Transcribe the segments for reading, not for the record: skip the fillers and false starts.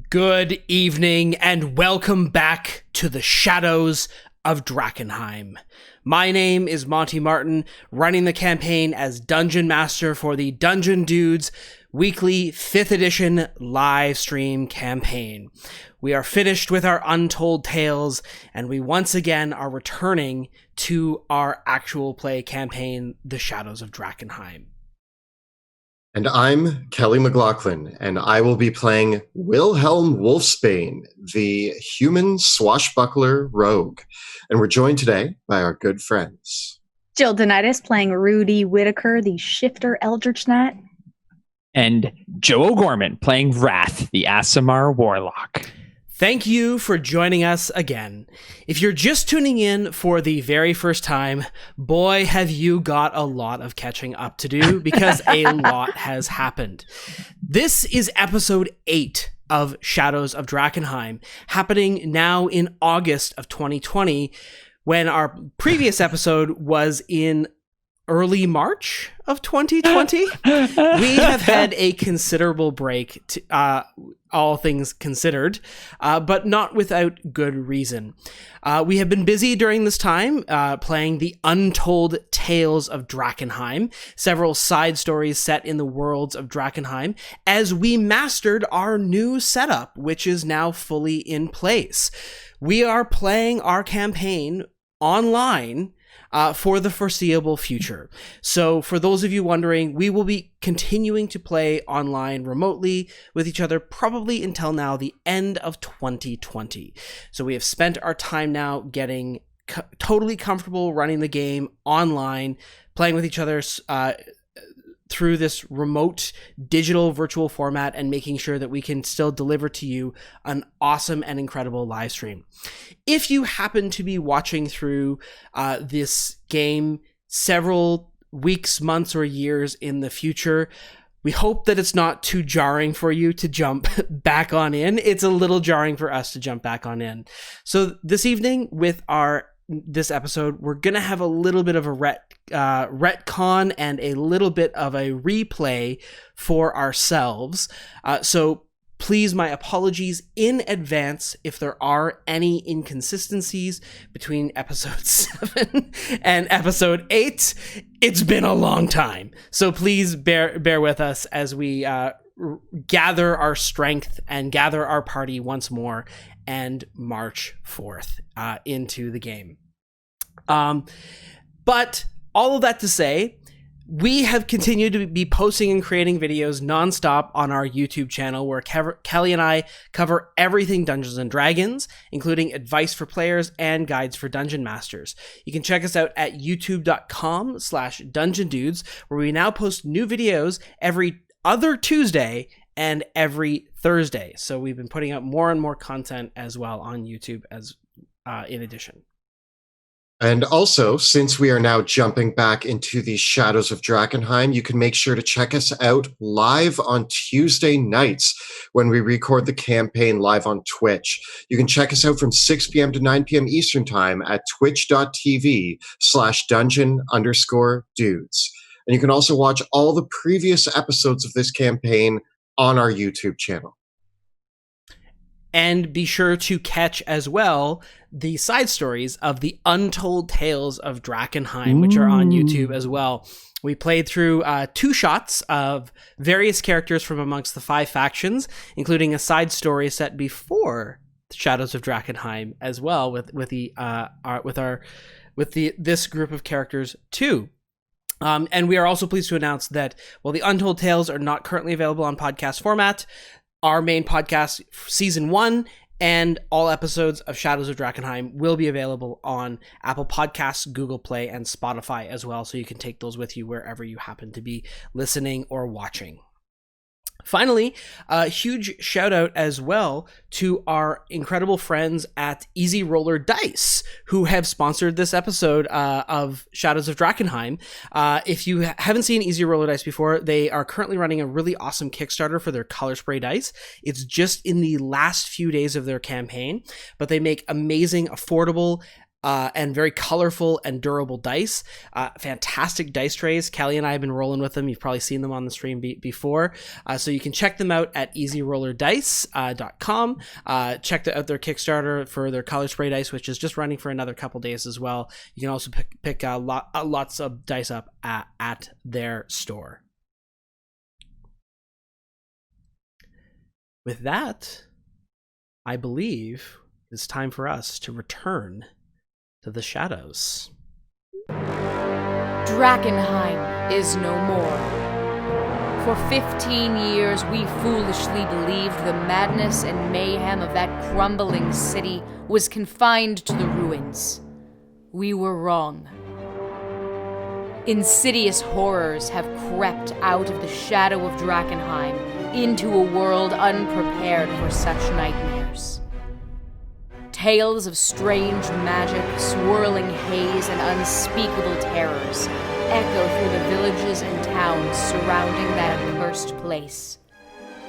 Good evening and welcome back to the Shadows of Drakkenheim. My name is Monty Martin, running the campaign as Dungeon Master for the Dungeon Dudes weekly 5th edition live stream campaign. We are finished with our Untold Tales, and we once again are returning to our actual play campaign, The Shadows of Drakkenheim. And I'm Kelly McLaughlin, and I will be playing Wilhelm Wolfsbane, the human swashbuckler rogue. And we're joined today by our good friends. Jill Donitis playing Rudy Whitaker, the shifter Eldritch Knight. And Joe O'Gorman playing Wrath, the Aasimar warlock. Thank you for joining us again. If you're just tuning in for the very first time, boy, have you got a lot of catching up to do because a lot has happened. This is episode 8 of Shadows of Drakkenheim, happening now in August of 2020, when our previous episode was in early March of 2020. We have had a considerable break, all things considered, but not without good reason. We have been busy during this time playing the Untold Tales of Drakkenheim, several side stories set in the worlds of Drakkenheim, as we mastered our new setup, which is now fully in place. We are playing our campaign online for the foreseeable future. So for those of you wondering, we will be continuing to play online remotely with each other probably until now the end of 2020. So we have spent our time now getting totally comfortable running the game online, playing with each other through this remote digital virtual format, and making sure that we can still deliver to you an awesome and incredible live stream. If you happen to be watching through this game several weeks, months, or years in the future, we hope that it's not too jarring for you to jump back on in. It's a little jarring for us to jump back on in. So this evening with this episode, we're going to have a little bit of a retcon and a little bit of a replay for ourselves. So please, my apologies in advance if there are any inconsistencies between episode 7 and episode 8. It's been a long time. So please bear with us as we gather our strength and gather our party once more and march forth into the game. But all of that to say, we have continued to be posting and creating videos nonstop on our YouTube channel, where Kelly and I cover everything Dungeons and Dragons, including advice for players and guides for dungeon masters. You can check us out at youtube.com/dungeondudes, where we now post new videos every other Tuesday and every Thursday. So we've been putting up more and more content as well on YouTube as in addition. And also, since we are now jumping back into the Shadows of Drakkenheim, you can make sure to check us out live on Tuesday nights when we record the campaign live on Twitch. You can check us out from 6 p.m. to 9 p.m. Eastern Time at twitch.tv/dungeon_dudes. And you can also watch all the previous episodes of this campaign on our YouTube channel. And be sure to catch as well the side stories of the Untold Tales of Drakkenheim, which are on YouTube as well. We played through 2 shots of various characters from amongst the 5 factions, including a side story set before Shadows of Drakkenheim as well, with this group of characters too. And we are also pleased to announce that while the Untold Tales are not currently available on podcast format, our main podcast, Season 1, and all episodes of Shadows of Drakkenheim will be available on Apple Podcasts, Google Play, and Spotify as well, so you can take those with you wherever you happen to be listening or watching. Finally, a huge shout out as well to our incredible friends at Easy Roller Dice, who have sponsored this episode of Shadows of Drakkenheim. If you haven't seen Easy Roller Dice before, they are currently running a really awesome Kickstarter for their color spray dice. It's just in the last few days of their campaign, but they make amazing, affordable, and very colorful and durable dice. Fantastic dice trays. Kelly and I have been rolling with them. You've probably seen them on the stream before. So you can check them out at easyrollerdice.com. Check out their Kickstarter for their color spray dice, which is just running for another couple days as well. You can also pick lots of dice up at their store. With that, I believe it's time for us to return to the shadows. Drakkenheim is no more. For 15 years, we foolishly believed the madness and mayhem of that crumbling city was confined to the ruins. We were wrong. Insidious horrors have crept out of the shadow of Drakkenheim into a world unprepared for such nightmares. Tales of strange magic, swirling haze, and unspeakable terrors echo through the villages and towns surrounding that accursed place.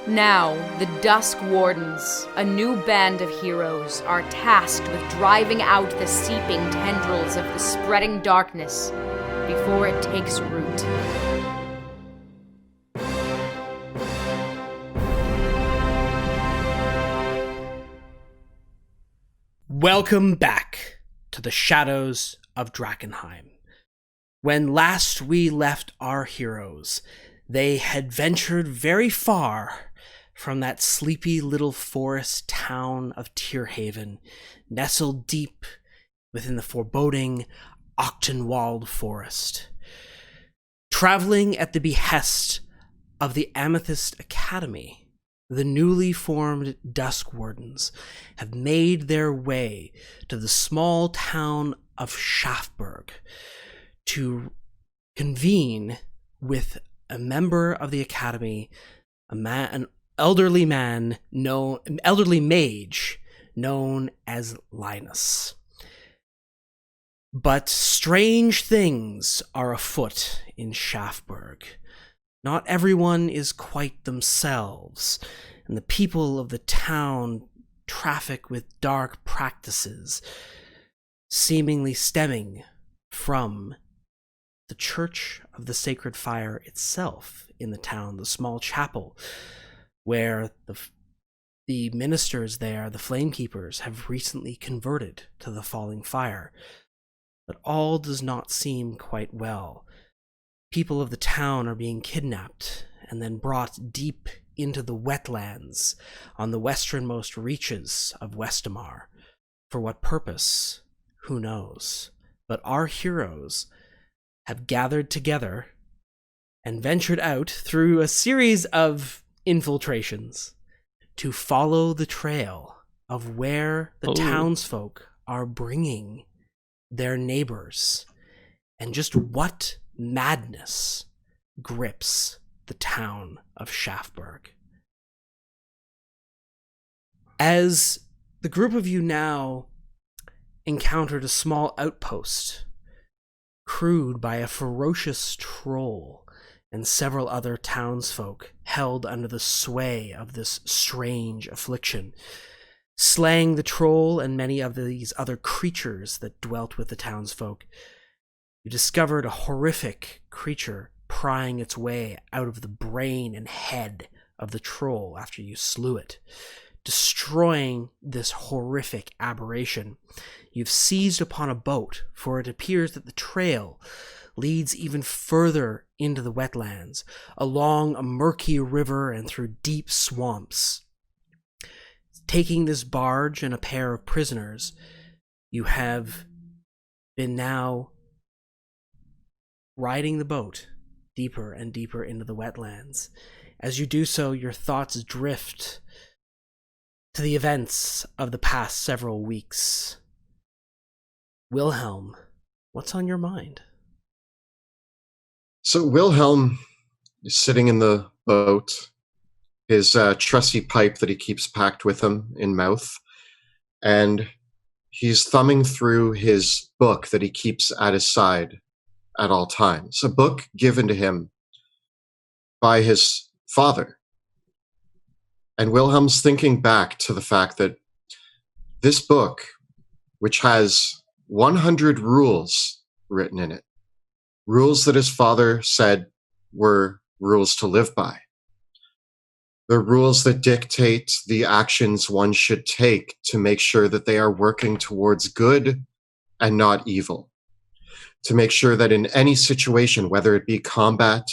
Now, the Dusk Wardens, a new band of heroes, are tasked with driving out the seeping tendrils of the spreading darkness before it takes root. Welcome back to the shadows of Drakkenheim. When last we left our heroes, they had ventured very far from that sleepy little forest town of Tierhaven, nestled deep within the foreboding Ochtenwald forest. Traveling at the behest of the Amethyst Academy, the newly formed Dusk Wardens have made their way to the small town of Schafberg to convene with a member of the Academy, an elderly mage known as Linus. But strange things are afoot in Schafberg. Not everyone is quite themselves, and the people of the town traffic with dark practices, seemingly stemming from the Church of the Sacred Fire itself in the town, the small chapel, where the ministers there, the Flamekeepers, have recently converted to the falling fire. But all does not seem quite well. People of the town are being kidnapped and then brought deep into the wetlands on the westernmost reaches of Westamar. For what purpose? Who knows? But our heroes have gathered together and ventured out through a series of infiltrations to follow the trail of where the townsfolk are bringing their neighbors, and just what madness grips the town of Schafberg. As the group of you now encountered a small outpost crewed by a ferocious troll and several other townsfolk held under the sway of this strange affliction, slaying the troll and many of these other creatures that dwelt with the townsfolk. You discovered a horrific creature prying its way out of the brain and head of the troll after you slew it. Destroying this horrific aberration, you've seized upon a boat, for it appears that the trail leads even further into the wetlands, along a murky river and through deep swamps. Taking this barge and a pair of prisoners, you have been now riding the boat deeper and deeper into the wetlands. As you do so, your thoughts drift to the events of the past several weeks. Wilhelm, what's on your mind? So Wilhelm is sitting in the boat, his trusty pipe that he keeps packed with him in mouth, and he's thumbing through his book that he keeps at his side at all times, a book given to him by his father. And Wilhelm's thinking back to the fact that this book, which has 100 rules written in it. Rules that his father said were rules to live by. They're rules that dictate the actions one should take to make sure that they are working towards good and not evil. To make sure that in any situation, whether it be combat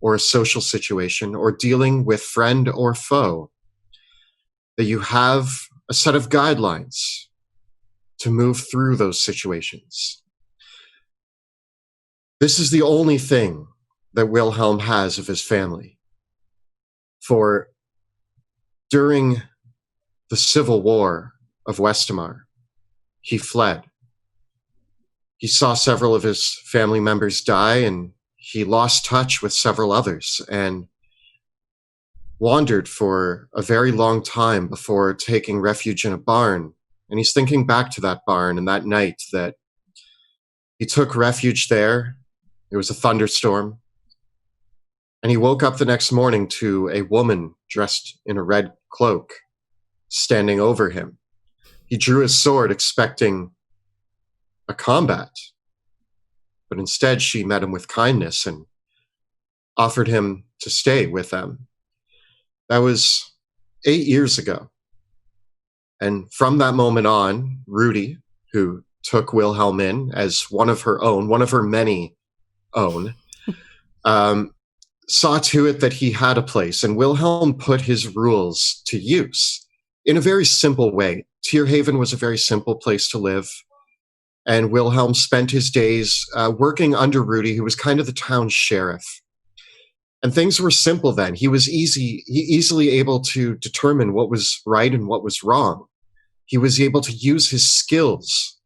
or a social situation or dealing with friend or foe, that you have a set of guidelines to move through those situations. This is the only thing that Wilhelm has of his family. For during the Civil War of Westermar, he fled. He saw several of his family members die, and he lost touch with several others and wandered for a very long time before taking refuge in a barn. And he's thinking back to that barn and that night that he took refuge there. It was a thunderstorm. And he woke up the next morning to a woman dressed in a red cloak standing over him. He drew his sword expecting a combat, but instead she met him with kindness and offered him to stay with them. That was 8 years ago. And from that moment on, Rudy, who took Wilhelm in as one of her own, one of her many own, saw to it that he had a place, and Wilhelm put his rules to use in a very simple way. Tierhaven was a very simple place to live, and Wilhelm spent his days working under Rudy, who was kind of the town sheriff. And things were simple then. He was easily able to determine what was right and what was wrong. He was able to use his skills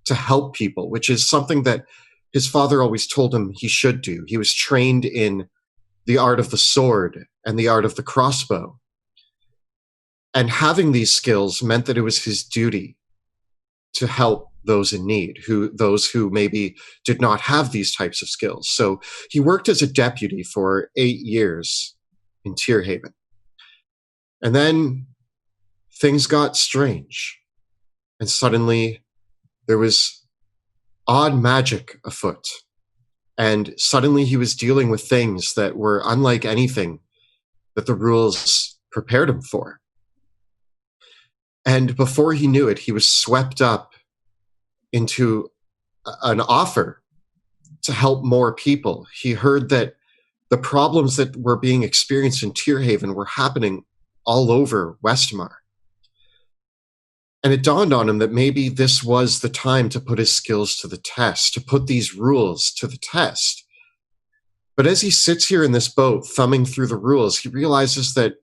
to help people, which is something that his father always told him he should do. He was trained in the art of the sword and the art of the crossbow. And having these skills meant that it was his duty to help those in need, those who maybe did not have these types of skills. So he worked as a deputy for 8 years in Tierhaven. And then things got strange. And suddenly there was odd magic afoot. And suddenly he was dealing with things that were unlike anything that the rules prepared him for. And before he knew it, he was swept up into an offer to help more people. He heard that the problems that were being experienced in Tierhaven were happening all over Westermar. And it dawned on him that maybe this was the time to put his skills to the test, to put these rules to the test. But as he sits here in this boat, thumbing through the rules, he realizes that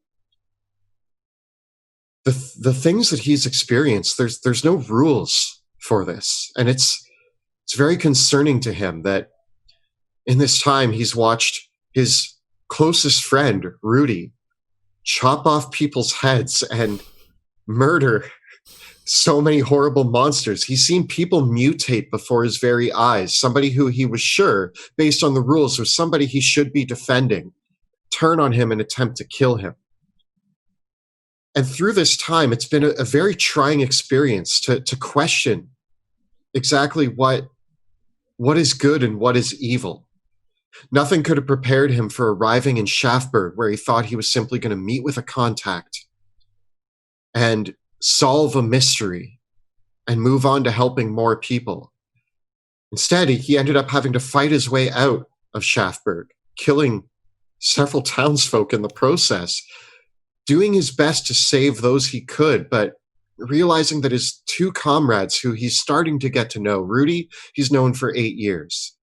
the things that he's experienced, there's no rules for this. And it's very concerning to him that in this time he's watched his closest friend, Rudy, chop off people's heads and murder so many horrible monsters. He's seen people mutate before his very eyes. Somebody who he was sure, based on the rules, was somebody he should be defending, turn on him and attempt to kill him. And through this time, it's been a very trying experience to question exactly what is good and what is evil. Nothing could have prepared him for arriving in Schafberg, where he thought he was simply going to meet with a contact and solve a mystery and move on to helping more people. Instead, he ended up having to fight his way out of Schafberg, killing several townsfolk in the process, doing his best to save those he could, but realizing that his two comrades who he's starting to get to know, Rudy, he's known for 8 years,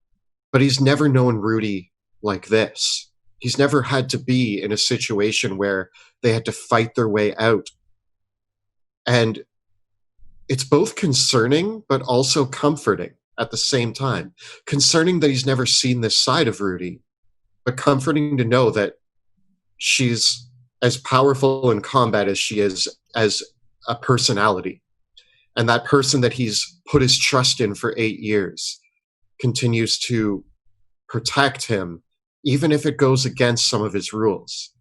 but he's never known Rudy like this. He's never had to be in a situation where they had to fight their way out. And it's both concerning, but also comforting at the same time. Concerning that he's never seen this side of Rudy, but comforting to know that she's as powerful in combat as she is as a personality. And that person that he's put his trust in for 8 years continues to protect him, even if it goes against some of his rules.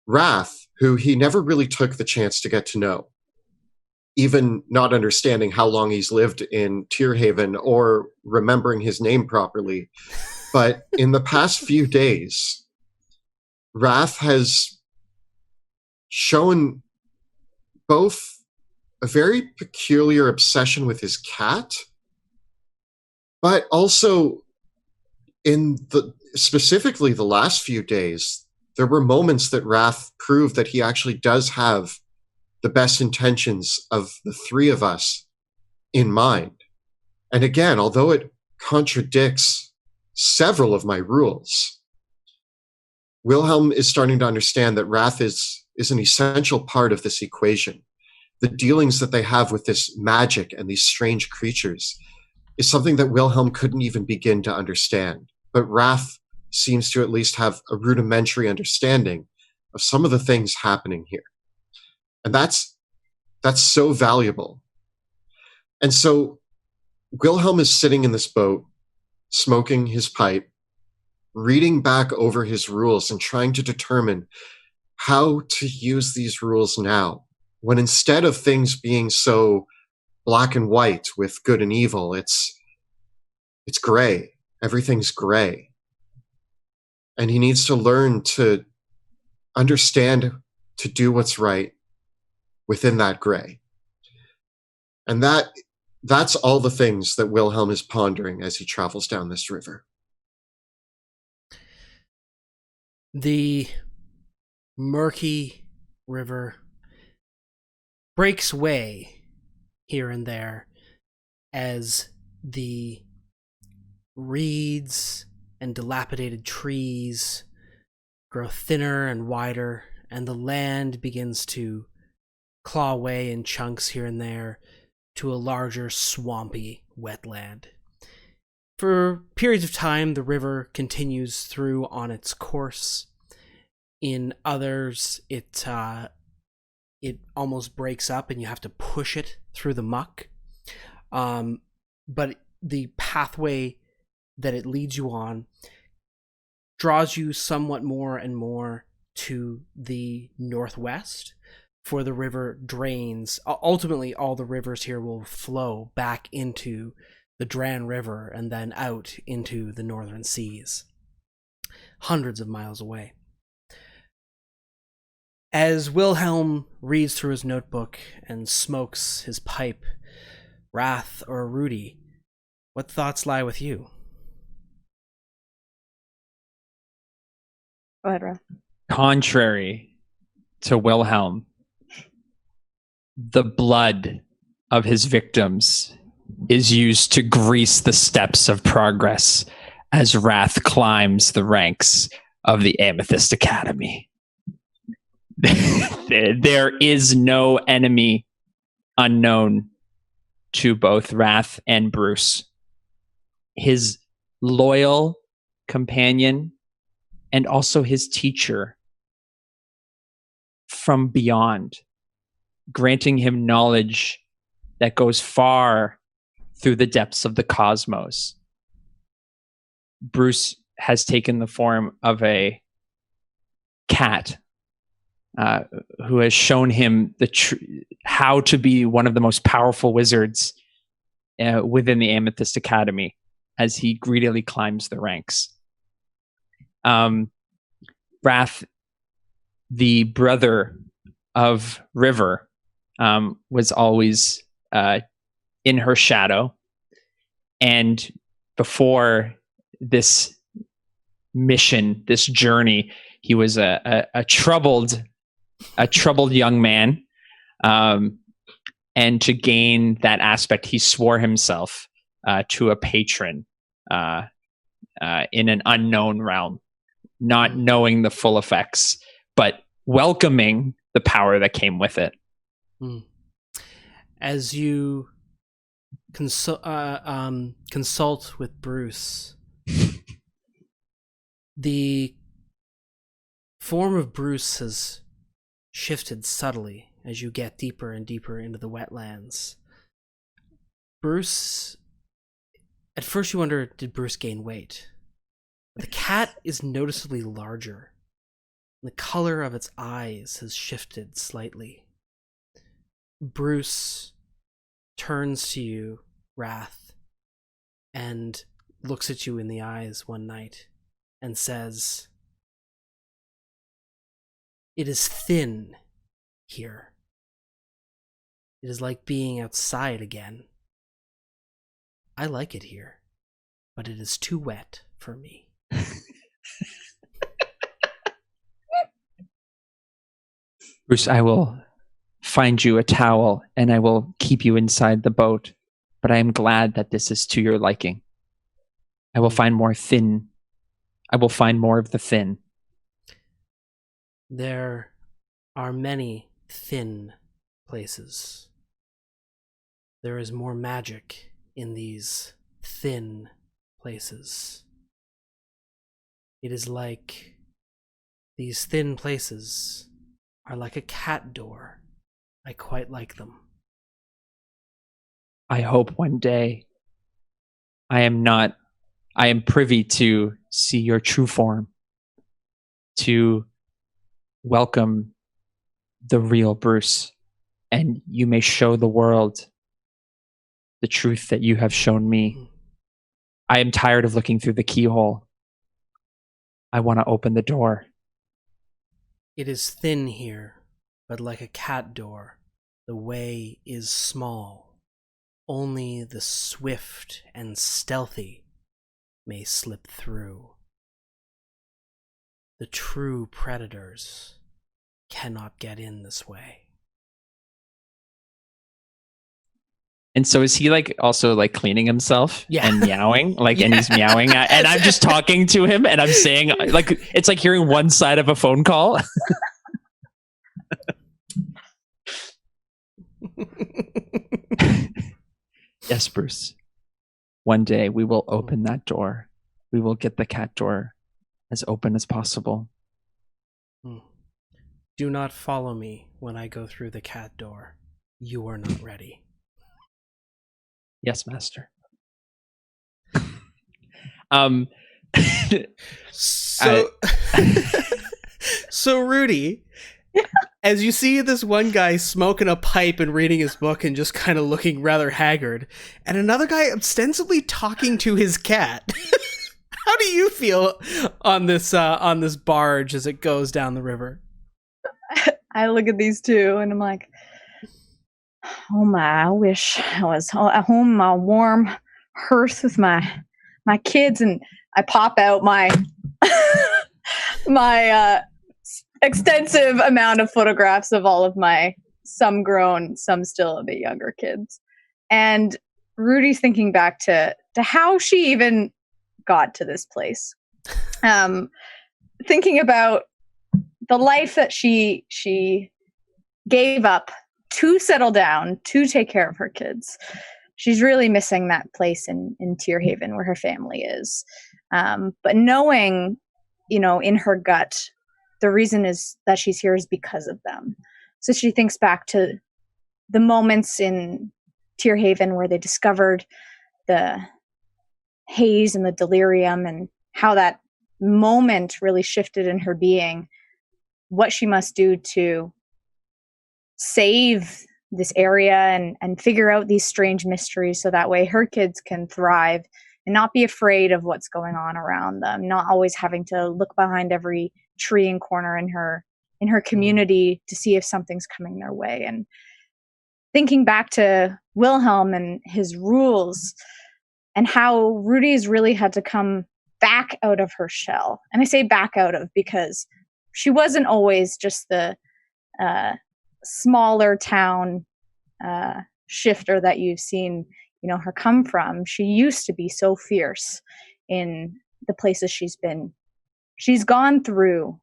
Wrath, who he never really took the chance to get to know. even not understanding how long he's lived in Tierhaven or remembering his name properly. But in the past few days, Wrath has shown both a very peculiar obsession with his cat, but also specifically the last few days, there were moments that Wrath proved that he actually does have the best intentions of the three of us in mind. And again, although it contradicts several of my rules, Wilhelm is starting to understand that Wrath is an essential part of this equation. The dealings that they have with this magic and these strange creatures is something that Wilhelm couldn't even begin to understand. But Wrath seems to at least have a rudimentary understanding of some of the things happening here. And that's so valuable. And so Wilhelm is sitting in this boat, smoking his pipe, reading back over his rules and trying to determine how to use these rules now, when instead of things being so black and white with good and evil, it's gray. Everything's gray. And he needs to learn to understand to do what's right within that gray. And that's all the things that Wilhelm is pondering as he travels down this river. The murky river breaks way here and there as the reeds and dilapidated trees grow thinner and wider, and the land begins to claw away in chunks here and there to a larger swampy wetland. For periods of time, the river continues through on its course. In others, it almost breaks up and you have to push it through the muck. But the pathway that it leads you on draws you somewhat more and more to the northwest, for the river drains. Ultimately, all the rivers here will flow back into the Dran River and then out into the northern seas, hundreds of miles away. As Wilhelm reads through his notebook and smokes his pipe, Wrath or Rudy, what thoughts lie with you? Go ahead, Wrath. Contrary to Wilhelm, the blood of his victims is used to grease the steps of progress as Wrath climbs the ranks of the Amethyst Academy. There is no enemy unknown to both Wrath and Bruce. His loyal companion and also his teacher from beyond, granting him knowledge that goes far through the depths of the cosmos. Bruce has taken the form of a cat who has shown him how to be one of the most powerful wizards within the Amethyst Academy as he greedily climbs the ranks. Wrath, the brother of River, was always in her shadow, and before this mission, this journey, he was a troubled young man, and to gain that aspect, he swore himself to a patron in an unknown realm, not knowing the full effects, but welcoming the power that came with it. As you consult with Bruce, the form of Bruce has shifted subtly as you get deeper and deeper into the wetlands. Bruce, at first you wonder, did Bruce gain weight? The cat is noticeably larger. The color of its eyes has shifted slightly. Bruce turns to you, Wrath, and looks at you in the eyes one night and says, "It is thin here. It is like being outside again. I like it here, but it is too wet for me." Bruce, I will find you a towel and I will keep you inside the boat, but I am glad that this is to your liking. I will find more thin. I will find more of the thin. There are many thin places. There is more magic in these thin places. It is like these thin places are like a cat door. I quite like them. I hope one day I am privy to see your true form, to welcome the real Bruce, and you may show the world the truth that you have shown me. I am tired of looking through the keyhole. I want to open the door. It is thin here, but like a cat door, the way is small. Only the swift and stealthy may slip through. The true predators cannot get in this way. And so is he also cleaning himself and meowing? And he's meowing and I'm just talking to him and I'm saying it's like hearing one side of a phone call. Yes, Bruce. One day we will open that door. We will get the cat door as open as possible. Do not follow me when I go through the cat door. You are not ready. Yes, master. So Rudy, as you see this one guy smoking a pipe and reading his book and just kind of looking rather haggard, and another guy ostensibly talking to his cat. How do you feel on this barge as it goes down the river? I look at these two and I'm like, oh my, I wish I was at home, my warm hearth with my kids, and I pop out my my extensive amount of photographs of all of my, some grown, some still a bit younger kids. And Rudy's thinking back to how she even got to this place. Thinking about the life that she gave up to settle down, to take care of her kids. She's really missing that place in Tearhaven where her family is. But knowing, in her gut, the reason is that she's here is because of them. So she thinks back to the moments in Tearhaven where they discovered the haze and the delirium and how that moment really shifted in her being, what she must do to save this area and figure out these strange mysteries so that way her kids can thrive and not be afraid of what's going on around them, not always having to look behind every tree and corner in her community to see if something's coming their way. And thinking back to Wilhelm and his rules and how Rudy's really had to come back out of her shell. And I say back out of because she wasn't always just the smaller town shifter that you've seen, her come from. She used to be so fierce in the places she's been. She's gone through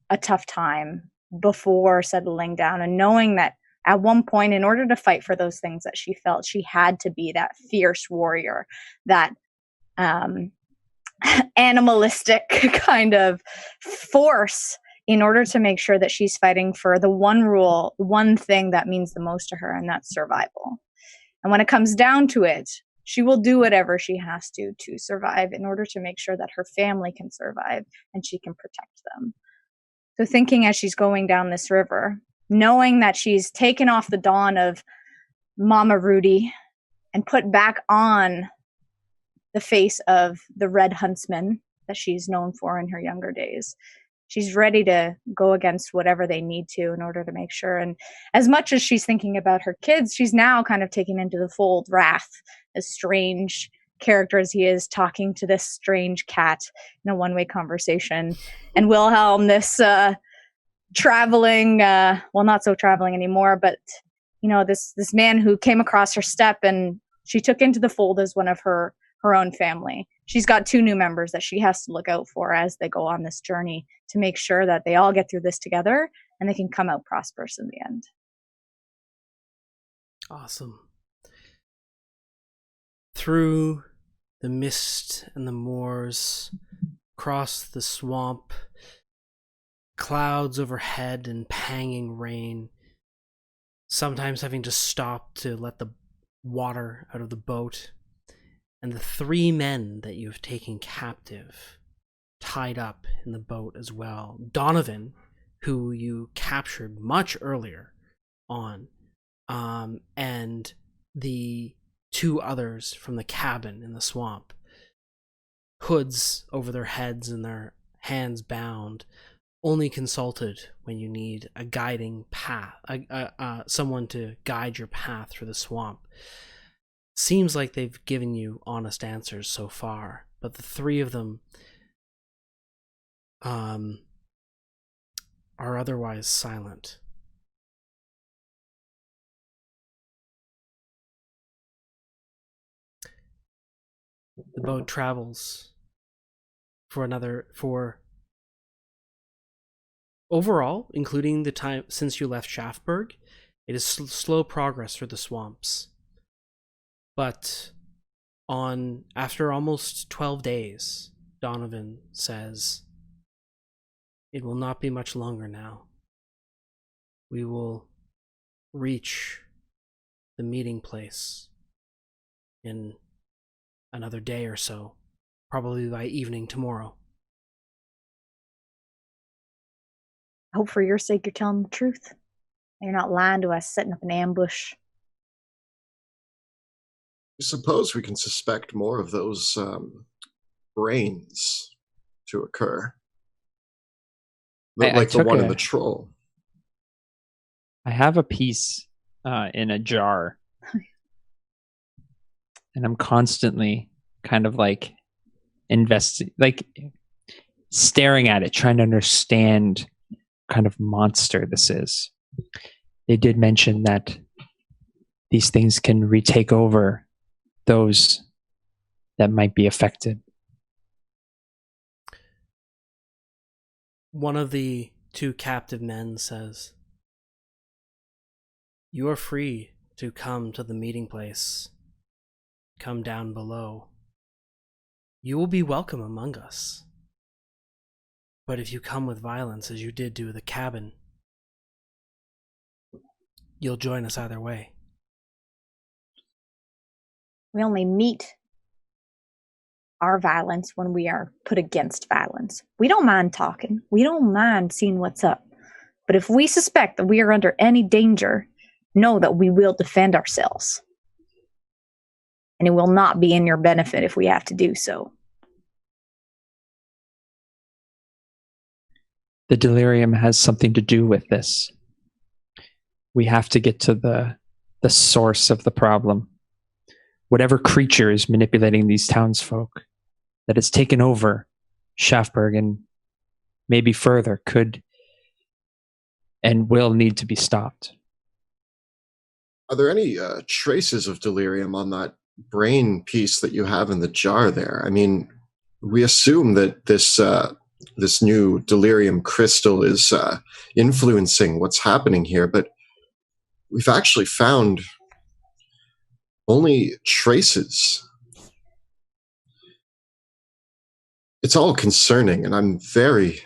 a tough time before settling down and knowing that at one point, in order to fight for those things that she felt, she had to be that fierce warrior, that animalistic kind of force in order to make sure that she's fighting for the one thing that means the most to her, and that's survival. And when it comes down to it, she will do whatever she has to survive in order to make sure that her family can survive and she can protect them. So thinking as she's going down this river, knowing that she's taken off the Dawn of Mama Rudy and put back on the face of the Red Huntsman that she's known for in her younger days. She's ready to go against whatever they need to in order to make sure. And as much as she's thinking about her kids, she's now kind of taking into the fold Wrath, a strange character as he is, talking to this strange cat in a one-way conversation. And Wilhelm, this traveling, well, not so traveling anymore, but this man who came across her step and she took into the fold as one of her own family. She's got 2 new members that she has to look out for as they go on this journey to make sure that they all get through this together and they can come out prosperous in the end. Awesome. Through the mist and the moors, across the swamp, clouds overhead and panging rain, sometimes having to stop to let the water out of the boat, and the 3 men that you have taken captive, tied up in the boat as well. Donovan, who you captured much earlier on, and the 2 others from the cabin in the swamp, hoods over their heads and their hands bound, only consulted when you need a guiding path, someone to guide your path through the swamp. Seems like they've given you honest answers so far, but the 3 of them are otherwise silent. The boat travels for overall, including the time since you left Schaffberg, it is slow progress through the swamps. But after almost 12 days, Donovan says, it will not be much longer now. We will reach the meeting place in another day or so, probably by evening tomorrow. I hope for your sake you're telling the truth. You're not lying to us, setting up an ambush. I suppose we can suspect more of those brains to occur. Like the one in the troll. I have a piece in a jar. And I'm constantly kind of like staring at it, trying to understand what kind of monster this is. They did mention that these things can retake over those that might be affected. One of the 2 captive men says, you are free to come to the meeting place. Come down below. You will be welcome among us. But if you come with violence, as you did to the cabin, you'll join us either way. We only meet our violence when we are put against violence. We don't mind talking. We don't mind seeing what's up. But if we suspect that we are under any danger, know that we will defend ourselves. And it will not be in your benefit if we have to do so. The delirium has something to do with this. We have to get to the source of the problem. Whatever creature is manipulating these townsfolk that has taken over Schaffberg and maybe further could and will need to be stopped. Are there any traces of delirium on that brain piece that you have in the jar there? I mean, we assume that this new delirium crystal is influencing what's happening here, but we've actually found only traces. It's all concerning, and I'm very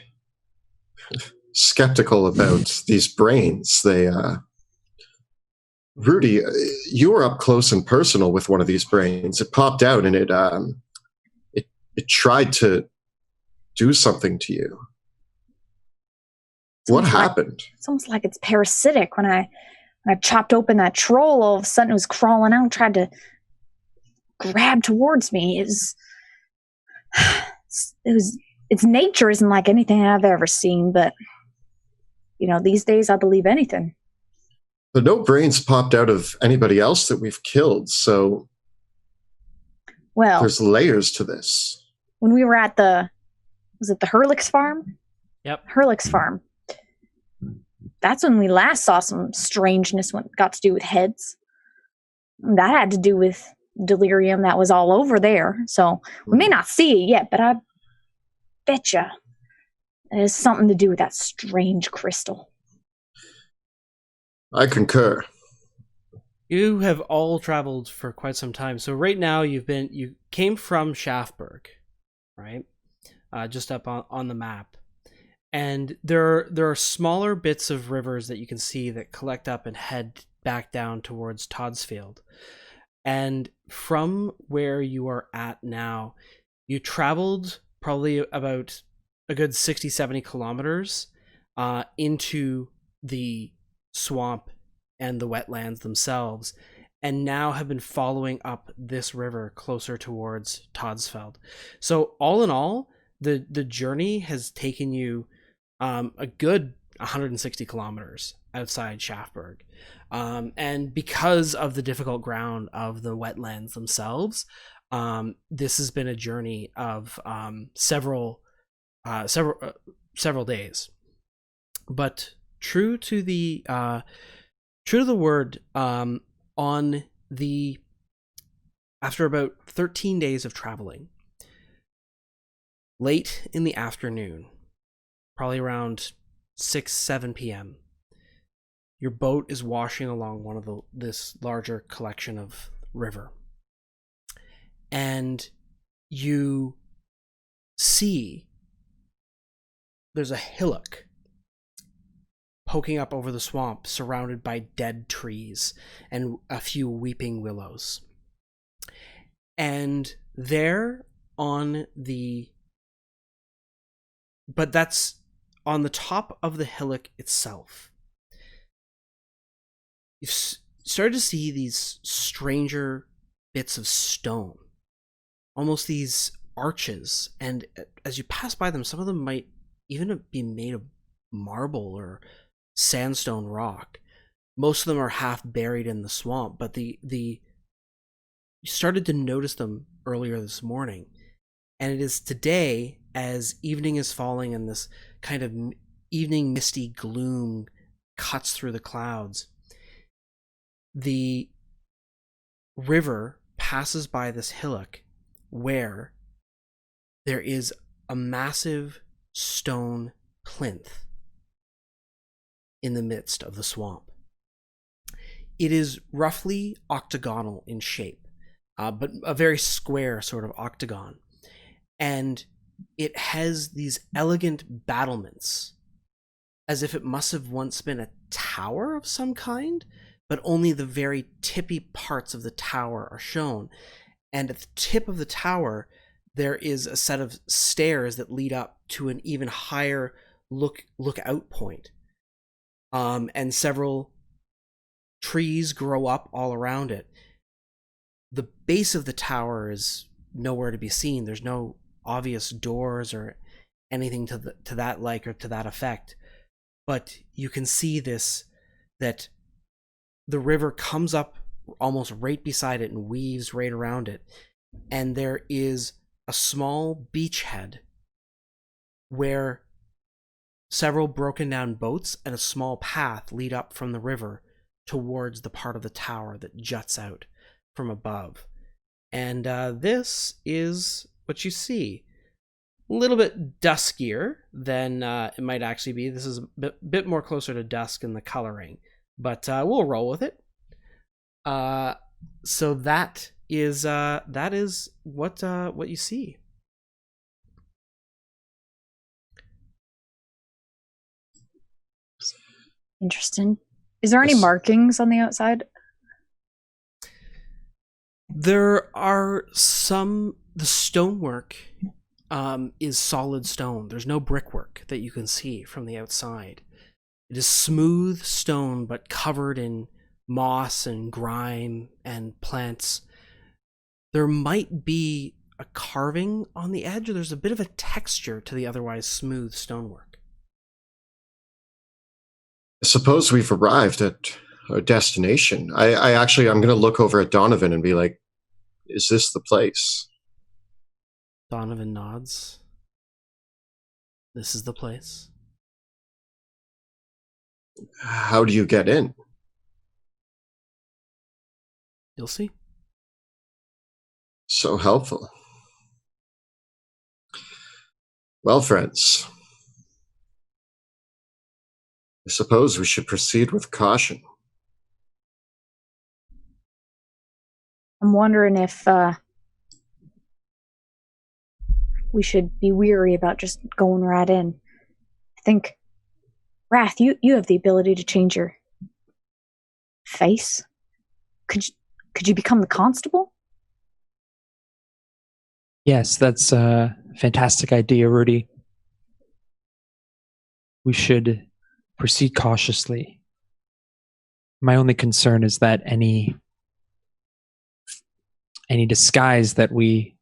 skeptical about these brains. Rudy, you were up close and personal with one of these brains. It popped out, and it tried to do something to you. What happened? It's almost like it's parasitic. When I chopped open that troll, all of a sudden it was crawling out, tried to grab towards me. Its nature isn't like anything I've ever seen, but these days I believe anything. But no brains popped out of anybody else that we've killed, so there's layers to this. When we were at was it the Hurlick's farm? Yep. Hurlick's farm. That's when we last saw some strangeness when it got to do with heads. That had to do with delirium that was all over there. So we may not see it yet, but I betcha it has something to do with that strange crystal. I concur. You have all traveled for quite some time. So right now you came from Shaftburg, right? Just up on the map. And there are smaller bits of rivers that you can see that collect up and head back down towards Toddsfield. And from where you are at now, you traveled probably about a good 60, 70 kilometers into the swamp and the wetlands themselves, and now have been following up this river closer towards Toddsfeld. So all in all, the journey has taken you a good 160 kilometers outside Shaftburg. And because of the difficult ground of the wetlands themselves, this has been a journey of several days. But true to the word, after about 13 days of traveling, late in the afternoon, probably around 6-7 p.m., your boat is washing along this larger collection of river, and you see there's a hillock poking up over the swamp, surrounded by dead trees and a few weeping willows. And that's on the top of the hillock itself. You've started to see these stranger bits of stone, almost these arches, and as you pass by them, some of them might even be made of marble or sandstone rock. Most of them are half buried in the swamp, but you started to notice them earlier this morning, and it is today, as evening is falling and this kind of evening misty gloom cuts through the clouds, the river passes by this hillock where there is a massive stone plinth in the midst of the swamp. It is roughly octagonal in shape, but a very square sort of octagon. And it has these elegant battlements, as if it must have once been a tower of some kind, but only the very tippy parts of the tower are shown. And at the tip of the tower, there is a set of stairs that lead up to an even higher lookout point. And several trees grow up all around it. The base of the tower is nowhere to be seen. There's no obvious doors or anything to that like or to that effect. But you can see that the river comes up almost right beside it and weaves right around it. And there is a small beachhead where several broken down boats and a small path lead up from the river towards the part of the tower that juts out from above. And this is what you see. A little bit duskier than it might actually be. This is a bit more closer to dusk in the coloring, but we'll roll with it. So that is what you see. Interesting. Is there any markings on the outside? There are some. The stonework is solid stone. There's no brickwork that you can see from the outside. It is smooth stone, but covered in moss and grime and plants. There might be a carving on the edge, or there's a bit of a texture to the otherwise smooth stonework. I suppose we've arrived at our destination. I'm going to look over at Donovan and be like, is this the place? Donovan nods. This is the place. How do you get in? You'll see. So helpful. Well, friends, I suppose we should proceed with caution. I'm wondering if we should be weary about just going right in. I think, Wrath, you have the ability to change your face. Could you become the constable? Yes, that's a fantastic idea, Rudy. We should proceed cautiously. My only concern is that any disguise that we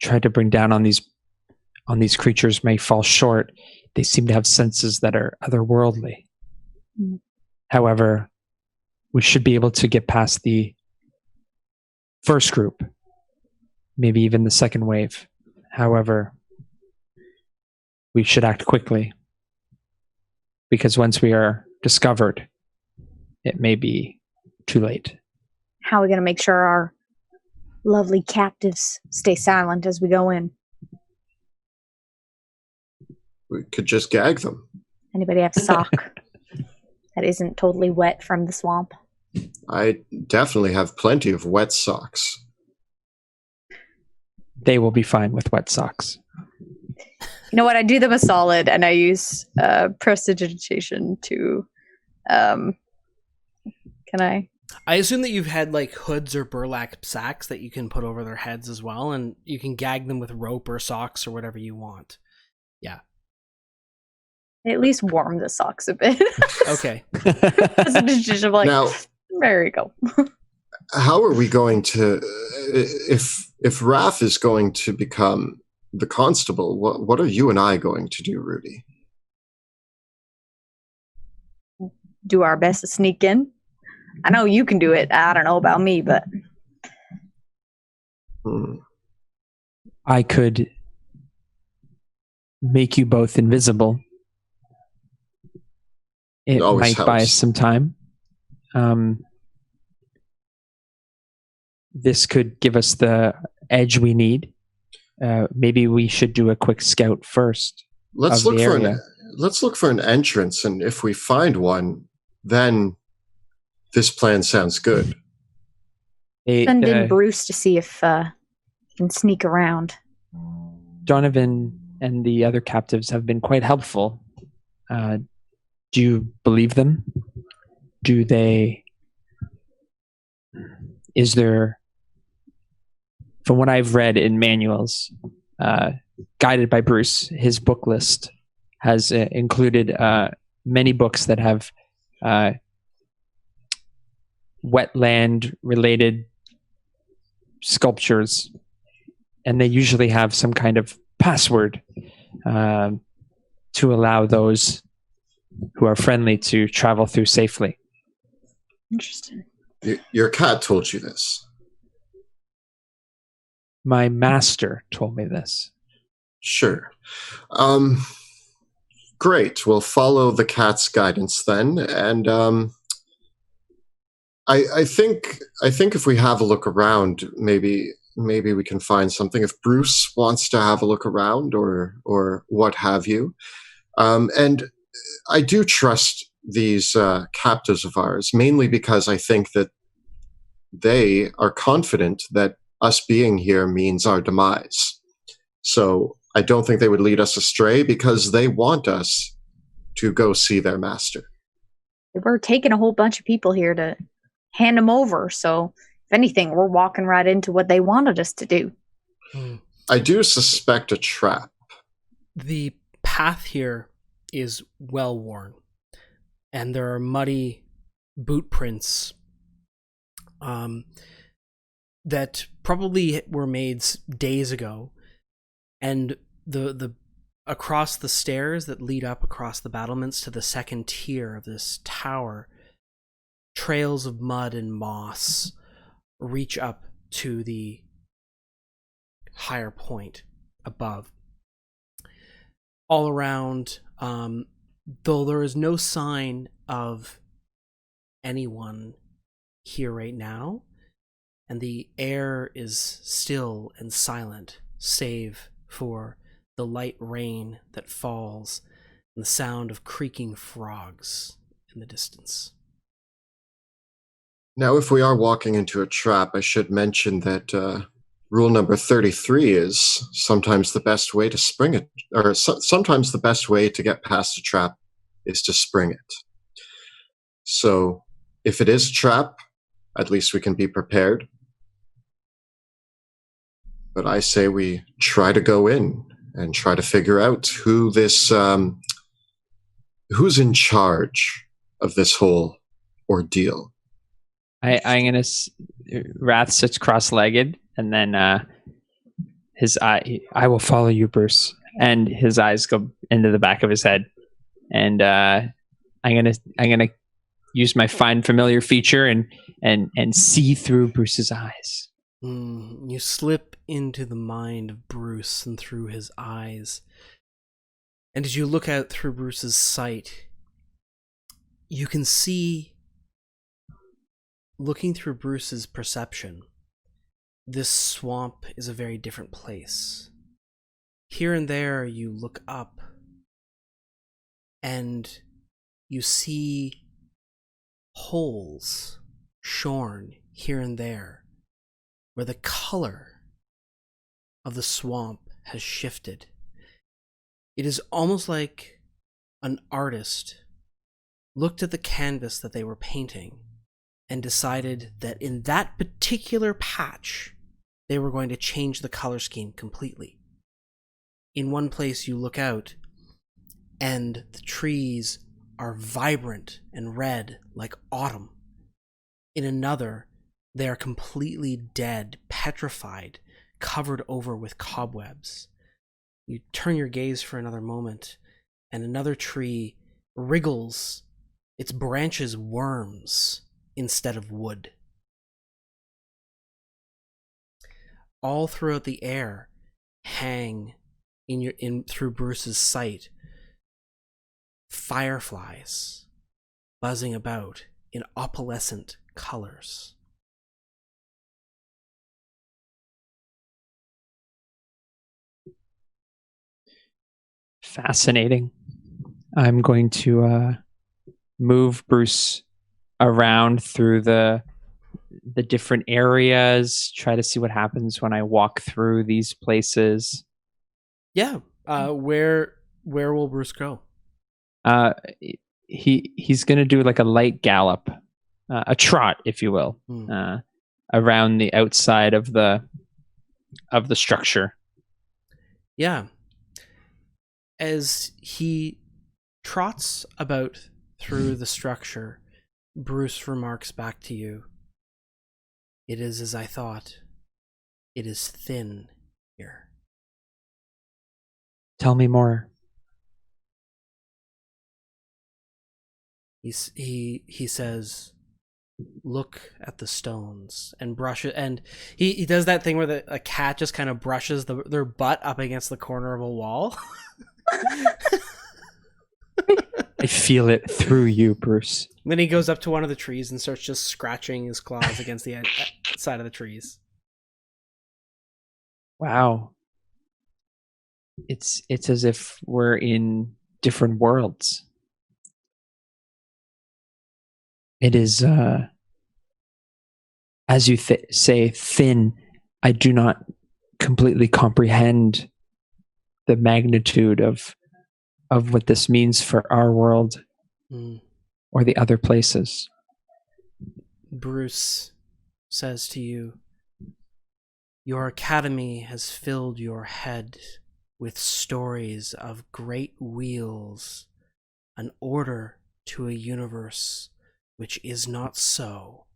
try to bring down on these creatures may fall short. They seem to have senses that are otherworldly. Mm. However, we should be able to get past the first group, maybe even the second wave. However, we should act quickly, because once we are discovered, it may be too late. How are we going to make sure our lovely captives stay silent as we go in? We could just gag them. Anybody have a sock that isn't totally wet from the swamp? I definitely have plenty of wet socks. They will be fine with wet socks. You know what? I do them a solid, and I use prestidigitation to. Can I? I assume that you've had like hoods or burlap sacks that you can put over their heads as well, and you can gag them with rope or socks or whatever you want. Yeah. At least warm the socks a bit. Okay. I'm like, now, there you go. How are we going to, if Raph is going to become the constable, what are you and I going to do, Rudy? Do our best to sneak in. I know you can do it. I don't know about me, but I could make you both invisible. It might buy us some time. This could give us the edge we need. Maybe we should do a quick scout first. Let's look for an entrance, and if we find one, then this plan sounds good. Send in Bruce to see if he can sneak around. Donovan and the other captives have been quite helpful. Do you believe them? Is there, from what I've read in manuals, guided by Bruce, his book list has included many books that have wetland-related sculptures, and they usually have some kind of password to allow those who are friendly to travel through safely. Interesting. Your cat told you this? My master told me this. Sure. Great. We'll follow the cat's guidance then, and I think if we have a look around, maybe we can find something. If Bruce wants to have a look around, or what have you, and I do trust these captives of ours, mainly because I think that they are confident that us being here means our demise. So I don't think they would lead us astray, because they want us to go see their master. We're taking a whole bunch of people here to hand them over, so if anything, we're walking right into what they wanted us to do. I do suspect a trap. The path here is well worn. and there are muddy boot prints that probably were made days ago, and the across the stairs that lead up across the battlements to the second tier of this tower, trails of mud and moss reach up to the higher point above. All around, though there is no sign of anyone here right now, and the air is still and silent, save for the light rain that falls and the sound of creaking frogs in the distance. Now, if we are walking into a trap, I should mention that rule number 33 is sometimes the best way to spring it, or sometimes the best way to get past a trap is to spring it. So if it is a trap, at least we can be prepared. But I say we try to go in and try to figure out who this, who's in charge of this whole ordeal. I'm gonna. Wrath sits cross-legged, and then his eye. I will follow you, Bruce. And his eyes go into the back of his head, and I'm gonna use my find familiar feature and see through Bruce's eyes. You slip into the mind of Bruce and through his eyes. And as you look out through Bruce's sight, you can see, looking through Bruce's perception, this swamp is a very different place. Here and there you look up and you see holes shorn here and there where the color of the swamp has shifted. It is almost like an artist looked at the canvas that they were painting and decided that in that particular patch, they were going to change the color scheme completely. In one place you look out, and the trees are vibrant and red like autumn. In another, they are completely dead, petrified, covered over with cobwebs. You turn your gaze for another moment, and another tree wriggles, its branches worms instead of wood. All throughout the air hang through Bruce's sight fireflies buzzing about in opalescent colors. Fascinating. I'm going to move Bruce around through the different areas, try to see what happens when I walk through these places. Yeah. Where will Bruce go? He's going to do like a light gallop, a trot, if you will, around the outside of the structure. Yeah. As he trots about through the structure, Bruce remarks back to you, "It is as I thought. It is thin here." Tell me more. He says, "Look at the stones," and brush it, and he does that thing where a cat just kind of brushes their butt up against the corner of a wall. I feel it through you, Bruce. Then he goes up to one of the trees and starts just scratching his claws against the side of the trees. Wow. It's as if we're in different worlds. It is, as you say, thin. I do not completely comprehend the magnitude of what this means for our world or the other places. Bruce says to you, "Your academy has filled your head with stories of great wheels, an order to a universe which is not so.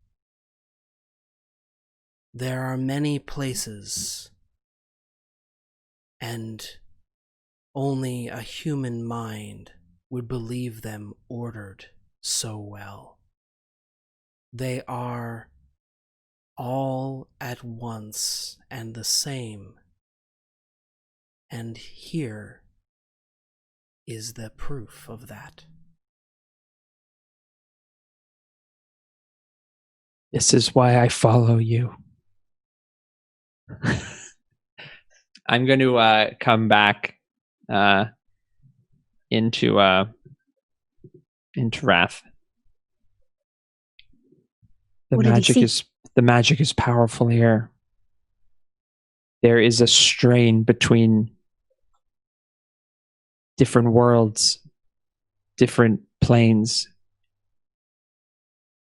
There are many places, and only a human mind would believe them ordered so well. They are all at once and the same. And here is the proof of that. This is why I follow you. I'm going to come back into Wrath. The magic is powerful here. There is a strain between different worlds, different planes.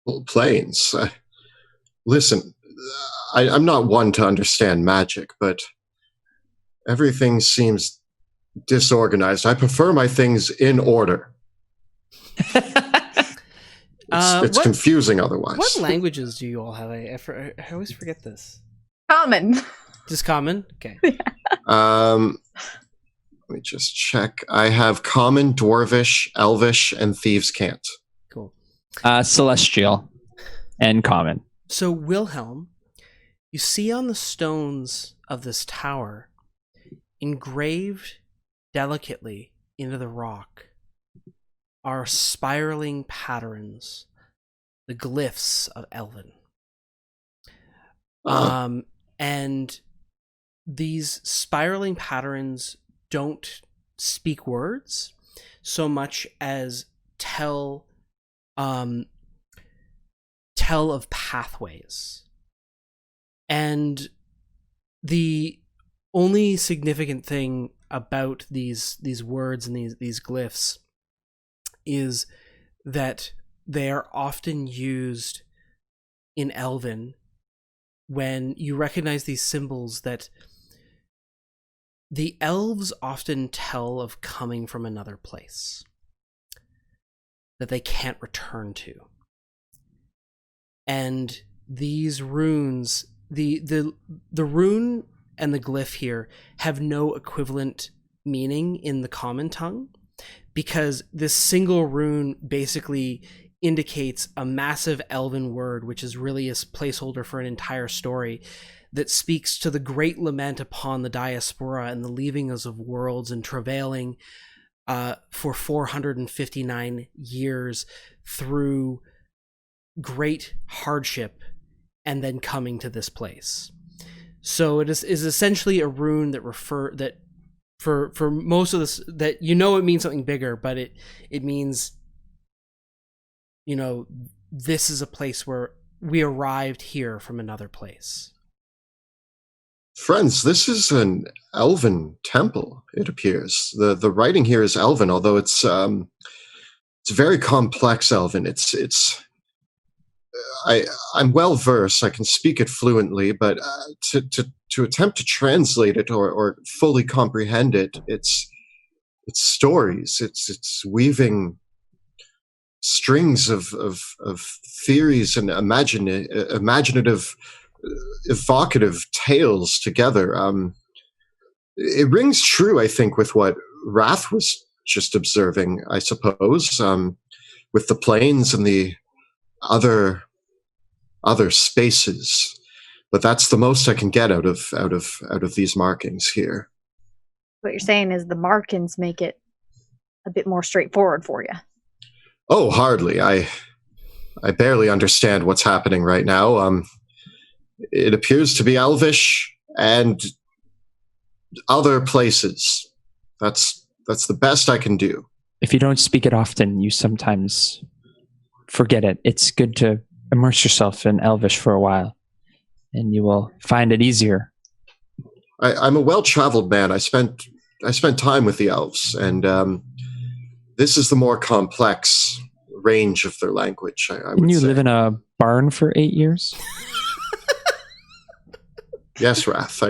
Well, planes. Listen, I'm not one to understand magic, but everything seems disorganized. I prefer my things in order. It's confusing otherwise. What languages do you all have? I always forget this. Common. Just common? Okay. Let me just check. I have Common, Dwarvish, Elvish, and Thieves' Cant. Cool. Celestial and Common. So, Wilhelm, you see on the stones of this tower, engraved delicately into the rock, are spiraling patterns, the glyphs of Elven. And these spiraling patterns don't speak words so much as tell of pathways. And the only significant thing about these words and these glyphs is that they are often used in Elven when you recognize these symbols, that the elves often tell of coming from another place that they can't return to. And these runes, the rune and the glyph here have no equivalent meaning in the common tongue, because this single rune basically indicates a massive Elven word, which is really a placeholder for an entire story that speaks to the great lament upon the diaspora and the leavings of worlds and travailing for 459 years through great hardship and then coming to this place. So it is essentially a rune that for most of this, that it means something bigger, but it means, this is a place where we arrived here from another place. Friends, this is an Elven temple, it appears. The writing here is Elven, although it's very complex Elven. I'm well versed. I can speak it fluently, but to attempt to translate it or fully comprehend it, it's stories. It's weaving strings of theories and imaginative, evocative tales together. It rings true, I think, with what Wrath was just observing, I suppose, with the planes and the other spaces. But that's the most I can get out of these markings here. What you're saying is the markings make it a bit more straightforward for you. Oh, hardly. I barely understand what's happening right now. It appears to be Elvish and other places. That's the best I can do. If you don't speak it often, you sometimes forget it. It's good to immerse yourself in Elvish for a while, and you will find it easier. I'm a well-traveled man. I spent time with the elves, and this is the more complex range of their language, I would say. Didn't you live in a barn for 8 years? Yes, Wrath.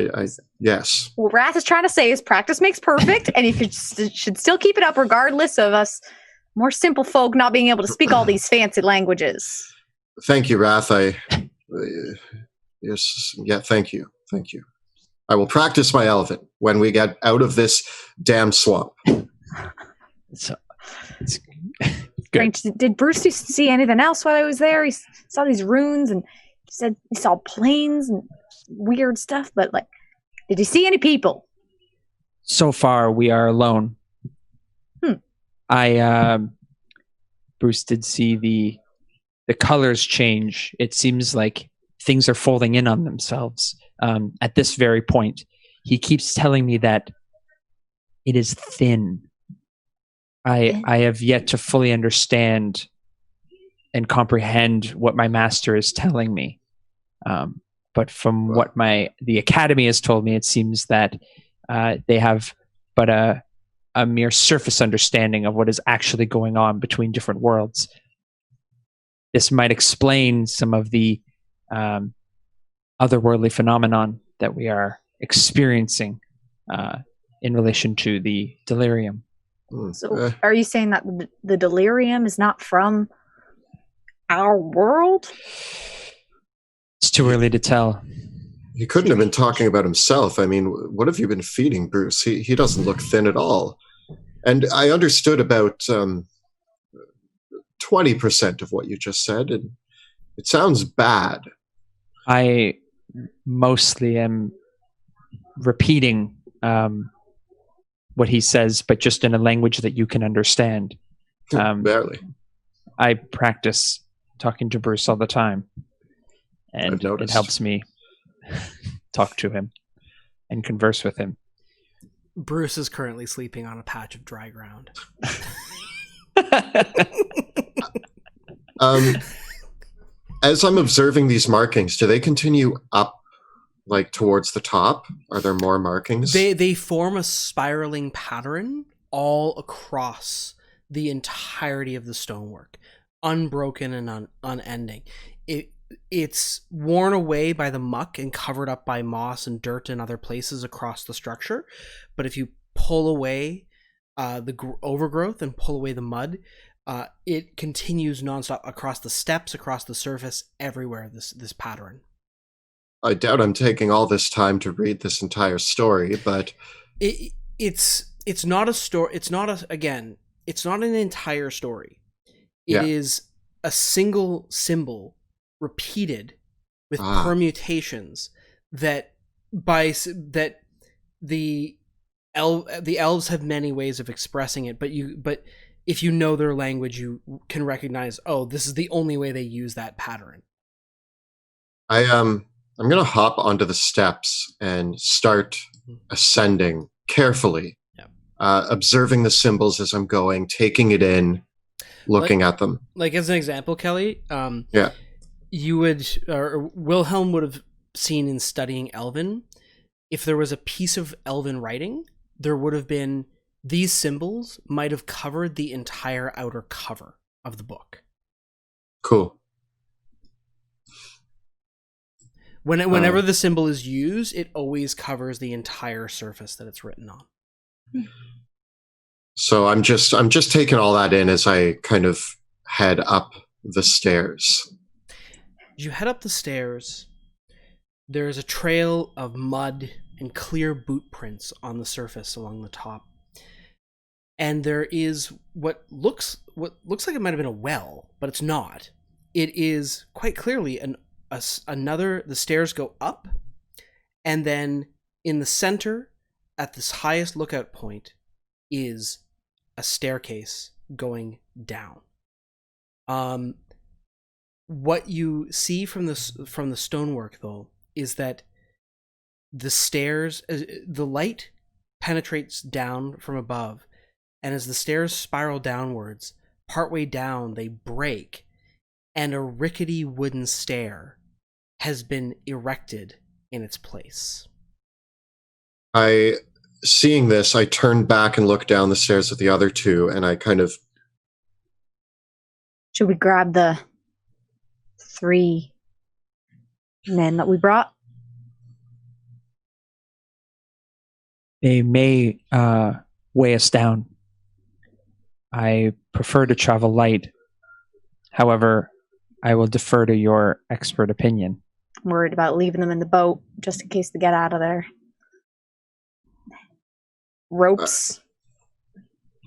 Yes. What Wrath is trying to say is practice makes perfect, and you should still keep it up regardless of us more simple folk not being able to speak all these fancy languages. Thank you, Wrath. Yes, yeah, thank you. Thank you. I will practice my Elven when we get out of this damn swamp. So, it's Good. good. Did Bruce see anything else while I was there? He saw these runes and he said he saw planes and weird stuff, but like, did he see any people? So far, we are alone. Bruce did see the colors change. It seems like things are folding in on themselves. At this very point, he keeps telling me that it is thin. I have yet to fully understand and comprehend what my master is telling me. But from what the academy has told me, it seems that they have but a mere surface understanding of what is actually going on between different worlds. This might explain some of the otherworldly phenomenon that we are experiencing in relation to the delirium. So are you saying that the delirium is not from our world? It's too early to tell. He couldn't have been talking about himself. I mean, what have you been feeding Bruce? He doesn't look thin at all. And I understood about 20% of what you just said, and it sounds bad. I mostly am repeating what he says, but just in a language that you can understand. Barely. I practice talking to Bruce all the time, and it helps me talk to him and converse with him. Bruce is currently sleeping on a patch of dry ground. As I'm observing these markings, do they continue up, like towards the top? Are there more markings? They form a spiraling pattern all across the entirety of the stonework, unbroken and unending. It's worn away by the muck and covered up by moss and dirt in other places across the structure. But if you pull away the overgrowth and pull away the mud, it continues nonstop across the steps, across the surface, everywhere. This pattern. I doubt I'm taking all this time to read this entire story, but it's not a story. It's not an entire story. It is a single symbol repeated with permutations that the elves have many ways of expressing it, but if you know their language, you can recognize, oh, this is the only way they use that pattern. I'm gonna hop onto the steps and start ascending carefully, observing the symbols as I'm going, taking it in, looking at them. Like as an example, Kelly, you would, or Wilhelm would have seen in studying Elven, if there was a piece of Elven writing, there would have been, these symbols might have covered the entire outer cover of the book. Cool. Whenever the symbol is used, it always covers the entire surface that it's written on. So I'm just taking all that in as I kind of head up the stairs. As you head up the stairs, there is a trail of mud and clear boot prints on the surface along the top. And there is what looks like it might have been a well, but it's not. It is quite clearly the stairs go up, and then in the center, at this highest lookout point, is a staircase going down. What you see from the stonework, though, is that the stairs, the light penetrates down from above, and as the stairs spiral downwards, partway down they break, and a rickety wooden stair has been erected in its place. Seeing this, I turn back and look down the stairs at the other two, and I kind of... Should we grab the 3 men that we brought? They may weigh us down. I prefer to travel light. However, I will defer to your expert opinion. I'm worried about leaving them in the boat just in case they get out of there. Ropes.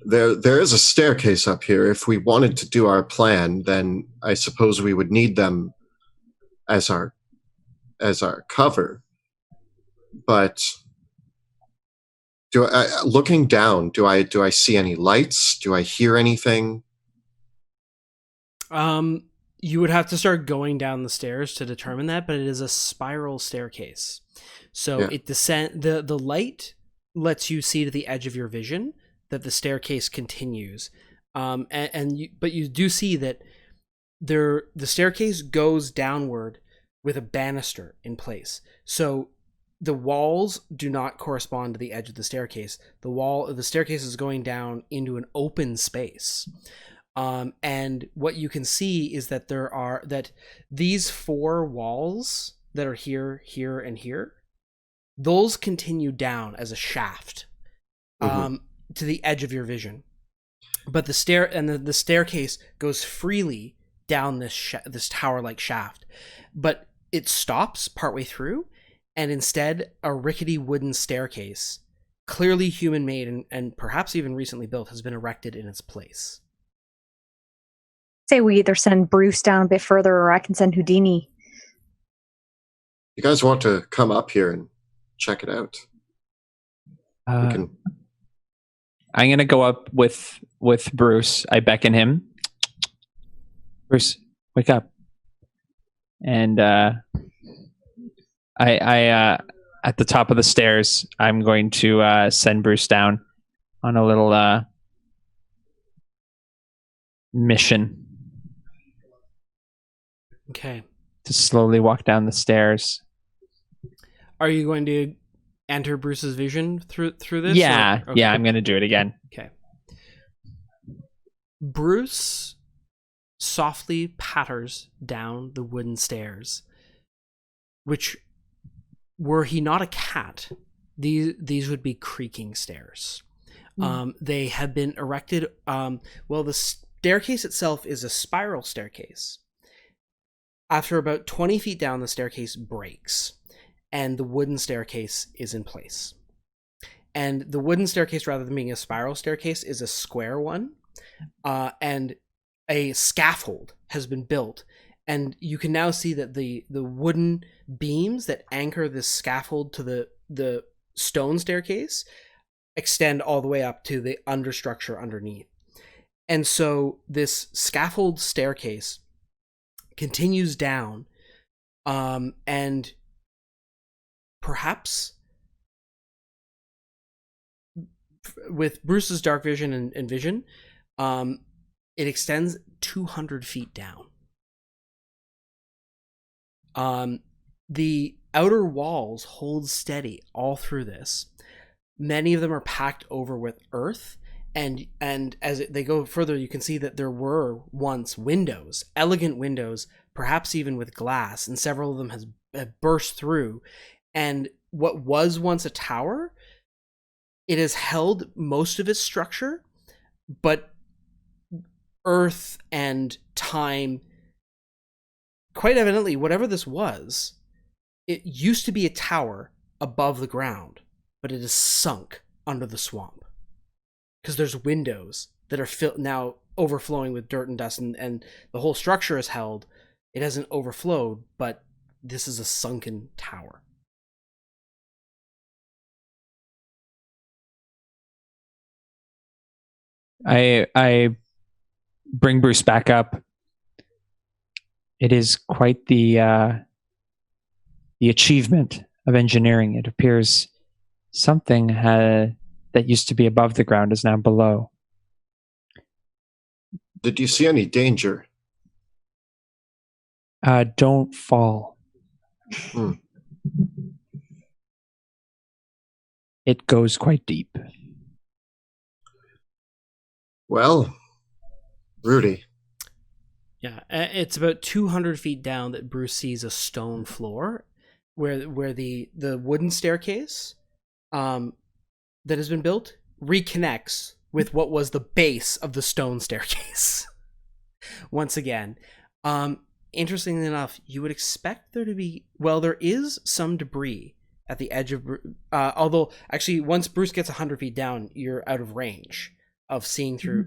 There is a staircase up here. If we wanted to do our plan, then I suppose we would need them as our cover. But looking down, do I see any lights? Do I hear anything? You would have to start going down the stairs to determine that, but it is a spiral staircase. So it the light lets you see to the edge of your vision that the staircase continues. But you do see that the staircase goes downward with a banister in place. So the walls do not correspond to the edge of the staircase. The staircase is going down into an open space. And what you can see is that these 4 walls that are here, here, and here, those continue down as a shaft to the edge of your vision. But the staircase goes freely down this tower-like shaft, but it stops partway through, and instead a rickety wooden staircase, clearly human-made and perhaps even recently built, has been erected in its place. Say we either send Bruce down a bit further, or I can send Houdini. You guys want to come up here and check it out? I'm going to go up with Bruce. I beckon him. Bruce, wake up. And I at the top of the stairs, I'm going to send Bruce down on a little mission. Okay. To slowly walk down the stairs. Are you going to enter Bruce's vision through this? Yeah, okay. Yeah, I'm going to do it again. Okay. Bruce softly patters down the wooden stairs, which, were he not a cat, these would be creaking stairs. They have been erected. The staircase itself is a spiral staircase. After about 20 feet down, the staircase breaks, and the wooden staircase is in place. And the wooden staircase, rather than being a spiral staircase, is a square one, and a scaffold has been built. And you can now see that the wooden beams that anchor this scaffold to the stone staircase extend all the way up to the understructure underneath. And so this scaffold staircase continues down, and perhaps with Bruce's dark vision and vision, it extends 200 feet down. The outer walls hold steady all through this. Many of them are packed over with earth, and as they go further, you can see that there were once windows, elegant windows, perhaps even with glass, and several of them have burst through. And what was once a tower, it has held most of its structure, but earth and time, quite evidently, whatever this was, it used to be a tower above the ground, but it is sunk under the swamp. Because there's windows that are now overflowing with dirt and dust, and the whole structure is held. It hasn't overflowed, but this is a sunken tower. I bring Bruce back up. It is quite the achievement of engineering. It appears something that used to be above the ground is now below. Did you see any danger? Don't fall. It goes quite deep. Well, Rudy. Yeah, it's about 200 feet down that Bruce sees a stone floor where the wooden staircase that has been built reconnects with what was the base of the stone staircase. Once again, interestingly enough, you would expect there to be, well, there is some debris at the edge of, although actually once Bruce gets 100 feet down, you're out of range of seeing through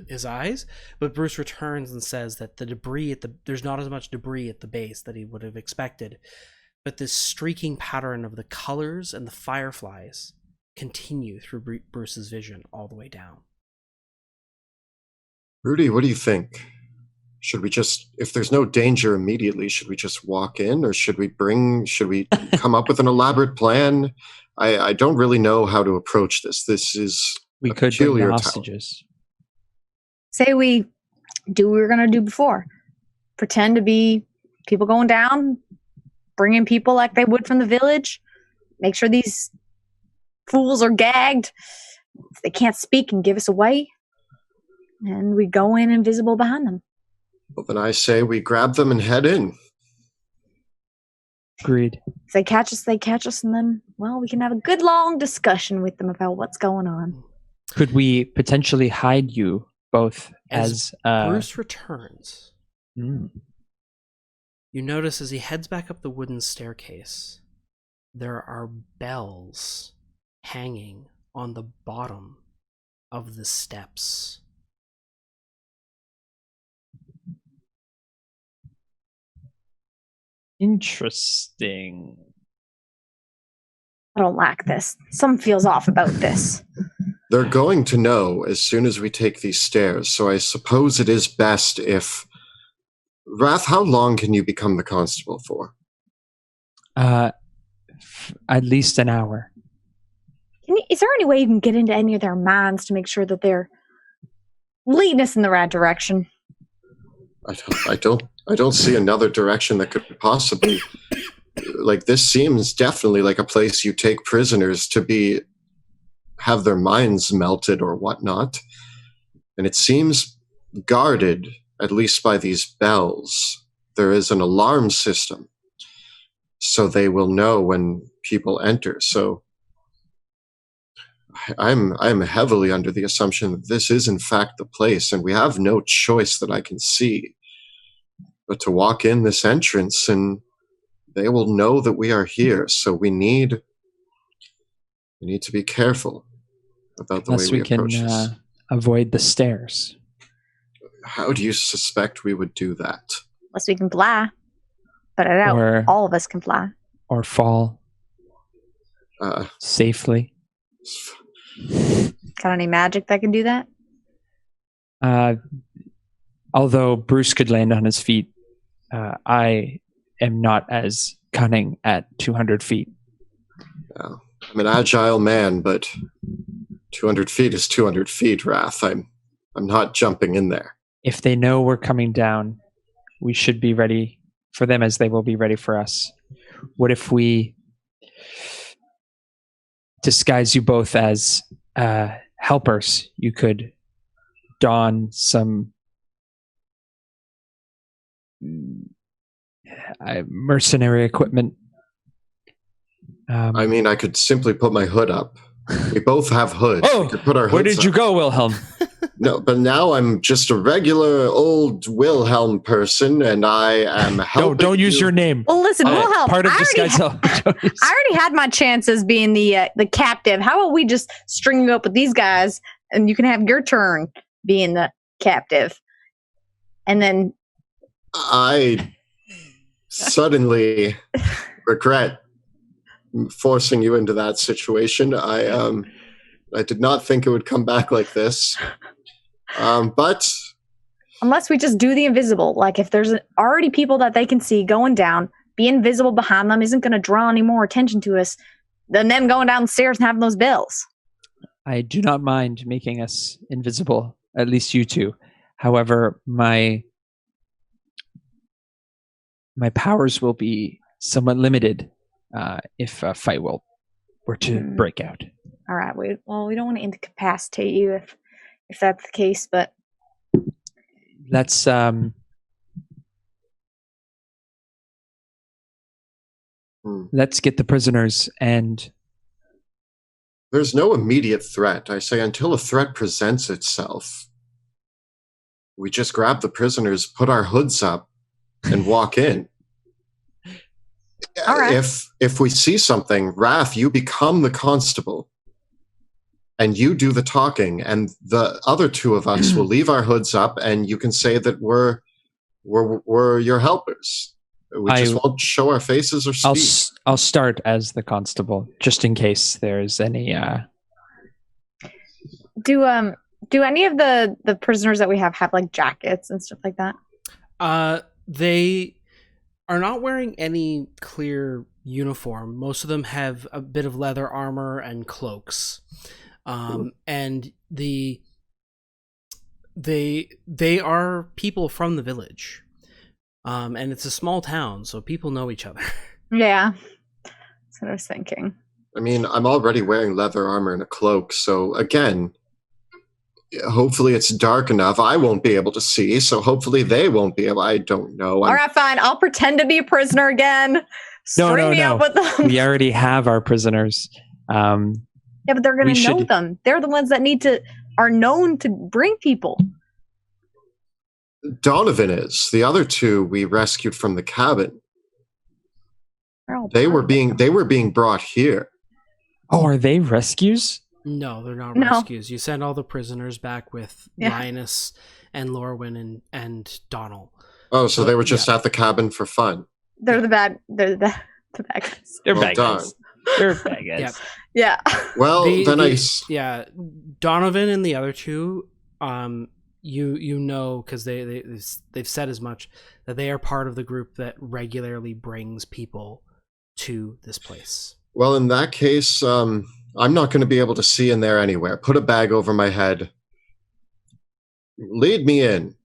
his eyes. But Bruce returns and says that the debris there's not as much debris at the base that he would have expected, but this streaking pattern of the colors and the fireflies continue through Bruce's vision all the way down. Rudy, what do you think? Should we just, if there's no danger immediately, should we just walk in, or should we come up with an elaborate plan? I don't really know how to approach this. This is we a could bring peculiar the town. hostages. Say we do what we were going to do before. Pretend to be people going down, bring in people like they would from the village, make sure these fools are gagged. If they can't speak and give us away, and we go in invisible behind them. Well, then I say we grab them and head in. Agreed. If they catch us, and then, well, we can have a good long discussion with them about what's going on. Could we potentially hide you both as Bruce returns? Mm. You notice as he heads back up the wooden staircase, there are bells hanging on the bottom of the steps. Interesting. I don't like this. Something feels off about this. They're going to know as soon as we take these stairs, so I suppose it is best if... Wrath, how long can you become the constable for? At least an hour. Is there any way you can get into any of their minds to make sure that they're leading us in the right direction? I don't see another direction that could possibly... Like, this seems definitely like a place you take prisoners to have their minds melted or whatnot. And it seems guarded, at least by these bells. There is an alarm system, so they will know when people enter. So I'm heavily under the assumption that this is in fact the place, and we have no choice that I can see but to walk in this entrance, and they will know that we are here. So we need to be careful about the Unless way we can approach this. avoid the stairs. How do you suspect we would do that? Unless we can fly. But I doubt all of us can fly. Or fall safely. Got any magic that can do that? Although Bruce could land on his feet, I am not as cunning at 200 feet. I'm an agile man, but 200 feet is 200 feet, Wrath. I'm not jumping in there. If they know we're coming down, we should be ready for them as they will be ready for us. What if we disguise you both as helpers? You could don some mercenary equipment. I mean, I could simply put my hood up. We both have hoods. Oh, we could put our hoods where did you up. go, Wilhelm? No, but now I'm just a regular old Wilhelm person, and I am helping. Don't use your name. Well, listen, Wilhelm, Part of I disguise. already had my chances being the captive. How about we just string you up with these guys, and you can have your turn being the captive, and then I suddenly regret forcing you into that situation. I did not think it would come back like this. But unless we just do the invisible, like if there's already people that they can see going down, be invisible behind them isn't going to draw any more attention to us than them going down the stairs and having those bells. I do not mind making us invisible, at least you two. However, my powers will be somewhat limited if a fight were to break out. All right. We don't want to incapacitate you if that's the case, but let's let's get the prisoners and There's no immediate threat. I say until a threat presents itself, we just grab the prisoners, put our hoods up, and walk in. All right. If we see something, Raph, you become the constable. And you do the talking, and the other two of us will leave our hoods up, and you can say that we're your helpers. We just won't show our faces or speak. I'll start as the constable, just in case there's any. Do any of the prisoners that we have like jackets and stuff like that? They are not wearing any clear uniform. Most of them have a bit of leather armor and cloaks. And they are people from the village. And it's a small town, so people know each other. Yeah. That's what I was thinking. I mean, I'm already wearing leather armor and a cloak, so again, hopefully it's dark enough. I won't be able to see, so hopefully they won't be able. I don't know. All right, fine. I'll pretend to be a prisoner again. No. With them. We already have our prisoners. Yeah, but they're going to know them. They're the ones that are known to bring people. Donovan is. The other two we rescued from the cabin. They were being brought here. Oh, are they rescues? No, they're not rescues. You send all the prisoners back with Linus and Lorwyn and Donald. Oh, so they were just at the cabin for fun. They're the bad guys. They're bad guys. They're bad guys. Yeah. Well, yeah, Donovan and the other two, you know, because they've said as much, that they are part of the group that regularly brings people to this place. Well, in that case, I'm not going to be able to see in there anywhere. Put a bag over my head. Lead me in.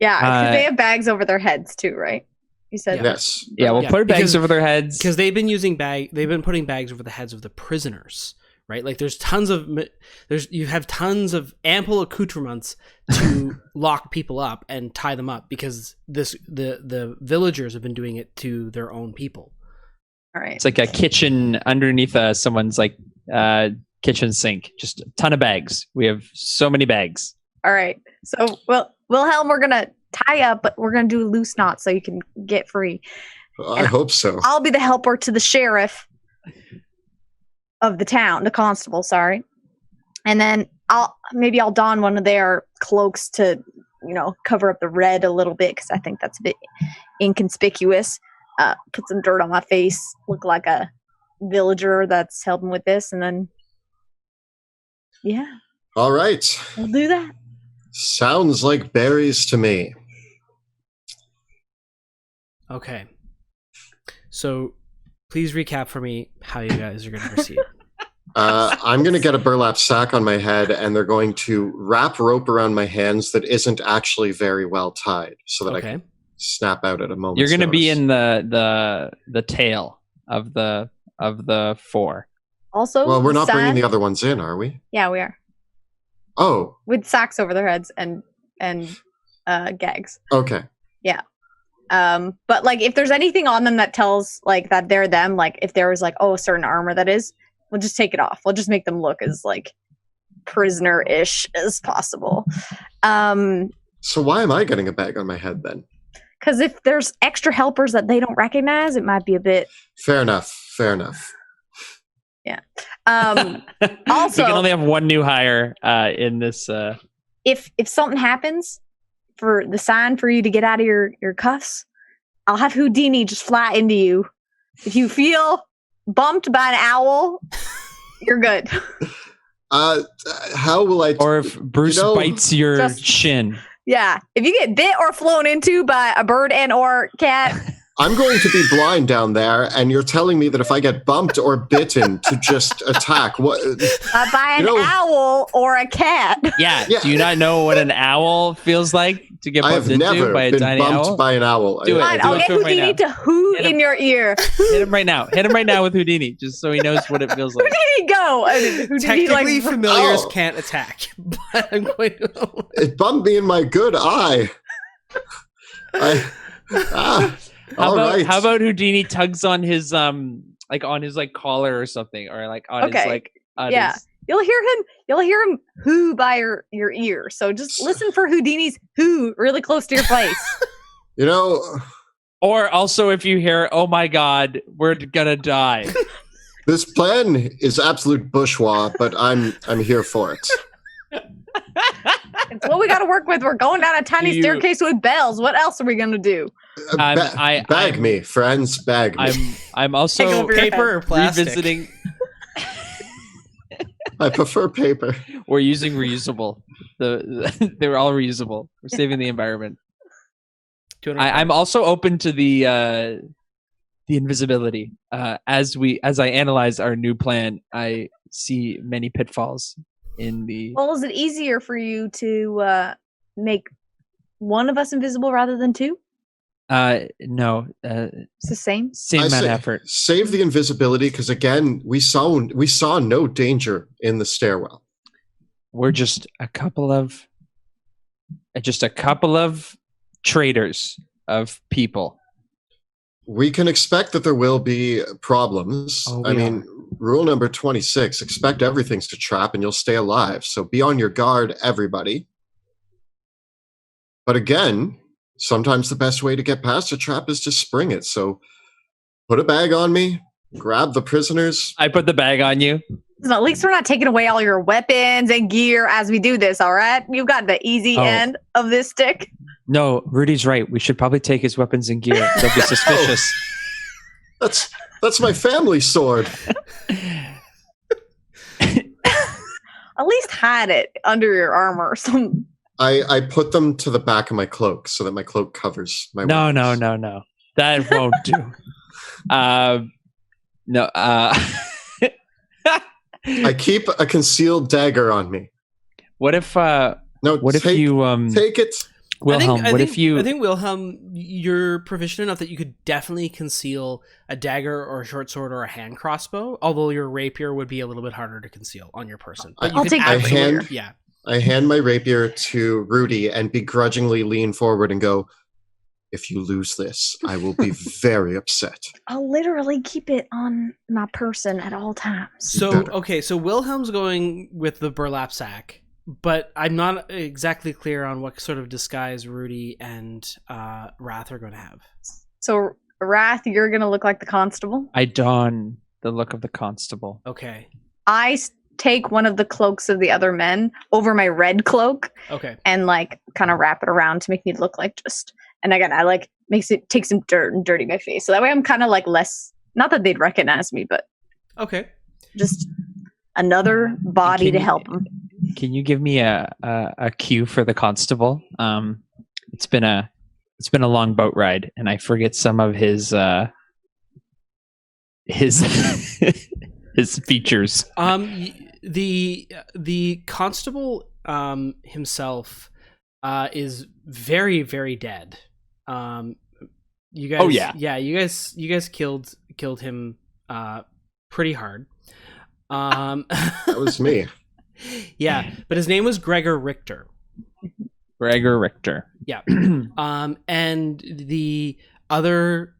Yeah, because they have bags over their heads too, right? You said yes. Yeah, we'll put bags over their heads because they've been putting bags over the heads of the prisoners, right? Like you have tons of ample accoutrements to lock people up and tie them up because the villagers have been doing it to their own people. All right. It's like a kitchen underneath someone's kitchen sink. Just a ton of bags. We have so many bags. All right. So, Wilhelm, we're going to tie up, but we're going to do a loose knot so you can get free. I hope so. I'll be the helper to the sheriff of the town, the constable, sorry. And then I'll don one of their cloaks to, cover up the red a little bit because I think that's a bit inconspicuous. Put some dirt on my face, look like a villager that's helping with this, and then all right, we'll do that. Sounds like berries to me. Okay, so please recap for me how you guys are going to proceed. I'm going to get a burlap sack on my head, and they're going to wrap rope around my hands that isn't actually very well tied, so that I can snap out at a moment. You're going to be in the tail of the four. Also, well, we're not bringing the other ones in, are we? Yeah, we are. Oh, with sacks over their heads and gags. Okay. Yeah. But if there's anything on them that tells that they're them, if there was a certain armor that is, we'll just take it off. We'll just make them look as prisoner-ish as possible. So why am I getting a bag on my head then? Because if there's extra helpers that they don't recognize, it might be a bit... Fair enough. Yeah. Also... we can only have one new hire in this... If something happens for the sign for you to get out of your cuffs, I'll have Houdini just fly into you. If you feel bumped by an owl, you're good. How will I... Or if Bruce bites your chin... Yeah, if you get bit or flown into by a bird and or cat. I'm going to be blind down there, and you're telling me that if I get bumped or bitten to just attack, what? By an owl or a cat. Yeah. Do you not know what an owl feels like to get bumped into by a tiny owl? I have never been bumped by an owl. Do it. I'll get Houdini to hoot in your ear. Hit him right now. Hit him right now with Houdini, just so he knows what it feels like. Houdini, go! Houdini, technically, familiars can't attack, but I'm going to... It bumped me in my good eye. How about Houdini tugs on his like on his like collar or something, or like on his like on yeah. his... You'll hear him who by your ear. So just listen for Houdini's who really close to your face. You know, Or also if you hear, oh my god, we're gonna die. this plan is absolute bourgeois, but I'm here for it. It's what we got to work with. We're going down a tiny staircase with bells. What else are we gonna do? Bag me, friends. Bag me. I'm also Take over your Paper or plastic? revisiting. I prefer paper. We're using reusable. They're all reusable. We're saving the environment. I'm also open to the invisibility. As I analyze our new plan, I see many pitfalls in the. Well, is it easier for you to make one of us invisible rather than two? No. It's the same. Same amount of effort. Save the invisibility because again, we saw no danger in the stairwell. We're just a couple of traders of people. We can expect that there will be problems. I mean, rule number 26, expect everything's to trap and you'll stay alive. So be on your guard, everybody. But again, sometimes the best way to get past a trap is to spring it. So put a bag on me, grab the prisoners. I put the bag on you. So at least we're not taking away all your weapons and gear as we do this, all right? You've got the easy end of this stick. No, Rudy's right. We should probably take his weapons and gear. They'll be suspicious. That's my family sword. At least hide it under your armor or something. I put them to the back of my cloak so that my cloak covers my weapons. No. That won't do. No. I keep a concealed dagger on me. What if if you take it? Wilhelm, I think think Wilhelm, you're proficient enough that you could definitely conceal a dagger or a short sword or a hand crossbow, although your rapier would be a little bit harder to conceal on your person. But I'll take I hand my rapier to Rudy and begrudgingly lean forward and go, if you lose this, I will be very upset. I'll literally keep it on my person at all times. So Wilhelm's going with the burlap sack, but I'm not exactly clear on what sort of disguise Rudy and Wrath are going to have. So, Wrath, you're going to look like the constable? I don the look of the constable. Okay. I take one of the cloaks of the other men over my red cloak. Okay. And, like, kind of wrap it around to make me look like just... And again, I, like, take some dirt and dirty my face. So that way I'm kind of, like, less... Not that they'd recognize me, but... Okay. Just another body to help them. Can you give me a cue for the constable? It's been a long boat ride, and I forget some of his his features. The constable himself is very, very dead. You guys, you guys killed him pretty hard. That was me. Yeah, but his name was Gregor Richter. Gregor Richter. Yeah. And the other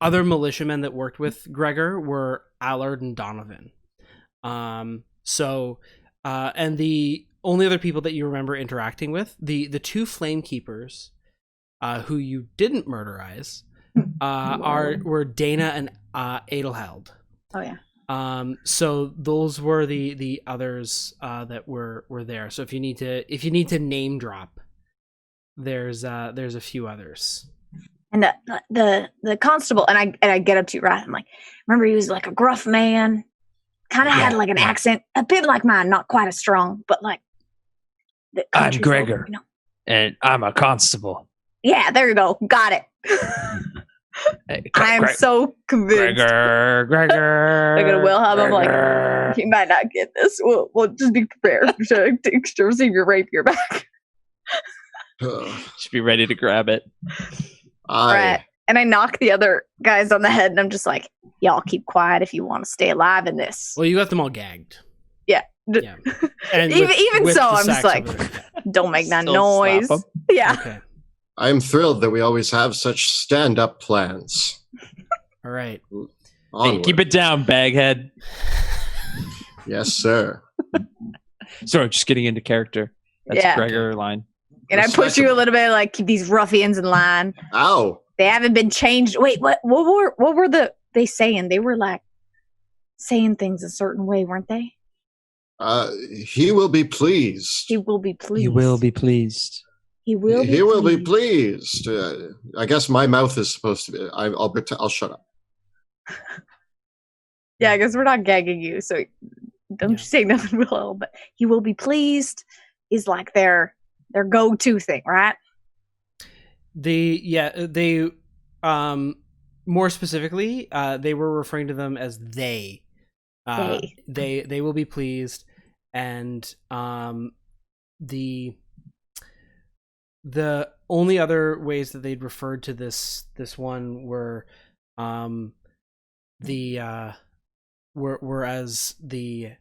militiamen that worked with Gregor were Allard and Donovan. And the only other people that you remember interacting with, the two Flamekeepers, who you didn't murderize, were Dana and Adelheld. Oh yeah. So those were the others that were there. So if you need to name drop, there's a few others. And the constable, and I get up to you, right? I'm like, remember he was like a gruff man, kind of had like an accent, a bit like mine, not quite as strong, but like. I'm Gregor, and I'm a constable. Yeah, there you go, got it. I'm so convinced. Gregor. Look at Wilhelm. I'm like, you might not get this. We'll just be prepared to receive your rapier back. Should be ready to grab it. Right. And I knock the other guys on the head, and I'm just like, y'all keep quiet if you want to stay alive in this. Well, you got them all gagged. Yeah. And even so, I'm just like, don't make that noise. Yeah. Okay. I'm thrilled that we always have such stand-up plans. All All right. Hey, Onward. keep it down, baghead. Yes, sir. Sorry, just getting into character. That's Yeah. a Gregor line. And I push you a little bit, like keep these ruffians in line. Ow. They haven't been changed. Wait, what were they saying? They were like saying things a certain way, weren't they? He will be pleased. He will be pleased. You will be pleased. He will be He will be pleased. pleased. I guess my mouth is supposed to be. I'll shut up. Yeah, I guess we're not gagging you, so don't you say nothing, Willow. But he will be pleased is like their go-to thing, right? They more specifically, they were referring to them as they. They will be pleased, and the only other ways that they'd referred to this one were whereas the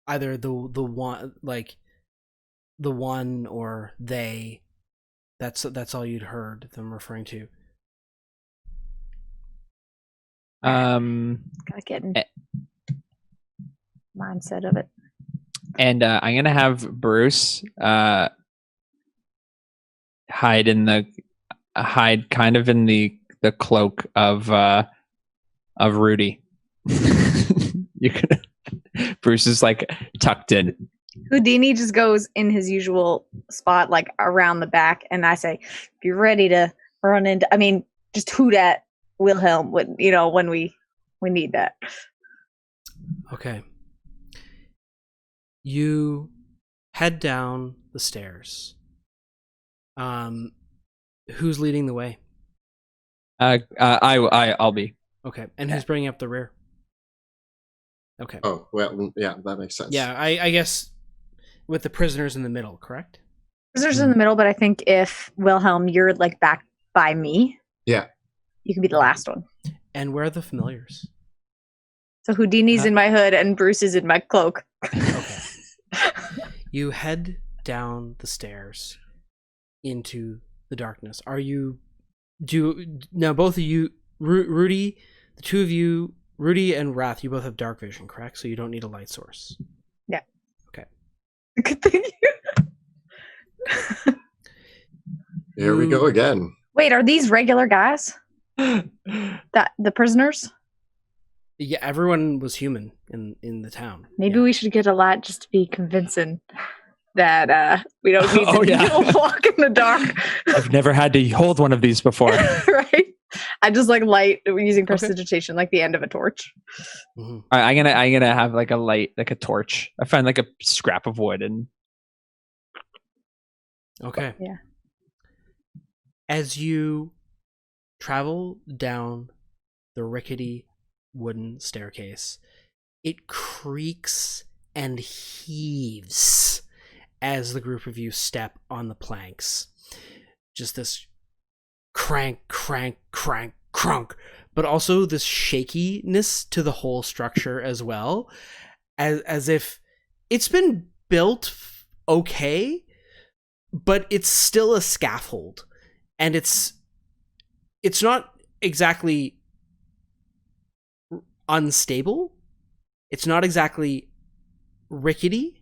either the one, like the one, or they. That's all you'd heard them referring to. Gotta get in mindset of it. And I'm gonna have Bruce hide kind of in the cloak of Rudy. Bruce is like tucked in. Houdini just goes in his usual spot, like around the back, and I say, "Be ready to run into." I mean, just hoot at Wilhelm when we need that. Okay. You head down the stairs. Who's leading the way? I'll be. Okay, and who's bringing up the rear? Okay. Oh, well, yeah, that makes sense. Yeah, I guess with the prisoners in the middle, correct? Prisoners in the middle, but I think if Wilhelm, you're like back by me. Yeah. You can be the last one. And where are the familiars? So Houdini's in my hood and Bruce is in my cloak. Okay. You head down the stairs into the darkness. Now both of you, Rudy, the two of you, Rudy and Wrath, you both have dark vision, correct? So you don't need a light source. Yeah. Okay. Good thing Here we go again. Wait, are these regular guys? The prisoners? Yeah, everyone was human in the town. Maybe we should get a light just to be convincing that we don't need to walk in the dark. I've never had to hold one of these before. Right? I just like light using prestidigitation, like the end of a torch. Mm-hmm. All right, I'm gonna have like a light, like a torch. I find like a scrap of wood and. Okay. Yeah. As you travel down the rickety wooden staircase, it creaks and heaves as the group of you step on the planks. Just this crank, crank, crank, crunk, but also this shakiness to the whole structure as well, as if it's been built okay, but it's still a scaffold, and it's not exactly unstable, it's not exactly rickety,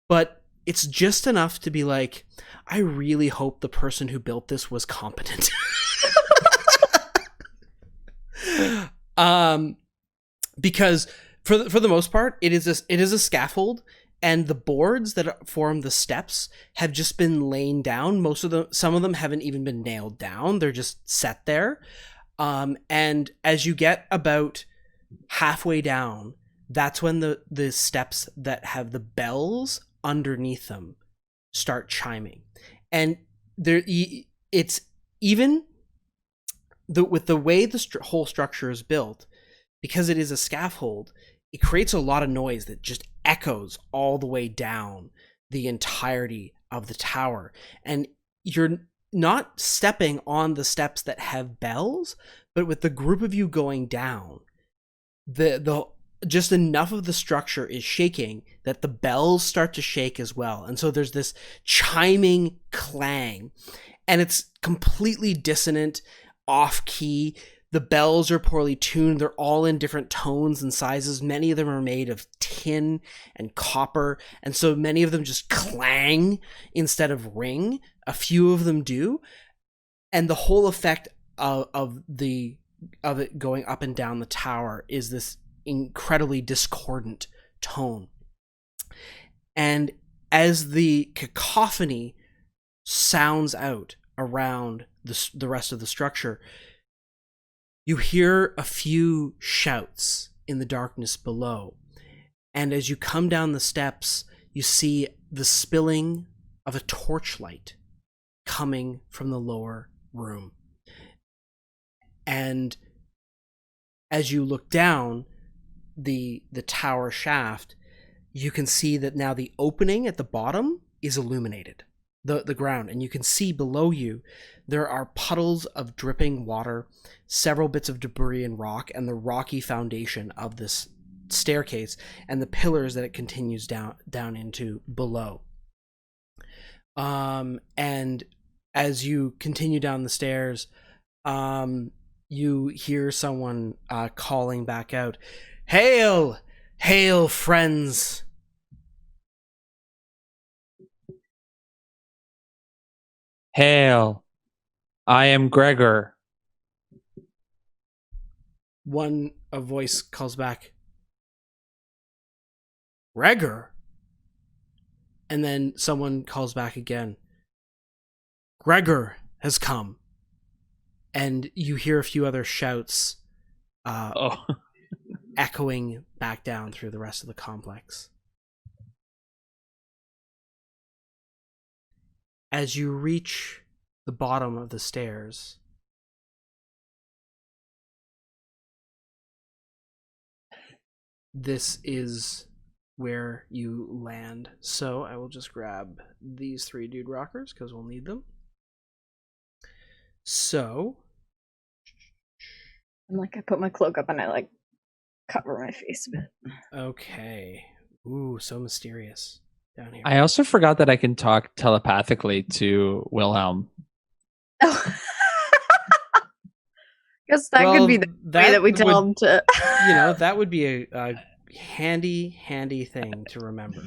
but it's just enough to be like, I really hope the person who built this was competent. Because for the most part, it is a scaffold, and the boards that form the steps have just been laid down. Some of them haven't even been nailed down; they're just set there. And as you get about halfway down, that's when the steps that have the bells underneath them start chiming, and it's even with the way the whole structure is built, because it is a scaffold. It creates a lot of noise that just echoes all the way down the entirety of the tower, and you're not stepping on the steps that have bells, but with the group of you going down, the just enough of the structure is shaking that the bells start to shake as well. And so there's this chiming clang, and it's completely dissonant. off key. The bells are poorly tuned. They're all in different tones and sizes. Many of them are made of tin and copper, and so many of them just clang instead of ring. A few of them do, and the whole effect of it going up and down the tower is this incredibly discordant tone. And as the cacophony sounds out around the rest of the structure, you hear a few shouts in the darkness below. And as you come down the steps, you see the spilling of a torchlight coming from the lower room. And as you look down the tower shaft, you can see that now the opening at the bottom is illuminated, the ground, and you can see below you there are puddles of dripping water, several bits of debris and rock, and the rocky foundation of this staircase and the pillars that it continues down into below. And as you continue down the stairs, you hear someone calling back out, "Hail! Hail, friends!" Hail, I am Gregor. A voice calls back, "Gregor?" And then someone calls back again, "Gregor has come." And you hear a few other shouts echoing back down through the rest of the complex. As you reach the bottom of the stairs, this is where you land. So I will just grab these 3 dude rockers because we'll need them. So I put my cloak up and I cover my face a bit. Okay. Ooh, so mysterious down here. I also forgot that I can talk telepathically to Wilhelm. Oh. Guess that could be the way that we tell him to. That would be a handy thing to remember.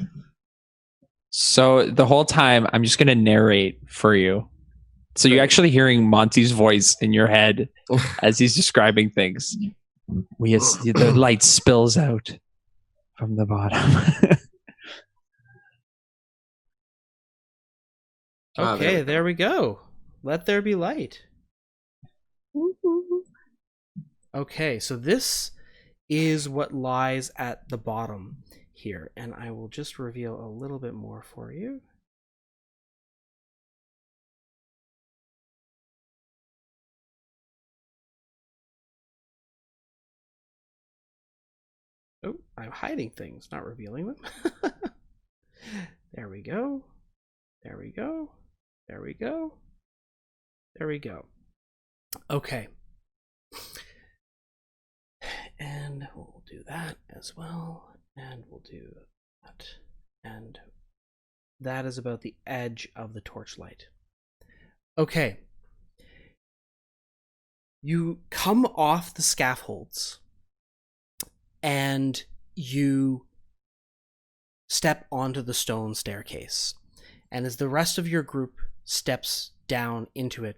So the whole time, I'm just going to narrate for you. So you're actually hearing Monty's voice in your head as he's describing things. The light spills out from the bottom. Okay, there we go. Let there be light. Okay, so this is what lies at the bottom here, and I will just reveal a little bit more for you. Oh, I'm hiding things, not revealing them. There we go. There we go. There we go. There we go. Okay. And we'll do that as well. And we'll do that. And that is about the edge of the torchlight. Okay. You come off the scaffolds and you step onto the stone staircase. And as the rest of your group steps down into it,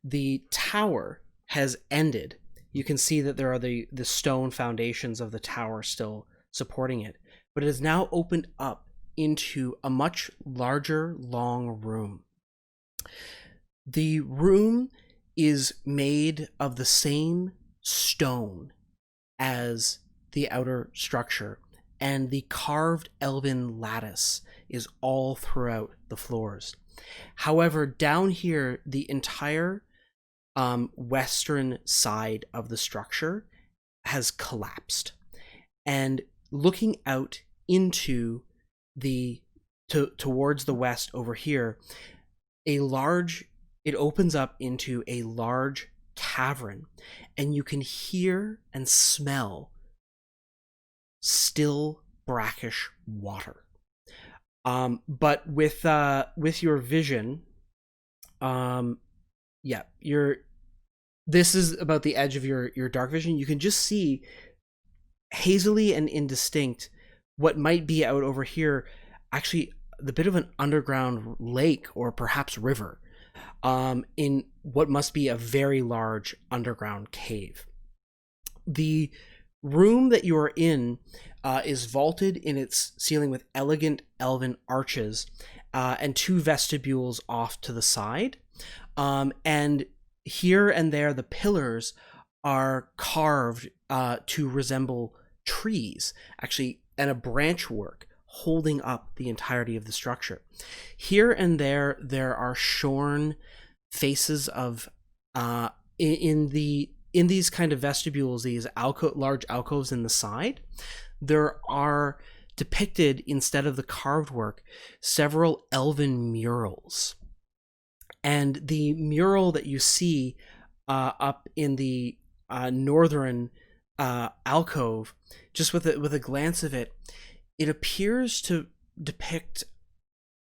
the tower has ended. You can see that there are the stone foundations of the tower still supporting it, but it has now opened up into a much larger, long room. The room is made of the same stone as the outer structure, and the carved elven lattice is all throughout the floors. However, down here, the entire western side of the structure has collapsed, and looking out into towards the west over here, it opens up into a large cavern, and you can hear and smell still brackish water. But with your vision, this is about the edge of your dark vision. You can just see hazily and indistinct what might be out over here, actually the bit of an underground lake or perhaps river, in what must be a very large underground cave. The room that you are in is vaulted in its ceiling with elegant elven arches and 2 vestibules off to the side. And here and there, the pillars are carved to resemble trees, actually, and a branchwork holding up the entirety of the structure. Here and there are shorn faces of in these kind of vestibules, these large alcoves in the side. There are depicted, instead of the carved work, several elven murals. And the mural that you see up in the northern alcove, just with a glance of it, it appears to depict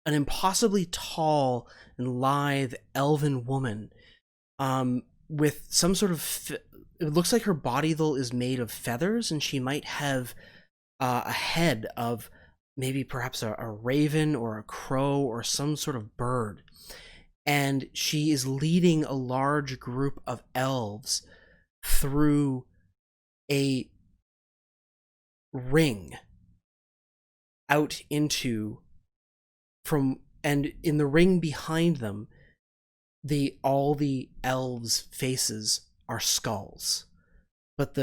an impossibly tall and lithe elven woman with some sort of... it looks like her body, though, is made of feathers, and she might have a head of maybe perhaps a raven or a crow or some sort of bird. And she is leading a large group of elves through a ring out into and in the ring behind them, all the elves' faces are skulls, but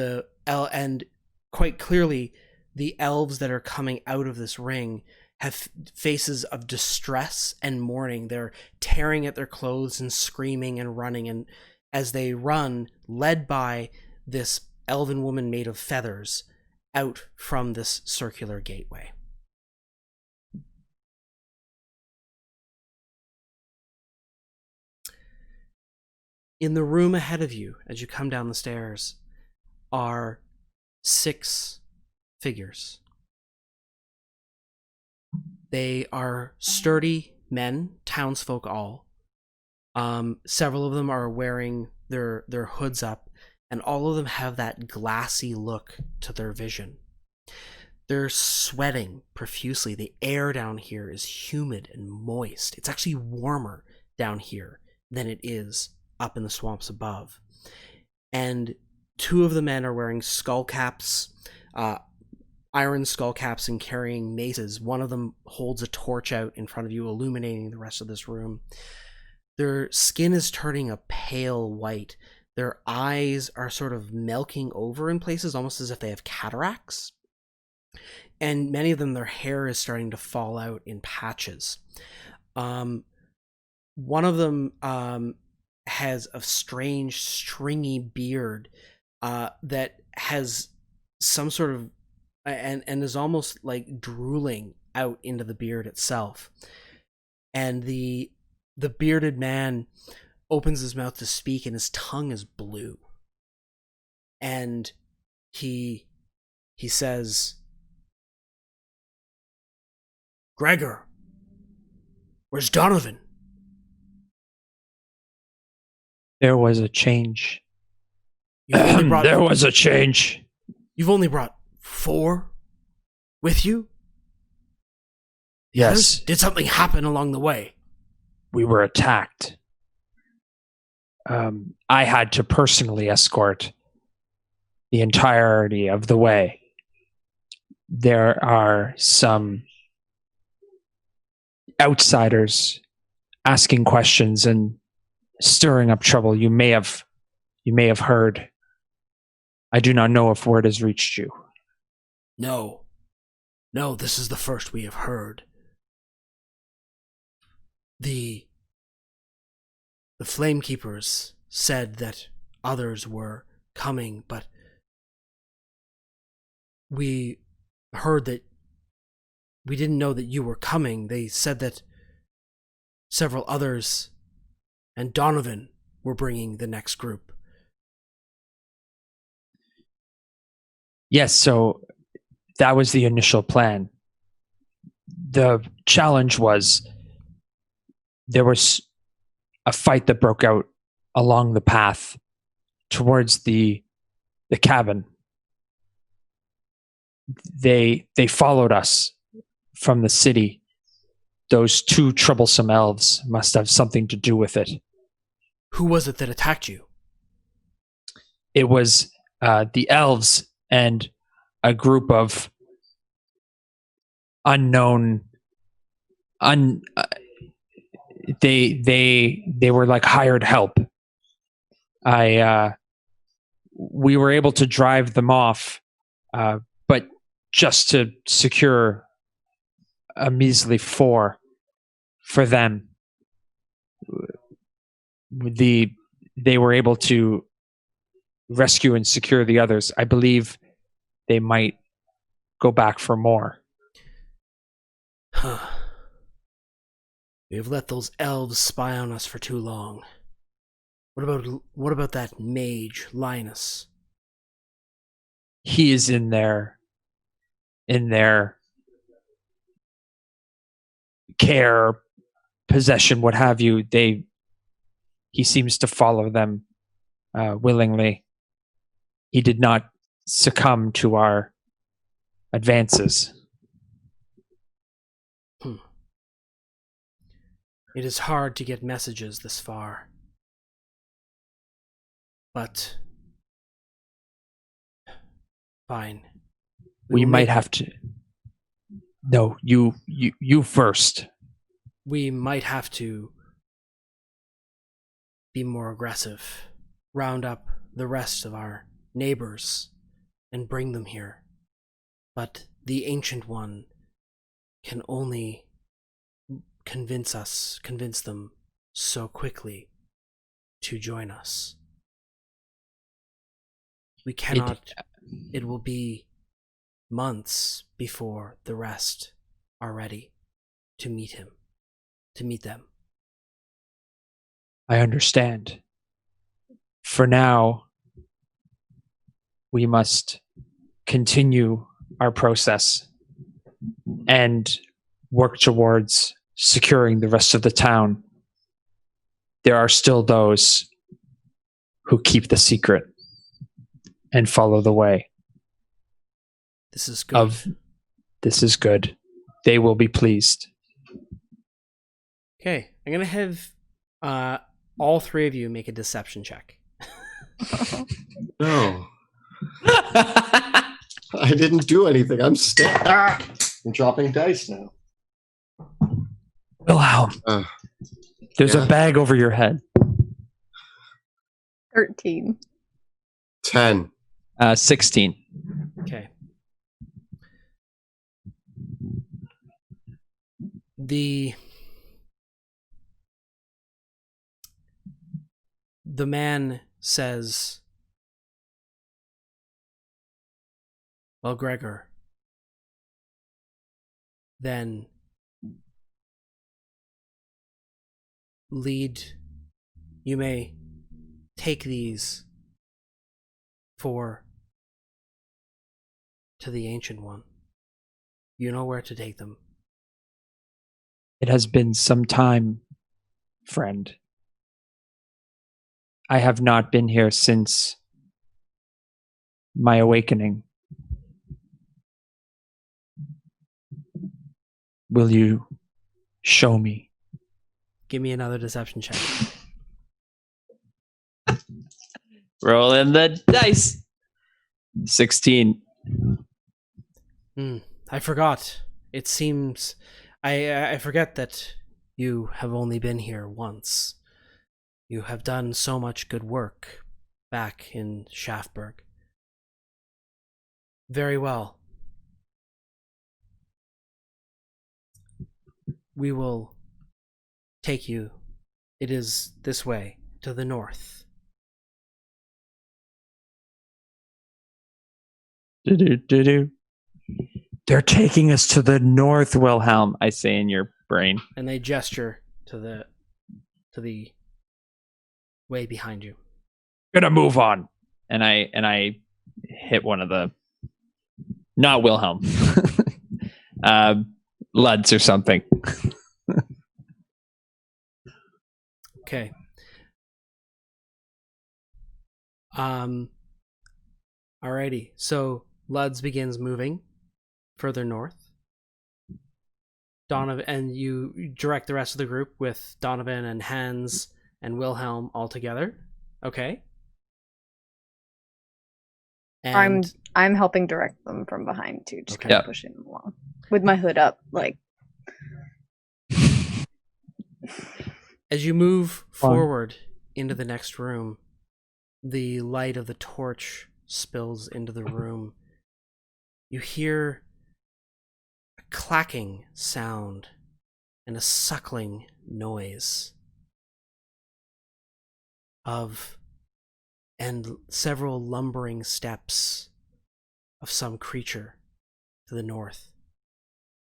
and quite clearly the elves that are coming out of this ring have faces of distress and mourning. They're tearing at their clothes and screaming and running, and as they run, led by this elven woman made of feathers, out from this circular gateway. In the room ahead of you, as you come down the stairs, are 6 figures. They are sturdy men, townsfolk all. Several of them are wearing their hoods up, and all of them have that glassy look to their vision. They're sweating profusely. The air down here is humid and moist. It's actually warmer down here than it is up in the swamps above. And 2 of the men are wearing skull caps, iron skull caps, and carrying maces. One of them holds a torch out in front of you, illuminating the rest of this room. Their skin is turning a pale white. Their eyes are sort of milking over in places, almost as if they have cataracts. And many of them, their hair is starting to fall out in patches. One of them has a strange, stringy beard that has some sort of... and is almost like drooling out into the beard itself. And the bearded man opens his mouth to speak, and his tongue is blue. And he says, "Gregor, where's Donovan?" There was a change. There was a change. You've only brought 4 with you? Yes. Did something happen along the way? We were attacked. I had to personally escort the entirety of the way. There are some outsiders asking questions and stirring up trouble. You may have heard. I do not know if word has reached you. No, this is the first we have heard. The Flamekeepers said that others were coming, but we heard that we didn't know that you were coming. They said that several others and Donovan were bringing the next group. Yes, so that was the initial plan. The challenge was there was a fight that broke out along the path towards the cabin. They followed us from the city. Those two troublesome elves must have something to do with it. Who was it that attacked you? It was the elves and a group of unknown. They were like hired help. We were able to drive them off, but just to secure a measly 4 for them. They were able to rescue and secure the others. I believe they might go back for more. Huh. We have let those elves spy on us for too long. What about that mage, Linus? He is in their care, possession, what have you. He seems to follow them willingly. He did not succumb to our advances. It is hard to get messages this far. But fine. We might have to. No, you first. We might have to be more aggressive. Round up the rest of our neighbors and bring them here. But the Ancient One can only convince them so quickly to join us. We cannot. It will be months before the rest are ready to meet them. I understand. For now, we must continue our process and work towards securing the rest of the town. There are still those who keep the secret and follow the way. This is good. This is good. They will be pleased. Okay, I'm gonna have all 3 of you make a deception check. No. I didn't do anything. I'm dropping dice now. Wilhelm, there's a bag over your head. 13. 10. 16. Okay. The man says, "Well, Gregor, then you may take these to the Ancient One. You know where to take them." It has been some time, friend. I have not been here since my awakening. Will you show me? Give me another deception check. Roll in the dice. 16. I forgot. It seems I forget that you have only been here once. You have done so much good work back in Schaffberg. Very well. We will take you. It is this way, to the north. They're taking us to the north, Wilhelm, I say in your brain. And they gesture to the way behind you. Gonna move on. And I hit one of the, not Wilhelm, Luds or something. Okay. Alrighty. So Luds begins moving further north. Donovan, and you direct the rest of the group with Donovan and Hans and Wilhelm all together. Okay. And I'm helping direct them from behind too, just Okay. kind of pushing them along with my hood up, like. as you move forward into the next room, the light of the torch spills into the room. You hear a clacking sound and a suckling noise and several lumbering steps of some creature to the north.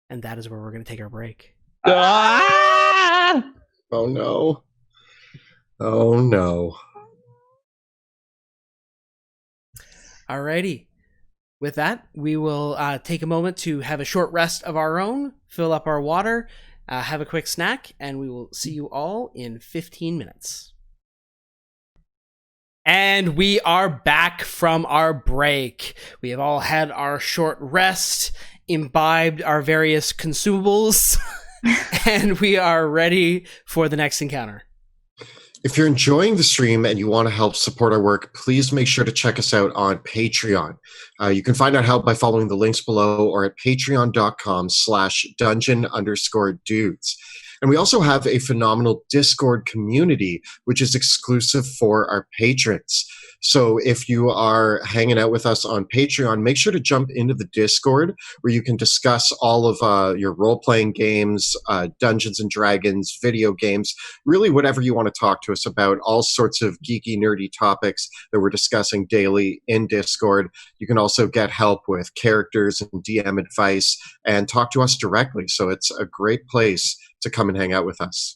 And that is where we're going to take our break. Ah! Oh no. Oh no. Alrighty. With that, we will take a moment to have a short rest of our own, fill up our water, have a quick snack, and we will see you all in 15 minutes. And we are back from our break. We have all had our short rest, imbibed our various consumables, and we are ready for the next encounter. If you're enjoying the stream and you want to help support our work, please make sure to check us out on Patreon. You can find out how by following the links below or at patreon.com/dungeon_dudes. And we also have a phenomenal Discord community, which is exclusive for our patrons. So if you are hanging out with us on Patreon, make sure to jump into the Discord where you can discuss all of your role-playing games, Dungeons and Dragons, video games, really whatever you want to talk to us about, all sorts of geeky, nerdy topics that we're discussing daily in Discord. You can also get help with characters and DM advice and talk to us directly. So it's a great place to come and hang out with us.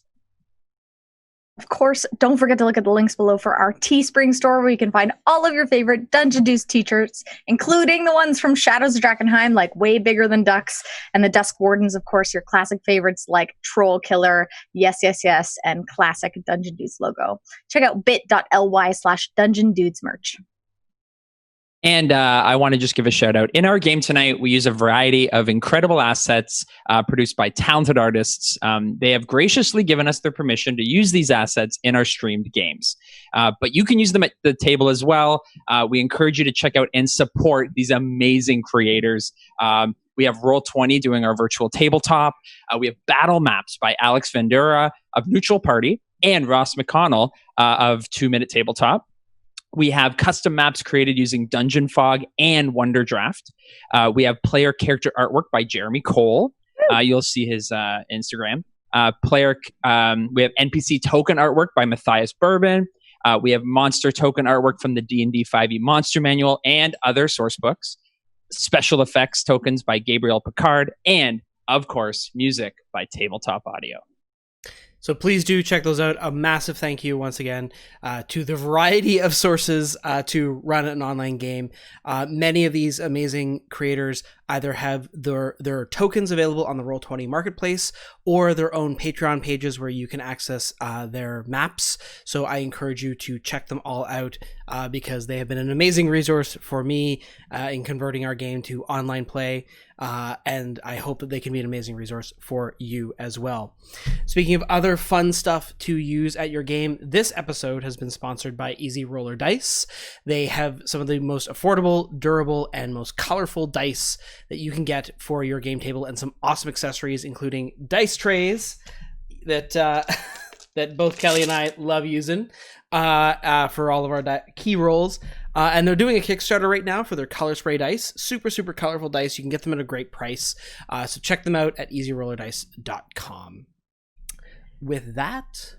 Of course, don't forget to look at the links below for our Teespring store where you can find all of your favorite Dungeon Dudes t-shirts, including the ones from Shadows of Drakkenheim, like Way Bigger Than Ducks, and the Dusk Wardens, of course, your classic favorites like Troll Killer, Yes, Yes, Yes, and classic Dungeon Dudes logo. Check out bit.ly/Dungeon Dudes merch. And I want to just give a shout out. In our game tonight, we use a variety of incredible assets produced by talented artists. They have graciously given us their permission to use these assets in our streamed games. But you can use them at the table as well. We encourage you to check out and support these amazing creators. We have Roll20 doing our virtual tabletop. We have Battle Maps by Alex VanDerAa of Neutral Party and Ross McConnell of 2 Minute Tabletop. We have custom maps created using DungeonFog and Wonderdraft. We have player character artwork by Jeremy Cole. You'll see his Instagram. We have NPC token artwork by Mathias Berben. We have monster token artwork from the D&D 5e Monster Manual and other source books. Special effects tokens by Gabriel Pickard. And, of course, music by Tabletop Audio. So please do check those out. A massive thank you once again to the variety of sources to run an online game. Many of these amazing creators either have their tokens available on the Roll20 marketplace or their own Patreon pages where you can access their maps. So I encourage you to check them all out because they have been an amazing resource for me in converting our game to online play. And I hope that they can be an amazing resource for you as well. Speaking of other fun stuff to use at your game, this episode has been sponsored by Easy Roller Dice. They have some of the most affordable, durable, and most colorful dice that you can get for your game table, and some awesome accessories, including dice trays that that both Kelly and I love using for all of our key rolls. And they're doing a Kickstarter right now for their color spray dice. Super, super colorful dice. You can get them at a great price. So check them out at easyrollerdice.com. With that,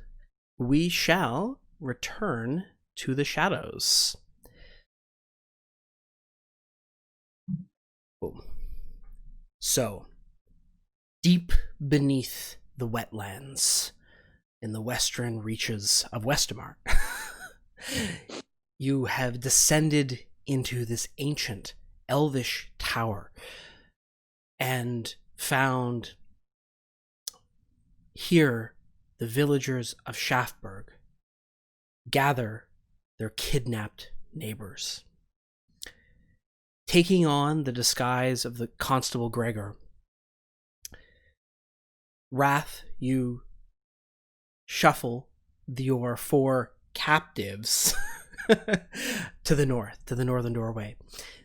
we shall return to the shadows. Boom. So, deep beneath the wetlands, in the western reaches of Westamar, you have descended into this ancient elvish tower and found here the villagers of Shaftburg gather their kidnapped neighbors. Taking on the disguise of the Constable Gregor, Wrath, you shuffle your 4 captives to the northern doorway.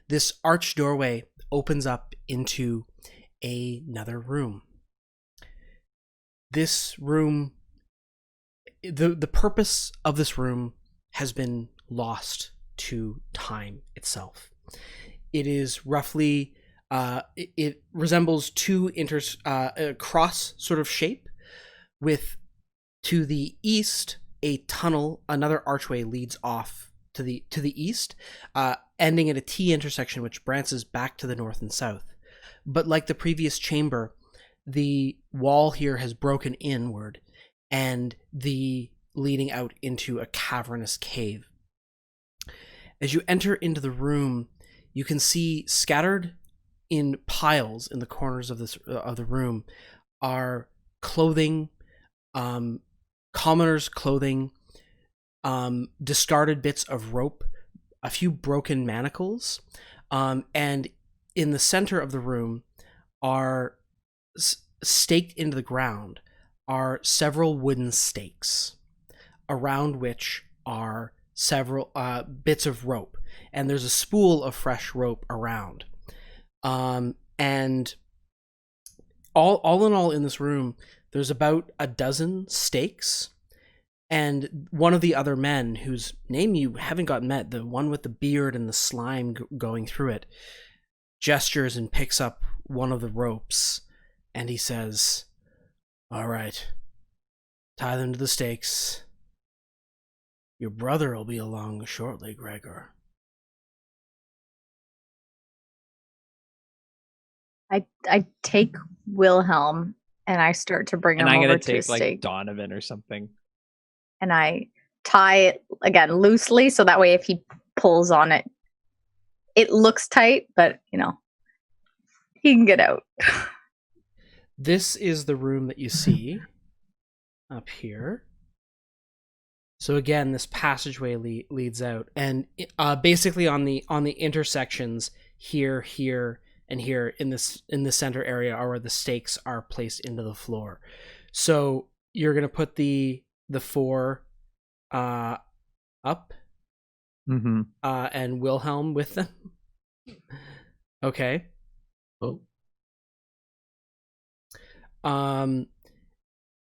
This arched doorway opens up into another room. This room, the purpose of this room has been lost to time itself. It is roughly, it resembles 2 cross sort of shape, with to the east a tunnel, another archway leads off to the east, ending at a T intersection which branches back to the north and south. But like the previous chamber, the wall here has broken inward, and leading out into a cavernous cave. As you enter into the room, you can see scattered in piles in the corners of the room are clothing, commoners' clothing, discarded bits of rope, a few broken manacles, and in the center of the room are staked into the ground are several wooden stakes, around which are several bits of rope, and there's a spool of fresh rope around. And all in all in this room, there's about a dozen stakes, and one of the other men, whose name you haven't got met, the one with the beard and the slime going through it, gestures and picks up one of the ropes, and he says, "All right, tie them to the stakes. Your brother will be along shortly, Gregor." I take Wilhelm and I start to bring him over to a And I'm going to take like stake. Donovan or something. And I tie it again loosely, so that way if he pulls on it, it looks tight, but he can get out. This is the room that you see up here. So again, this passageway leads out, and basically on the intersections here, and here in the center area are where the stakes are placed into the floor. So you're gonna put the 4 up, and Wilhelm with them. Okay. Oh.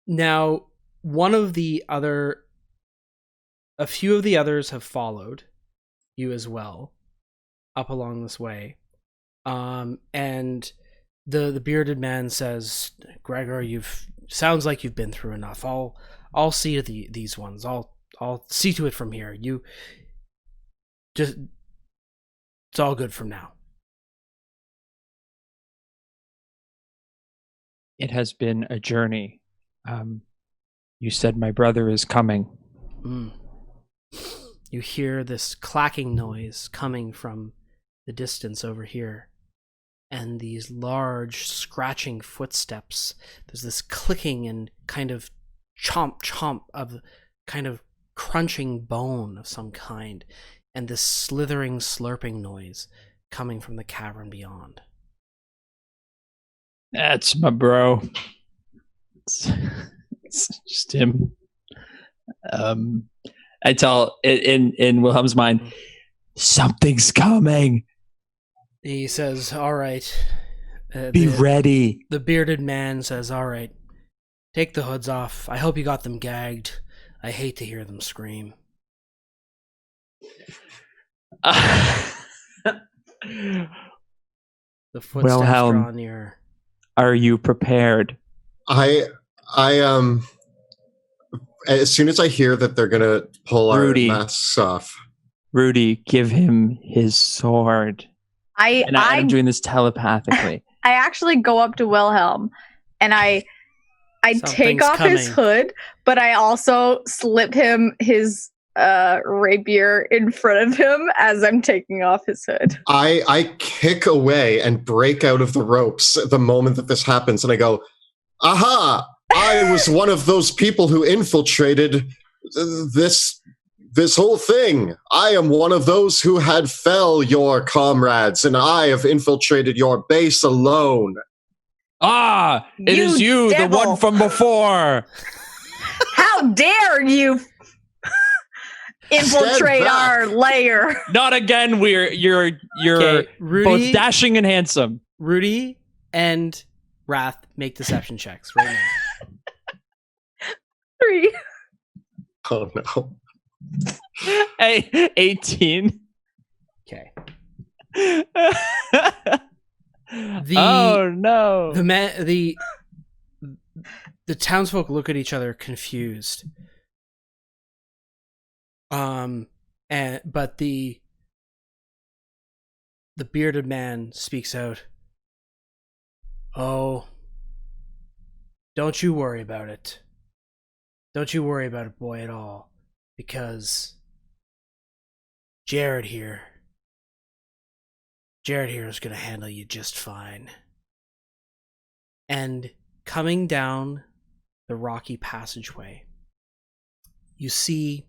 Now a few of the others have followed you as well up along this way. And the bearded man says, "Gregor, sounds like you've been through enough. I'll see to these ones. I'll see to it from here. You just, it's all good from now." It has been a journey. You said my brother is coming. You hear this clacking noise coming from the distance over here, and these large scratching footsteps. There's this clicking and kind of chomp of kind of crunching bone of some kind, and this slithering, slurping noise coming from the cavern beyond. That's my bro. It's just him. I tell in Wilhelm's mind, something's coming. He says, "All right." Be ready. The bearded man says, "All right, take the hoods off. I hope you got them gagged. I hate to hear them scream." The footsteps Wilhelm, draw near. Are you prepared? I as soon as I hear that they're gonna pull Rudy. our masks off, Rudy, give him his sword. I'm doing this telepathically. I actually go up to Wilhelm and I take off his hood, but I also slip him his rapier in front of him as I'm taking off his hood. I kick away and break out of the ropes the moment that this happens, and I go, "Aha! I was one of those people who infiltrated this this whole thing, I am one of those who had fell your comrades, and I have infiltrated your base alone. Ah, it You is you, devil. the one from before. How dare you infiltrate back. our lair? Not again. You're Okay, Rudy- both dashing and handsome. Rudy and Wrath make deception checks right now. 3. Oh no. Hey, 18. Okay. Oh no. The townsfolk look at each other confused. But the bearded man speaks out. Oh, don't you worry about it. Don't you worry about it, boy, at all. Because Jared here is going to handle you just fine. And coming down the rocky passageway, you see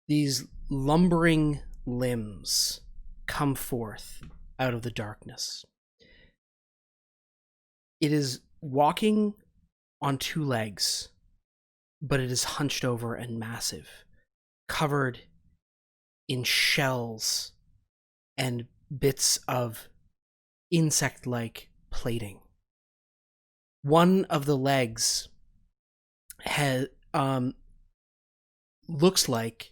these lumbering limbs come forth out of the darkness. It is walking on 2 legs, but it is hunched over and massive, covered in shells and bits of insect-like plating. One of the legs looks like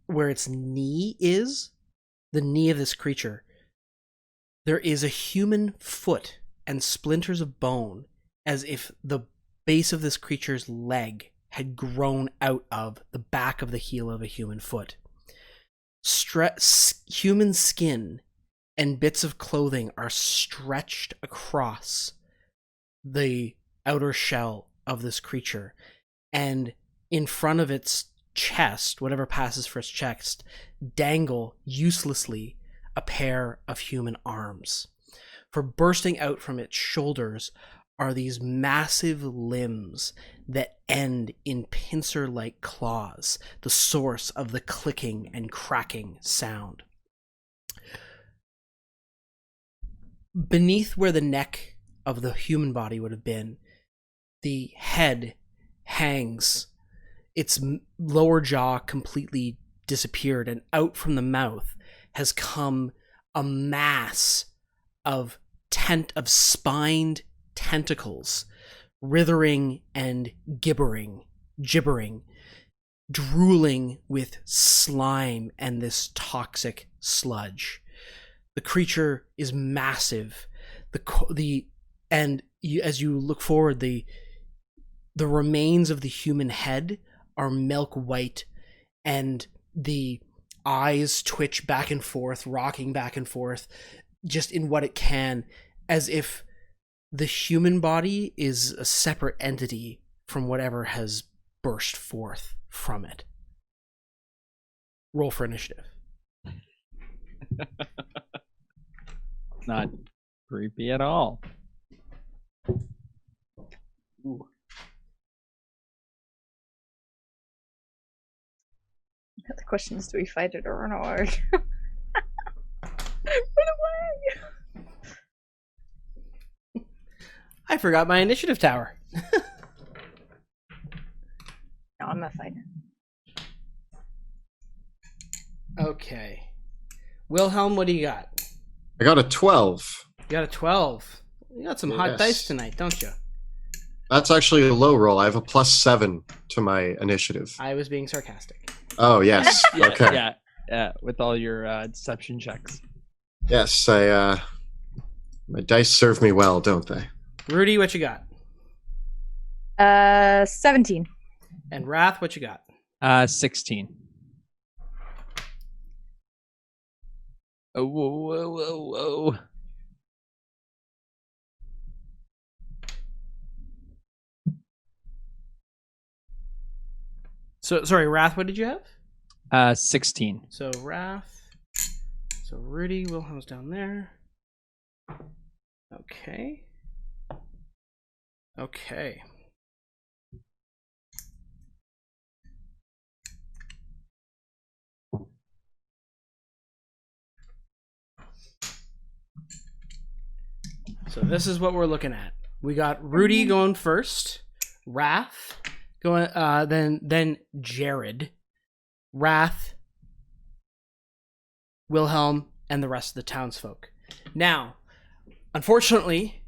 where its knee is, the knee of this creature, there is a human foot and splinters of bone, as if the base of this creature's leg had grown out of the back of the heel of a human foot. Human skin and bits of clothing are stretched across the outer shell of this creature, and in front of its chest, whatever passes for its chest, dangle uselessly a pair of human arms. For bursting out from its shoulders are these massive limbs that end in pincer-like claws, the source of the clicking and cracking sound. Beneath where the neck of the human body would have been, the head hangs, its lower jaw completely disappeared, and out from the mouth has come a mass of spined tentacles, writhing and gibbering, drooling with slime and this toxic sludge. The creature is massive. As you look forward, the remains of the human head are milk white, and the eyes twitch back and forth, rocking back and forth, just in what it can, as if the human body is a separate entity from whatever has burst forth from it. Roll for initiative. Not creepy at all. The question is, do we fight it or not? Run away! I forgot my initiative tower. No, I'm not fighting. Okay. Wilhelm, what do you got? I got a 12. You got a 12. You got some hot Yes. dice tonight, don't you? That's actually a low roll. I have a +7 to my initiative. I was being sarcastic. Oh, yes. Okay. Yeah, with all your deception checks. Yes, my dice serve me well, don't they? Rudy, what you got? 17. And Wrath, what you got? 16. Oh, whoa, whoa, whoa, whoa. So, sorry, Wrath, what did you have? 16. So, Wrath. So, Rudy, Wilhelm's down there. Okay. Okay. So this is what we're looking at. We got Rudy going first, Wrath going, then Jared, Wrath, Wilhelm, and the rest of the townsfolk. Now, unfortunately,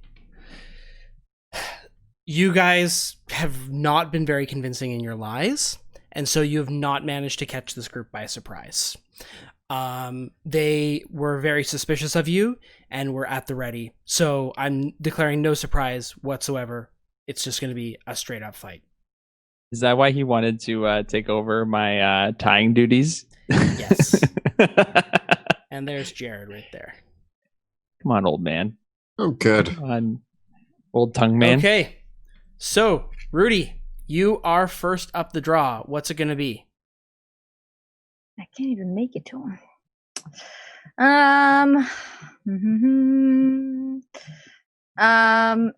you guys have not been very convincing in your lies, and so you have not managed to catch this group by surprise. They were very suspicious of you and were at the ready. So I'm declaring no surprise whatsoever. It's just going to be a straight up fight. Is that why he wanted to take over my tying duties? Yes. And there's Jared right there. Come on, old man. Oh, good. Come on, old tongue man. Okay. So, Rudy, you are first up the draw. What's it going to be? I can't even make it to him.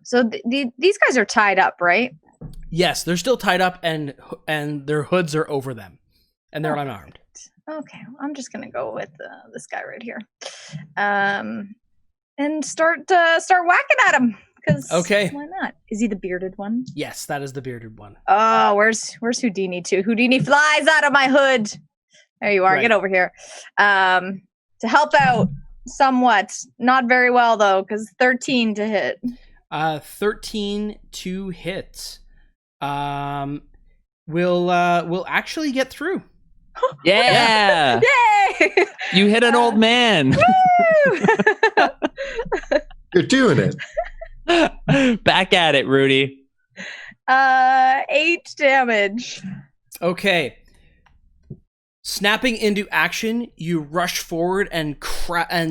So these guys are tied up, right? Yes, they're still tied up and their hoods are over them. And they're unarmed. Okay, I'm just gonna go with this guy right here, and start whacking at him. Because okay, why not? Is he the bearded one? Yes, that is the bearded one. Oh, where's Houdini too? Houdini flies out of my hood. There you are. Right. Get over here. To help out somewhat, not very well though, because 13 to hit. 13 to hit. Will actually get through. Yeah. Yay! You hit an old man. You're doing it. Back at it, Rudy. 8 damage. Okay. Snapping into action, you rush forward and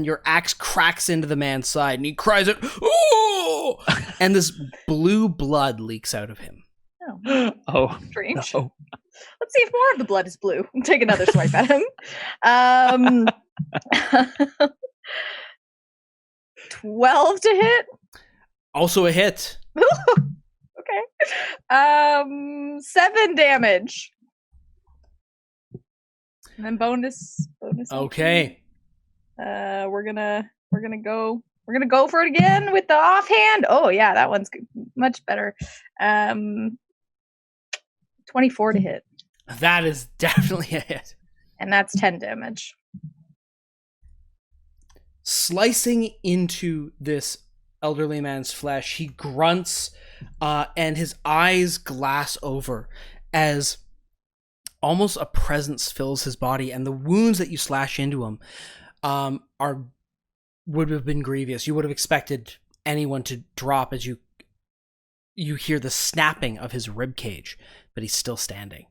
your axe cracks into the man's side, and he cries out, "Oh!" And this blue blood leaks out of him. Oh, Strange. no. Let's see if more of the blood is blue. Take another swipe at him. 12 to hit. Also a hit. Okay. 7 damage. And then bonus. Okay. We're gonna go for it again with the offhand. Oh yeah, that one's much better. 24 to hit. That is definitely a hit. And that's 10 damage. Slicing into this elderly man's flesh, he grunts, and his eyes glass over as almost a presence fills his body, and the wounds that you slash into him would have been grievous. You would have expected anyone to drop as you hear the snapping of his rib cage, but he's still standing.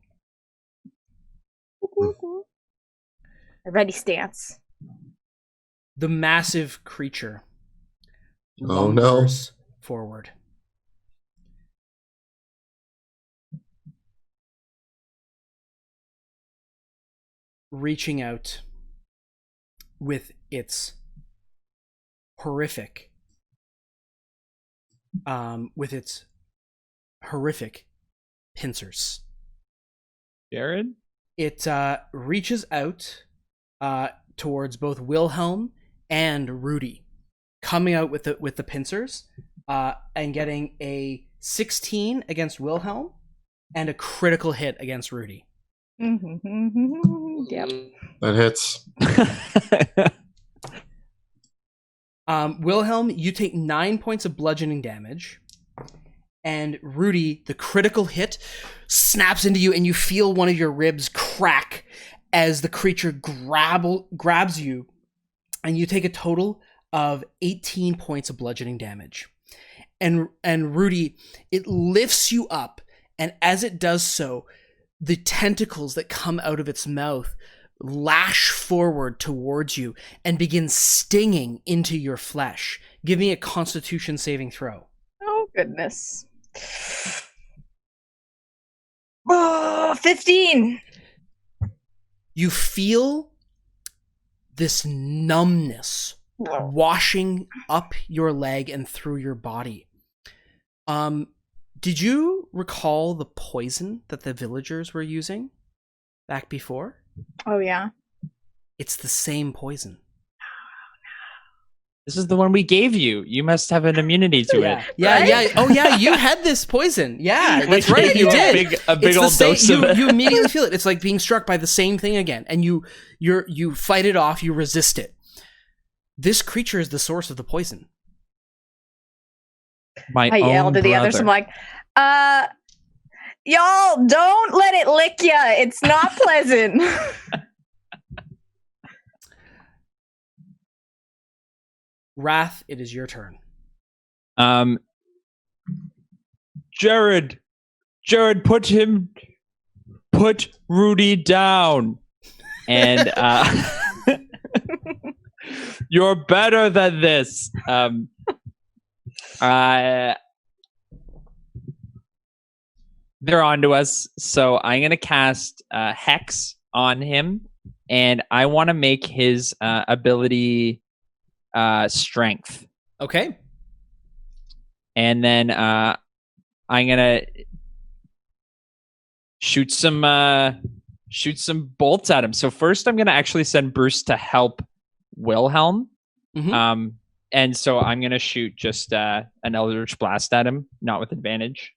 A ready stance. The massive creature Oh, no. lumbers forward. Reaching out with its horrific pincers. Jared? It reaches out towards both Wilhelm and Rudy, coming out with the pincers, and getting a 16 against Wilhelm and a critical hit against Rudy. Yep. That hits. Wilhelm, you take 9 points of bludgeoning damage, and Rudy, the critical hit snaps into you, and you feel one of your ribs crack as the creature grabs you, and you take a total of 18 points of bludgeoning damage. And Rudy, it lifts you up, and as it does so, the tentacles that come out of its mouth lash forward towards you and begin stinging into your flesh. Give me a Constitution saving throw. Oh, goodness. 15. You feel this numbness washing up your leg and through your body. Did you recall the poison that the villagers were using back before? Oh, yeah. It's the same poison. This is the one we gave you. You must have an immunity to it. Yeah. Right? Yeah. Oh yeah, you had this poison. Yeah, We that's right. gave You you did. a big It's the old same- dose of it. You immediately feel it. It's like being struck by the same thing again, and you fight it off. You resist it. This creature is the source of the poison. My I yelled own to the others. I'm brother. like, y'all don't let it lick ya. It's not pleasant. Wrath, it is your turn. Jared, put Rudy down. And you're better than this. They're on to us, so I'm gonna cast Hex on him, and I want to make his ability Strength. Okay. And then I'm gonna shoot some bolts at him. So first, I'm gonna actually send Bruce to help Wilhelm. Mhm. And so I'm gonna shoot just an Eldritch Blast at him, not with advantage.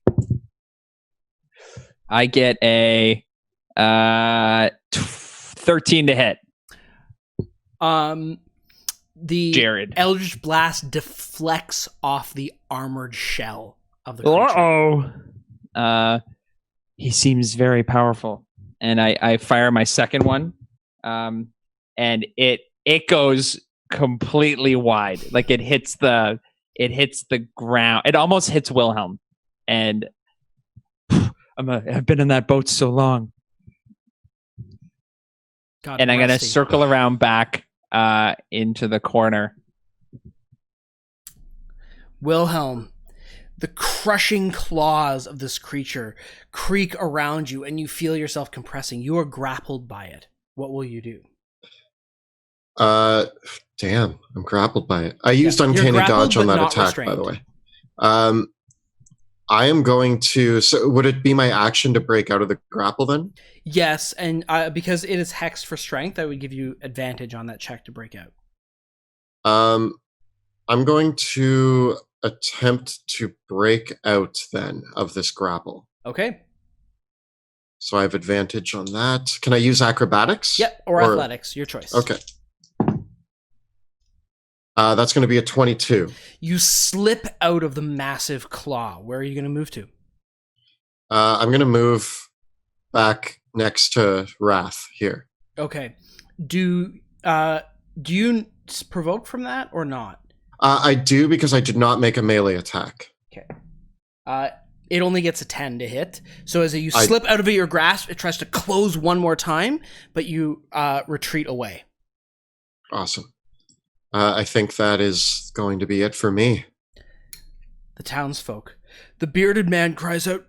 I get a 13 to hit. The Jared. Eldritch Blast deflects off the armored shell of the creature. He seems very powerful. And I fire my second one. And it goes completely wide. Like it hits the ground. It almost hits Wilhelm. And I've been in that boat so long. God, And I'm gonna rusty. circle around back into the corner. Wilhelm, the crushing claws of this creature creak around you, and you feel yourself compressing. You are grappled by it. What will you do? Damn, I'm grappled by it. I used you're Uncanny grappled, Dodge on but that not attack, by restrained. the way. I am going to. So, would it be my action to break out of the grapple then? Yes, and because it is hexed for strength, I would give you advantage on that check to break out. I'm going to attempt to break out then of this grapple. Okay. So I have advantage on that. Can I use acrobatics? Yep, or athletics, your choice. Okay. That's going to be a 22. You slip out of the massive claw. Where are you going to move to? I'm going to move back next to Wrath here. Okay. Do you provoke from that or not? I do because I did not make a melee attack. Okay. It only gets a 10 to hit. So as you slip out of your grasp, it tries to close one more time, but you retreat away. Awesome. I think that is going to be it for me. The townsfolk. The bearded man cries out,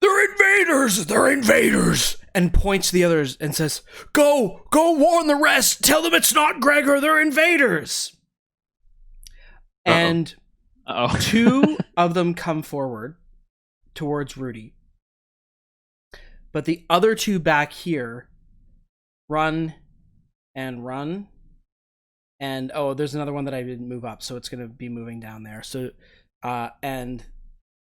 "They're invaders! They're invaders!" and points to the others and says, Go warn the rest! Tell them it's not Gregor! They're invaders! Uh-oh. And two of them come forward towards Rudy. But the other two back here run. And there's another one that I didn't move up, so it's going to be moving down there. So, and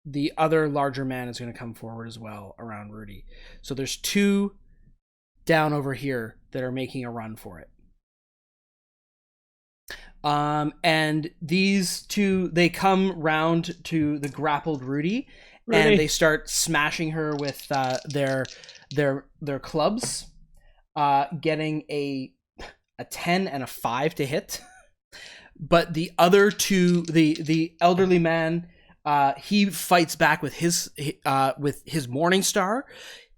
the other larger man is going to come forward as well around Rudy. So there's two down over here that are making a run for it. And these two, they come round to the grappled Rudy. And they start smashing her with their clubs, getting a 10 and a 5 to hit. But the other two, the elderly man, he fights back with his Morning Star,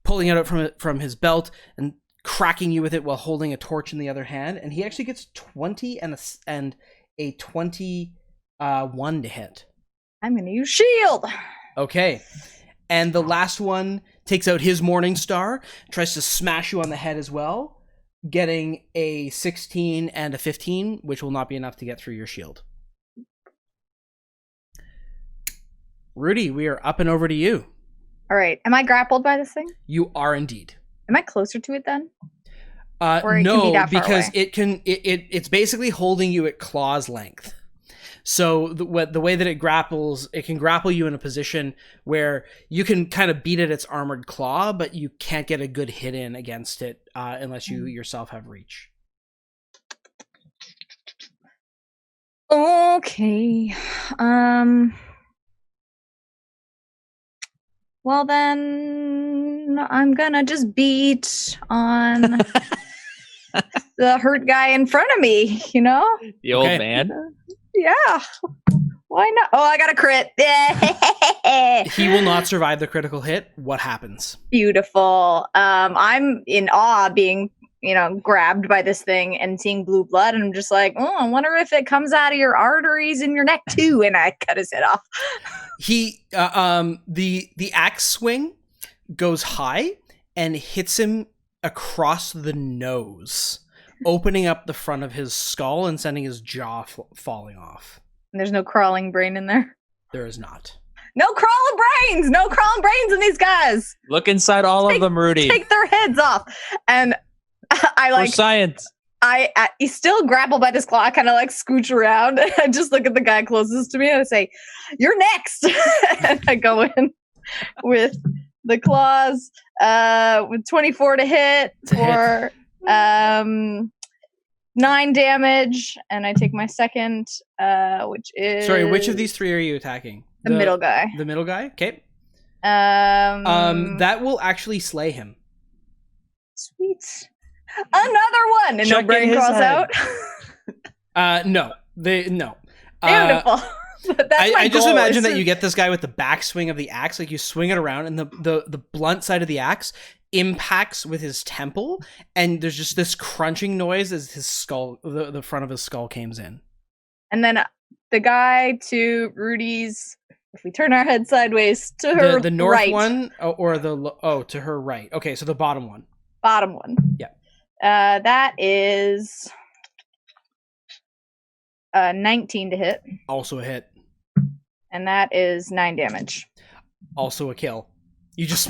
pulling it out from his belt and cracking you with it while holding a torch in the other hand. And he actually gets 20 and a 21 to hit. I'm going to use shield. Okay. And the last one takes out his Morning Star, tries to smash you on the head as well, getting a 16 and a 15, which will not be enough to get through your shield. Rudy, we are up and over to you. All right. Am I grappled by this thing? You are indeed. Am I closer to it then? Or it can be No, that far because away? it's basically holding you at claw's length. So the way that it grapples, it can grapple you in a position where you can kind of beat at its armored claw, but you can't get a good hit in against it unless you yourself have reach. Okay. Well then, I'm gonna just beat on the hurt guy in front of me. You know? The old Okay. man. Yeah. Why not? Oh, I got a crit. He will not survive the critical hit. What happens? Beautiful. I'm in awe being, grabbed by this thing and seeing blue blood, and I'm just like, oh, I wonder if it comes out of your arteries in your neck too. And I cut his head off. He the axe swing goes high and hits him across the nose, opening up the front of his skull and sending his jaw falling off. And there's no crawling brain in there. There is not. No crawling brains. No crawling brains in these guys. Look inside all of them, Rudy. Take their heads off. And For science. He's still grappled by this claw. I kind of scooch around. And I just look at the guy closest to me and I say, "You're next." And I go in with the claws, with 24 to hit for 9 damage, and I take my second, which is Sorry, which of these three are you attacking? the middle guy. The middle guy. Okay. That will actually slay him. Sweet. Another one, and no Chuck in brain his crawls head. out. No. No. Beautiful. But that's my I just goal, imagine is that to- you get this guy with the backswing of the axe, like you swing it around, and the blunt side of the axe impacts with his temple, and there's just this crunching noise as his skull, the front of his skull, comes in. And then the guy to Rudy's. If we turn our head sideways to her The north right, one, or to her right. Okay, so the bottom one. bottom one. Yeah. That is 19 to hit, Also a hit. and that is 9 damage. Also a kill. You just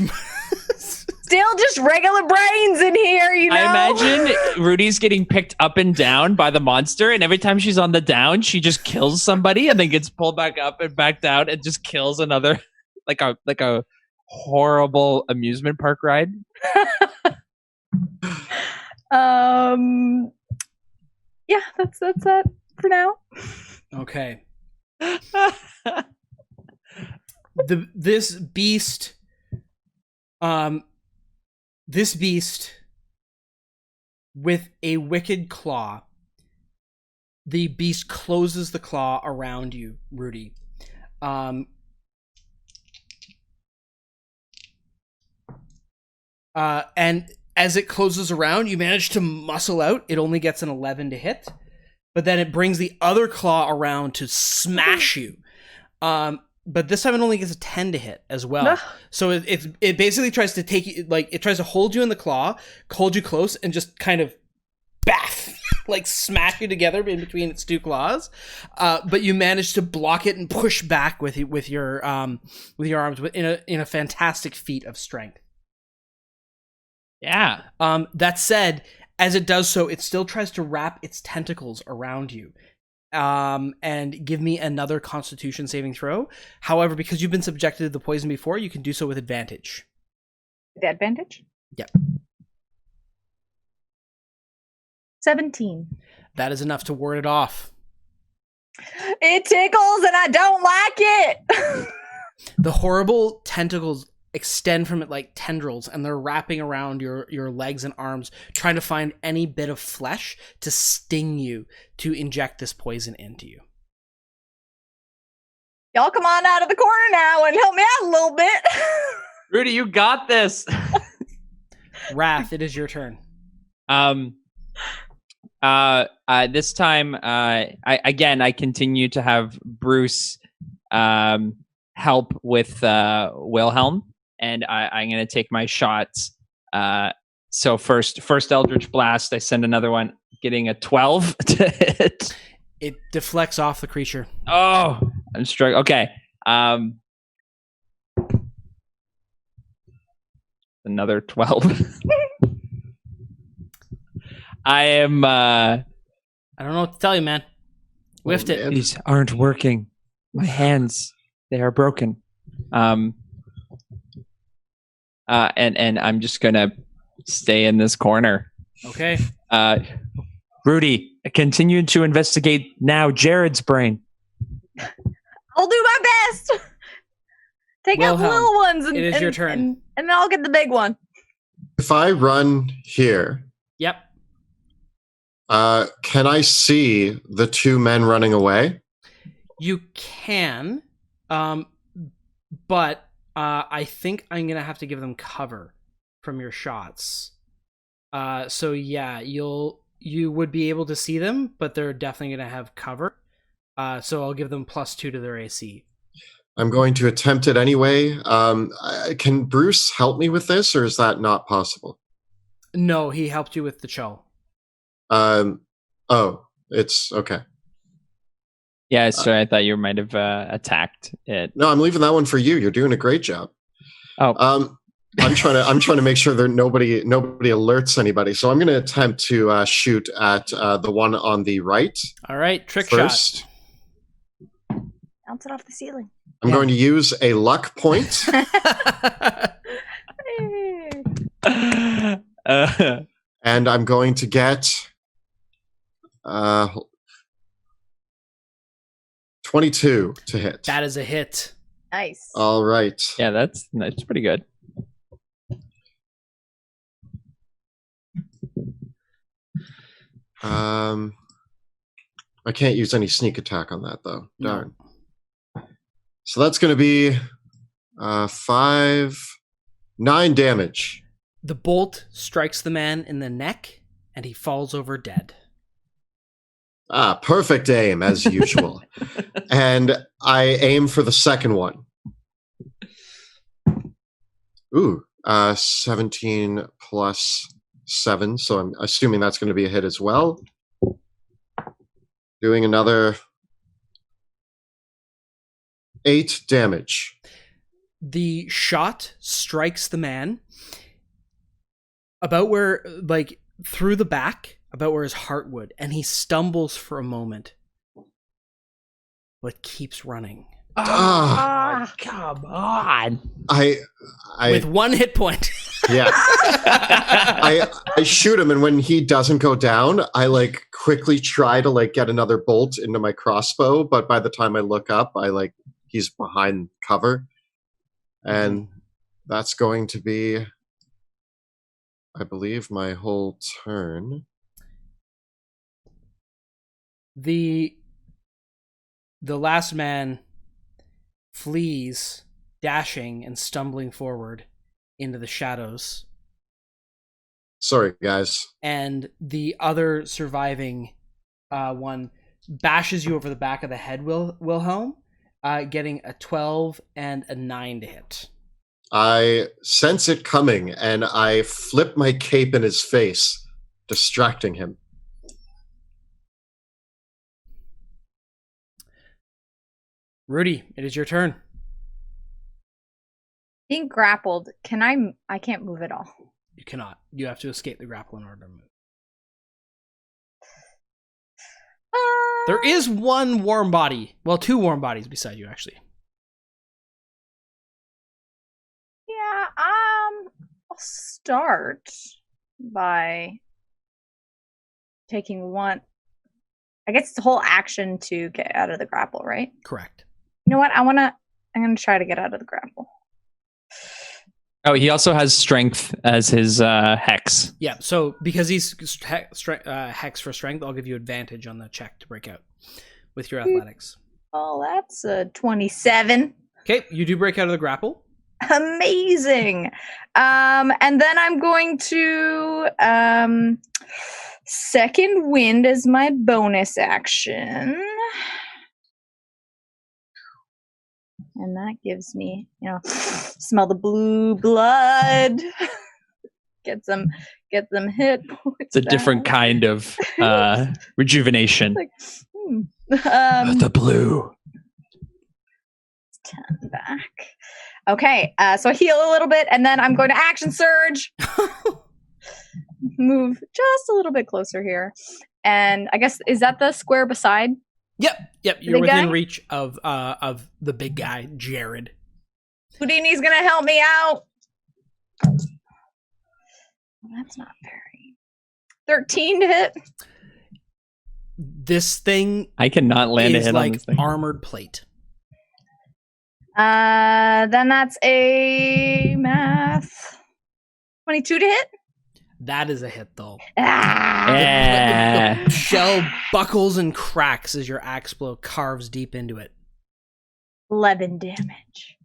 Still just regular brains in here, you know? I imagine Rudy's getting picked up and down by the monster, and every time she's on the down, she just kills somebody and then gets pulled back up and back down and just kills another, like a horrible amusement park ride. Yeah, that's that for now. Okay. This beast with a wicked claw, the beast closes the claw around you, Rudy. And as it closes around, you manage to muscle out. It only gets an 11 to hit, but then it brings the other claw around to smash you. But this time it only gets a 10 to hit as well. So it basically tries to take you, it tries to hold you in the claw, hold you close, and just kind of baff, smash you together in between its two claws. But you manage to block it and push back with your arms in a fantastic feat of strength. Yeah. That said, as it does so, it still tries to wrap its tentacles around you. And give me another Constitution saving throw. However, because you've been subjected to the poison before, you can do so with advantage. The advantage? Yep. 17. That is enough to ward it off. It tickles and I don't like it. The horrible tentacles extend from it like tendrils, and they're wrapping around your legs and arms, trying to find any bit of flesh to sting you, to inject this poison into you. Y'all come on out of the corner now and help me out a little bit. Rudy, you got this. Wrath, it is your turn. This time, I continue to have Bruce help with Wilhelm, and I'm going to take my shots. So first Eldritch Blast, I send another one, getting a 12 to hit. It deflects off the creature. Oh, I'm struggling. Okay. Another 12. I am. I don't know what to tell you, man. Whiffed it. man. These aren't working. My hands, they are broken. And I'm just gonna stay in this corner. Okay. Rudy, continue to investigate now Jared's brain. I'll do my best. Take out the Wilhelm, little ones, and it is your turn. and then I'll get the big one. If I run here, Yep. can I see the two men running away? You can, but I think I'm gonna have to give them cover from your shots. So yeah, you would be able to see them, but they're definitely gonna have cover. So I'll give them +2 to their AC. I'm going to attempt it anyway. Can Bruce help me with this, or is that not possible? No, he helped you with the chill. Oh, it's okay. Yeah, sorry, I thought you might have attacked it. No, I'm leaving that one for you. You're doing a great job. Oh, I'm trying to make sure that nobody alerts anybody. So I'm going to attempt to shoot at the one on the right. All right, trick first. shot. Bounce it off the ceiling. I'm going to use a luck point. And I'm going to get 22 to hit. That is a hit. Nice. All right. yeah, that's pretty good. I can't use any sneak attack on that though. Darn. So that's going to be 9 damage. The bolt strikes the man in the neck, and he falls over dead. Perfect aim as usual. And I aim for the second one. Ooh, 17 plus 7. So I'm assuming that's going to be a hit as well. Doing another 8 damage. The shot strikes the man about where, like, through the back, about where his heart would, and he stumbles for a moment, but keeps running. Come on. I With 1 hit point. yeah. I shoot him, and when he doesn't go down, I like quickly try to like get another bolt into my crossbow, but by the time I look up, he's behind cover. And that's going to be, I believe, my whole turn. The last man flees, dashing and stumbling forward into the shadows. Sorry, guys. And the other surviving one bashes you over the back of the head, Wilhelm, getting a 12 and a 9 to hit. I sense it coming, and I flip my cape in his face, distracting him. Rudy, it is your turn. Being grappled, I can't move at all. You cannot. You have to escape the grapple in order to move. There is one warm body. Well, 2 warm bodies beside you, actually. Yeah, I'll start by taking one. I guess it's the whole action to get out of the grapple, right? Correct. You know what? I'm gonna try to get out of the grapple. Oh, he also has strength as his hex. Yeah, so because he's hex for strength, I'll give you advantage on the check to break out with your athletics. Oh, that's a 27. Okay, you do break out of the grapple. Amazing. And then I'm going to second wind as my bonus action. And that gives me, smell the blue blood. Get some hit points. It's a different kind of rejuvenation. The blue. 10 back. Okay, so I heal a little bit, and then I'm going to action surge. move just a little bit closer here. And I guess, is that the square beside? Yep. You're Big within guy? reach of the big guy, Jared. Houdini's gonna help me out. That's not very. 13 to hit. This thing I cannot land a is hit like on this thing. armored plate. Then that's a math 22 to hit. That is a hit, though. Yeah. The shell buckles and cracks as your axe blow carves deep into it. 11 damage.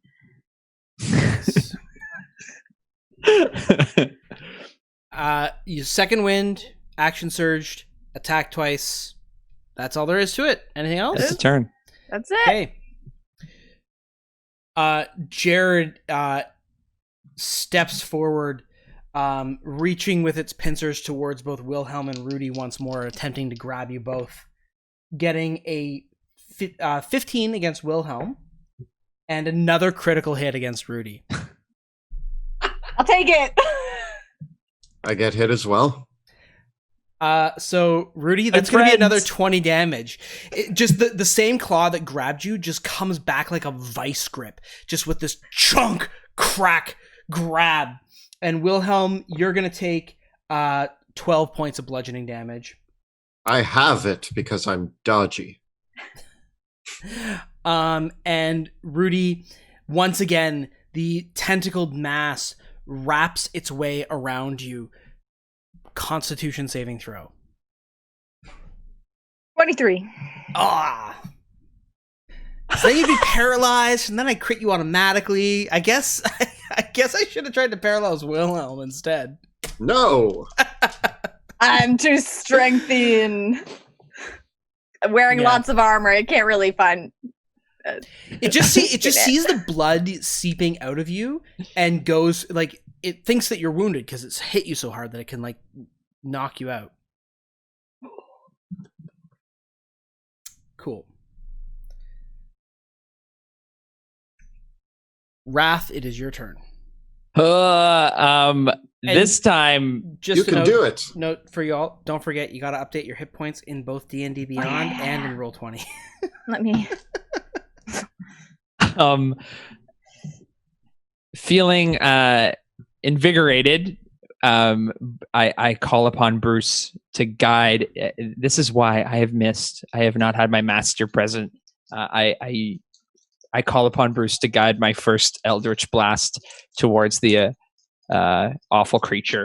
You second wind, action surged, attack twice. That's all there is to it. Anything else? That's a turn. That's it. Okay. Jared steps forward, reaching with its pincers towards both Wilhelm and Rudy once more, attempting to grab you both. Getting a 15 against Wilhelm, and another critical hit against Rudy. I'll take it. I get hit as well. So Rudy, that's going to be another 20 damage. Just the same claw that grabbed you just comes back like a vice grip, just with this chunk, crack, grab. And Wilhelm, you're going to take 12 points of bludgeoning damage. I have it because I'm dodgy. And Rudy, once again, the tentacled mass wraps its way around you. Constitution saving throw. 23. Ah. So then you'd be paralyzed, and then I crit you automatically. I guess I should have tried to paralyze Wilhelm instead. No. I'm too strengthy and wearing lots of armor. I can't really find. It just sees the blood seeping out of you and goes like it thinks that you're wounded because it's hit you so hard that it can like knock you out. Cool. Wrath, it is your turn. This time, You can do it. Note for y'all, don't forget you got to update your hit points in both D&D Beyond and in Roll20. Let me. feeling invigorated, I call upon Bruce to guide. This is why I have not had my master present. I call upon Bruce to guide my first Eldritch Blast towards the awful creature.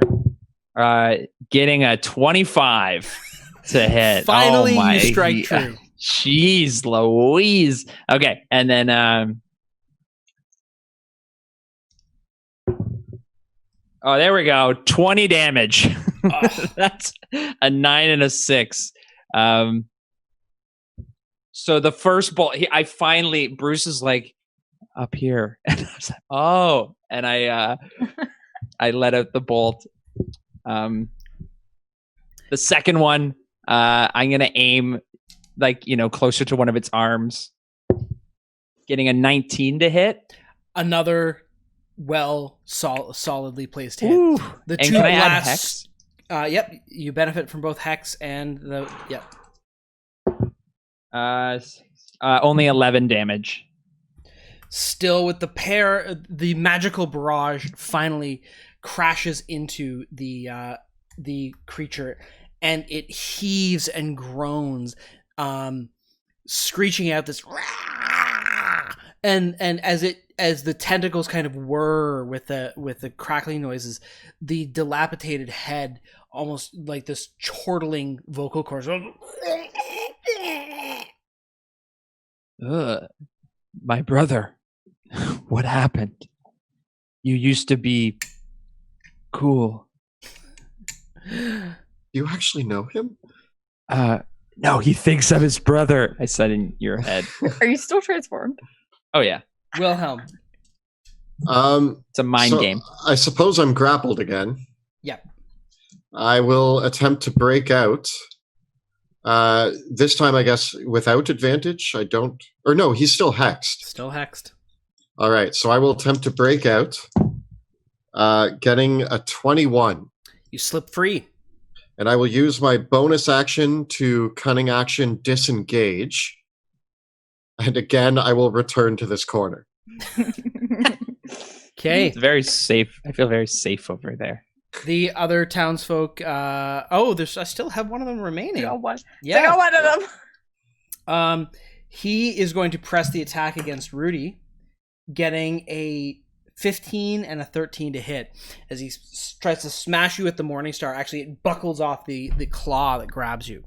Getting a 25 to hit. Finally, oh my, you strike true. Jeez Louise. Okay, and then oh, there we go. 20 damage. That's a 9 and a 6. So the first bolt, Bruce is like up here, and I was like, oh, and I let out the bolt. The second one, I'm gonna aim closer to one of its arms, getting a 19 to hit. Another solidly placed hit. Ooh. The And two can I add blasts. hex? Yep, you benefit from both hex and the yep. Only 11 damage. Still with the magical barrage finally crashes into the creature, and it heaves and groans, screeching out this "Rah!" and as the tentacles kind of whir with the crackling noises, the dilapidated head, almost like this chortling vocal cords. My brother, what happened? You used to be cool. You actually know him? No, he thinks I'm his brother. I said in your head. Are you still transformed? Oh yeah, Wilhelm. it's a mind game. I suppose I'm grappled again. Yep. I will attempt to break out. This time, I guess, without advantage. He's still hexed. Still hexed. All right, so I will attempt to break out, getting a 21. You slip free. And I will use my bonus action to cunning action disengage. And again, I will return to this corner. Okay. It's very safe. I feel very safe over there. The other townsfolk. I still have one of them remaining. I got one. Yeah. I got one of them. He is going to press the attack against Rudy, getting a 15 and a 13 to hit. As he tries to smash you with the Morningstar, actually it buckles off the claw that grabs you.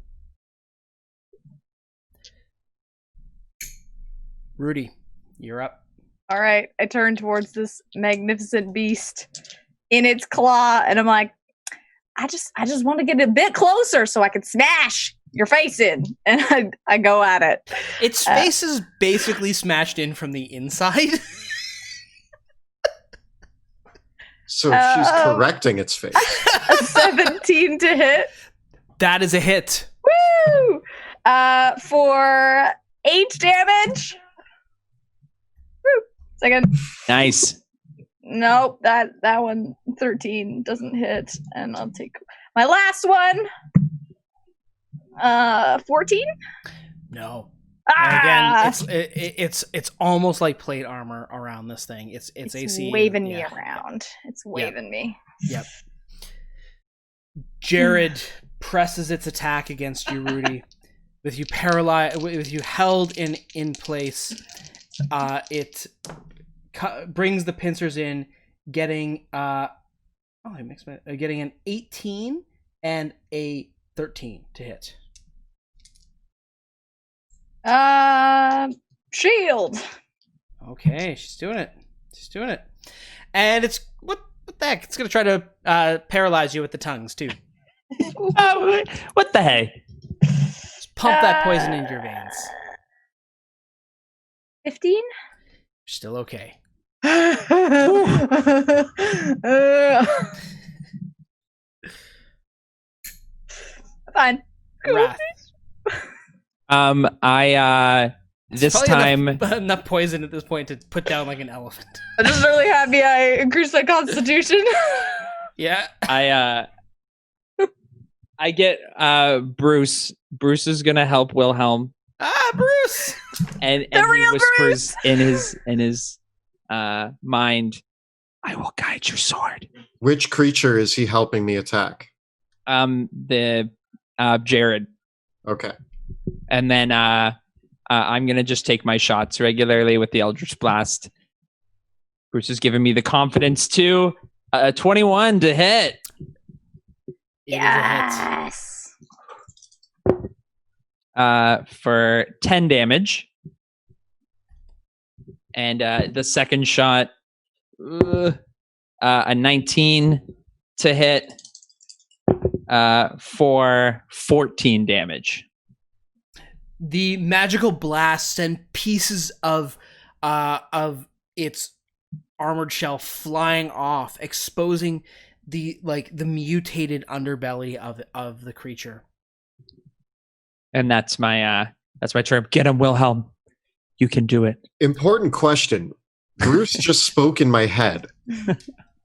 Rudy, you're up. All right, I turn towards this magnificent beast in its claw, and I'm like, I just want to get a bit closer so I can smash your face in, and I go at it. Its face is basically smashed in from the inside. So she's correcting its face. A 17 to hit. That is a hit. Woo! For 8 damage. Woo! Second. Nice. Nope, that one 13 doesn't hit, and I'll take my last one. 14. No. Ah! Again, it's almost like plate armor around this thing. It's AC waving me around. It's waving me. Yep. Jared presses its attack against you, Rudy. With you paralyzed, with you held in place, it brings the pincers in, getting getting an 18 and a 13 to hit. Shield. Okay, she's doing it. And it's what the heck? It's gonna try to paralyze you with the tongues too. What the heck? Just pump that poison into your veins. 15. You're still okay. Fine. Wrath. This Probably time enough poison at this point to put down like an elephant. I'm just really happy I increased my constitution. Yeah. I get Bruce. Bruce is gonna help Wilhelm. Bruce. And The he real whispers in his mind, "I will guide your sword." Which creature is he helping me attack? The Jared. Okay. And then I'm going to just take my shots regularly with the Eldritch Blast. Bruce has given me the confidence to 21 to hit. Yes. For 10 damage. And the second shot, a 19 to hit for 14 damage. The magical blast send pieces of its armored shell flying off, exposing the mutated underbelly of the creature. And that's my term. Get him, Wilhelm. You can do it. Important question. Bruce just spoke in my head.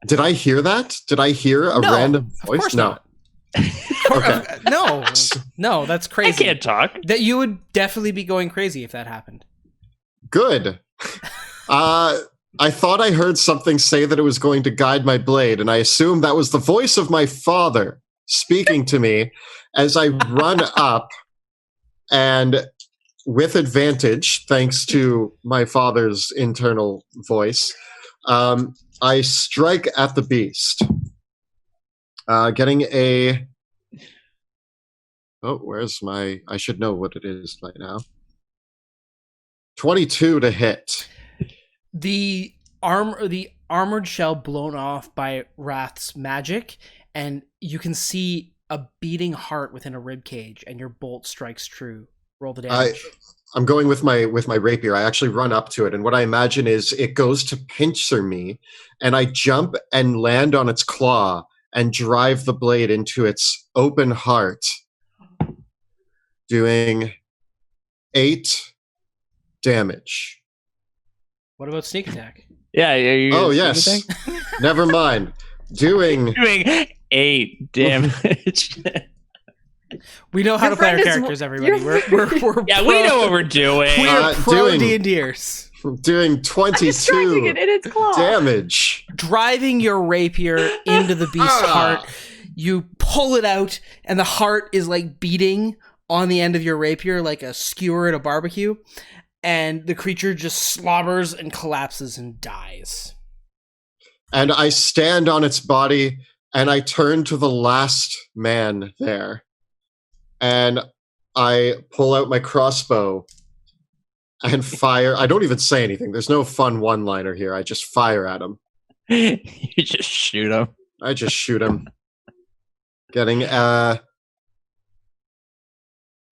Did I hear that? Did I hear a random voice? Of course not. Okay. No, that's crazy. I can't talk. That you would definitely be going crazy if that happened. Good. I thought I heard something say that it was going to guide my blade, and I assumed that was the voice of my father speaking to me as I run up, and with advantage, thanks to my father's internal voice, I strike at the beast. Getting a... Oh, where's my... I should know what it is by now. 22 to hit. The armored shell blown off by Wrath's magic, and you can see a beating heart within a rib cage, and your bolt strikes true. Roll the damage. I'm going with my rapier. I actually run up to it, and what I imagine is it goes to pincer me, and I jump and land on its claw and drive the blade into its open heart, doing 8 damage. What about sneak attack? Yeah. Oh, yes. Never mind. Doing 8 damage. We know how Your to play our friend is- characters, everybody. your- We're Yeah, we know what we're doing. We're pro doing- D&Ders. Doing I'm striking 22 it in its claw. damage. Driving your rapier into the beast's heart. You pull it out, and the heart is like beating on the end of your rapier like a skewer at a barbecue. And the creature just slobbers and collapses and dies. And I stand on its body, and I turn to the last man there. And I pull out my crossbow and fire. I don't even say anything. There's no fun one-liner here. I just fire at him. You just shoot him. I just shoot him. Getting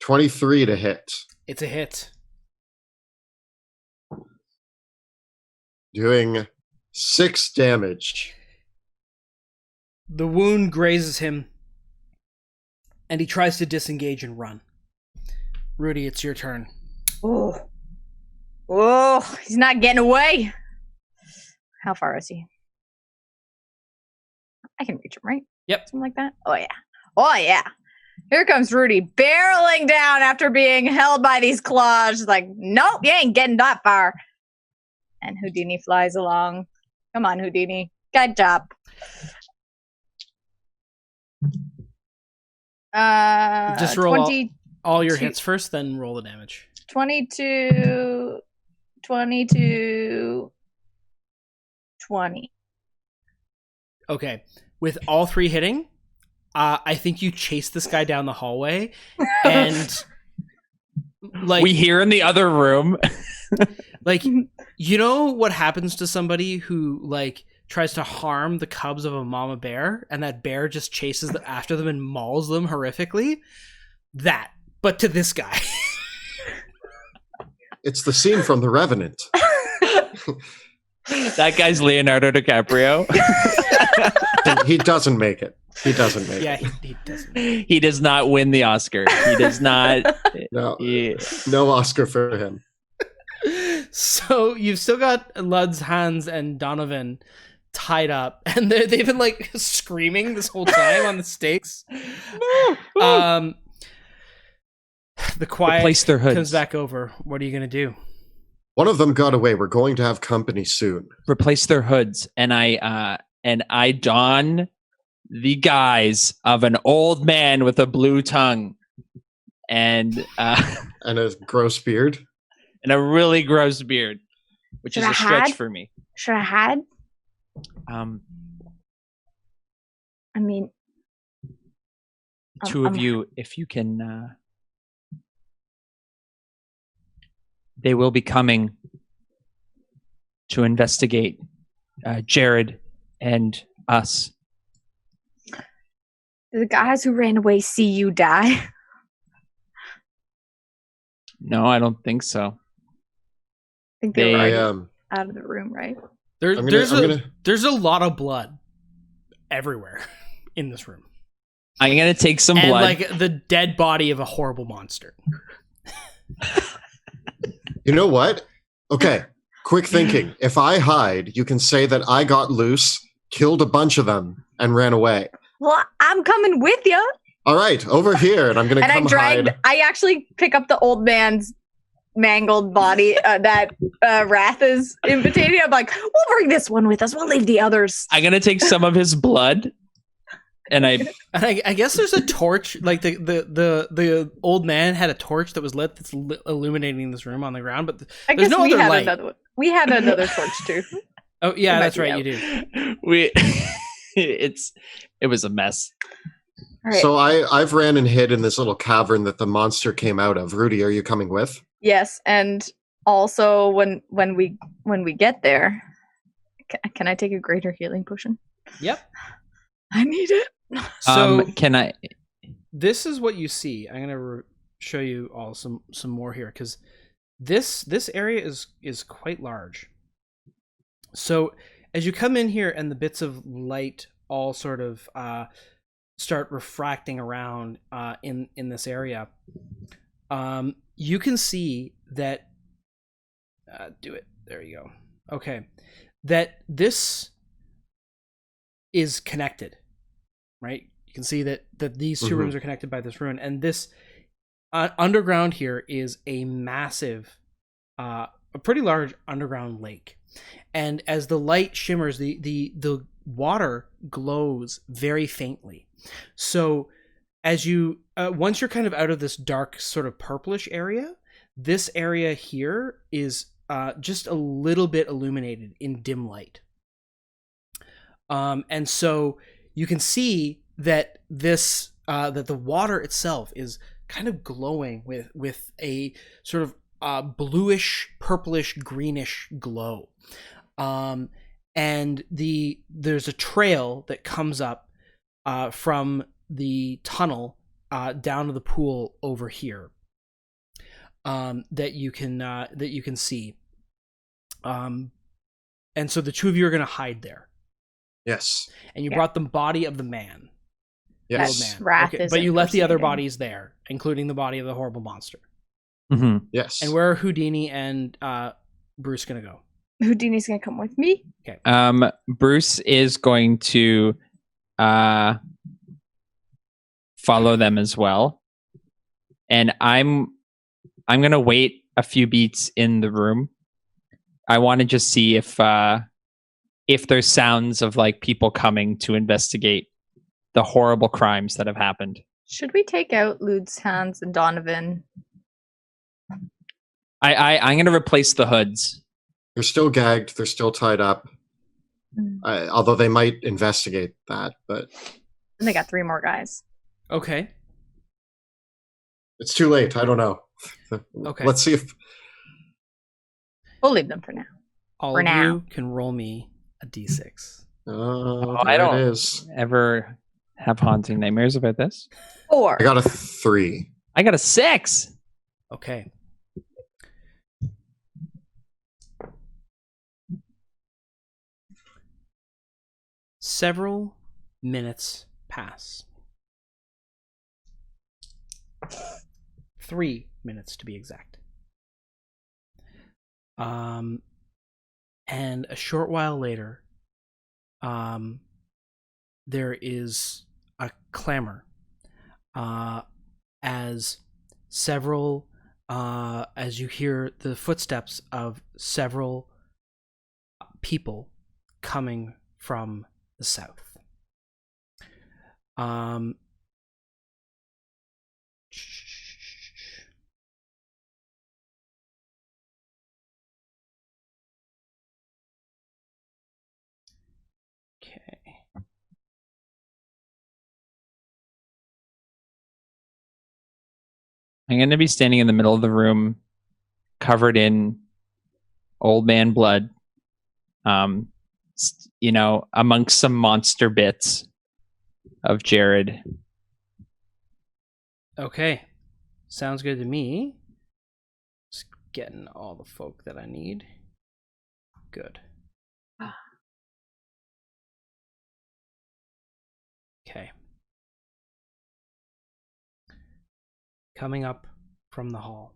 23 to hit. It's a hit. Doing 6 damage. The wound grazes him, and he tries to disengage and run. Rudy, it's your turn. Oh, he's not getting away. How far is he? I can reach him, right? Yep. Something like that. Oh yeah. Oh yeah. Here comes Rudy barreling down after being held by these claws. Like, nope, you ain't getting that far. And Houdini flies along. Come on, Houdini. Good job. Just roll 20, all your two- hits first, then roll the damage. 22, 22, 20. Okay. With all 3 hitting, I think you chase this guy down the hallway, and like We hear in the other room. like you know what happens to somebody who like tries to harm the cubs of a mama bear, and that bear just chases after them and mauls them horrifically? That, but to this guy. It's the scene from The Revenant. That guy's Leonardo DiCaprio. He doesn't make it. He doesn't make Yeah, it. he doesn't. He does not win the Oscar. He does not. No, he- no Oscar for him. So you've still got Lud's, Hans, and Donovan tied up, and they've been like screaming this whole time on the stakes. The quiet Replace their hoods. comes back over. What are you gonna do? One of them got away. We're going to have company soon. Replace their hoods, and I don the guise of an old man with a blue tongue, and And a gross beard. a really gross beard, which Should is I a stretch hide? for me. Should I hide? I mean, Two of you, if you can. They will be coming to investigate Jared and us. do the guys who ran away see you die? No, I don't think so. I think they were I already out of the room, right? There's a lot of blood everywhere in this room, I'm gonna take some and blood. like the dead body of a horrible monster. You know what? Okay, quick thinking. If I hide, you can say that I got loose, killed a bunch of them, and ran away. Well, I'm coming with you. All right, over here, and I'm going to And come hide. I actually pick up the old man's mangled body that Wrath is imitating. I'm like, we'll bring this one with us. We'll leave the others. I'm gonna take some of his blood, and I I guess there's a torch. Like the old man had a torch that was lit that's illuminating this room on the ground, but I there's guess no we other have light. another one. We have another torch too. Oh yeah, It might that's be right. out. You do. we it was a mess. All right. So I've ran and hid in this little cavern that the monster came out of. Rudy, are you coming with? Yes, and also when we get there, can I take a greater healing potion? Yep. I need it. So Can I? this is what you see. I'm gonna show you all some more here because this area is quite large. So as you come in here and the bits of light all sort of start refracting around in this area, you can see that. Do it. There you go. Okay, that this is connected, right? You can see that these two Mhm. rooms are connected by this ruin, and this underground here is a massive, a pretty large underground lake. And as the light shimmers, the water glows very faintly. So as you once you're kind of out of this dark sort of purplish area, this area here is just a little bit illuminated in dim light. And so you can see that this that the water itself is kind of glowing with a sort of bluish, purplish, greenish glow. And there's a trail that comes up from the tunnel down to the pool over here that you can see. And so the two of you are going to hide there. Yes. And you brought the body of the man. Yes. The old man. Wrath is but you left the other impersonating. bodies there, including the body of the horrible monster. Mm-hmm. Yes. And where are Houdini and Bruce going to go? Houdini's gonna come with me. Bruce is going to follow them as well, and I'm gonna wait a few beats in the room. I want to just see if there's sounds of like people coming to investigate the horrible crimes that have happened. Should we take out Lude's hands and Donovan? I'm gonna replace the hoods. They're still gagged. They're still tied up. Although they might investigate that, but And they got 3 more guys. Okay. it's too late. I don't know. Okay. Let's see if We'll leave them for now. All For of now. you can roll me a d6. I there don't- it is. Ever have haunting nightmares about this? 4. I got a 3. I got a 6. Okay. Several minutes pass. 3 minutes to be exact. And a short while later, there is a clamor as you hear the footsteps of several people coming from the south. Okay. I'm going to be standing in the middle of the room, covered in old man blood, amongst some monster bits of Jared. Okay. Sounds good to me. Just getting all the folk that I need. Good. Okay. Coming up from the hall.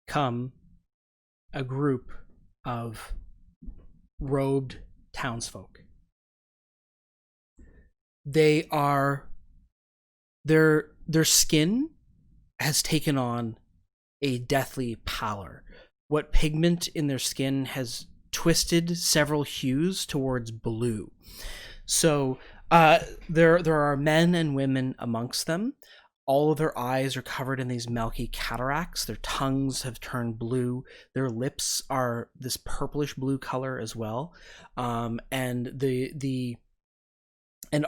Come a group of robed townsfolk. They are their skin has taken on a deathly pallor. What pigment in their skin has twisted several hues towards blue. So there are men and women amongst them. All of their eyes are covered in these milky cataracts. Their tongues have turned blue. Their lips are this purplish blue color as well. And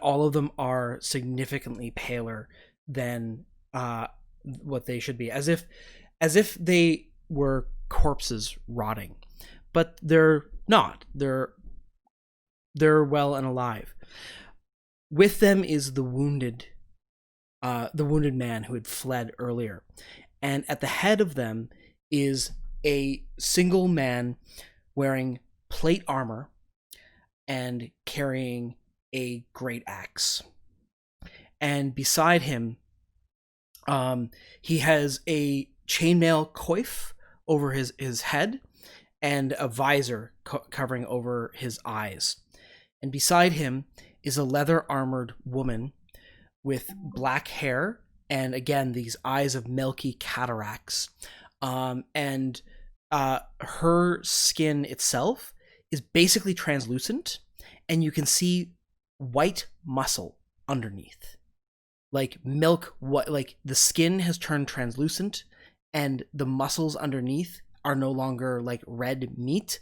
all of them are significantly paler than what they should be, as if they were corpses rotting. But they're not. They're well and alive. With them is the wounded man who had fled earlier. And at the head of them is a single man wearing plate armor and carrying a great axe. And beside him, he has a chainmail coif over his head, and a visor covering over his eyes. And beside him is a leather-armored woman with black hair and, again, these eyes of milky cataracts. And her skin itself is basically translucent, and you can see white muscle underneath. Like milk, like the skin has turned translucent, and the muscles underneath are no longer like red meat,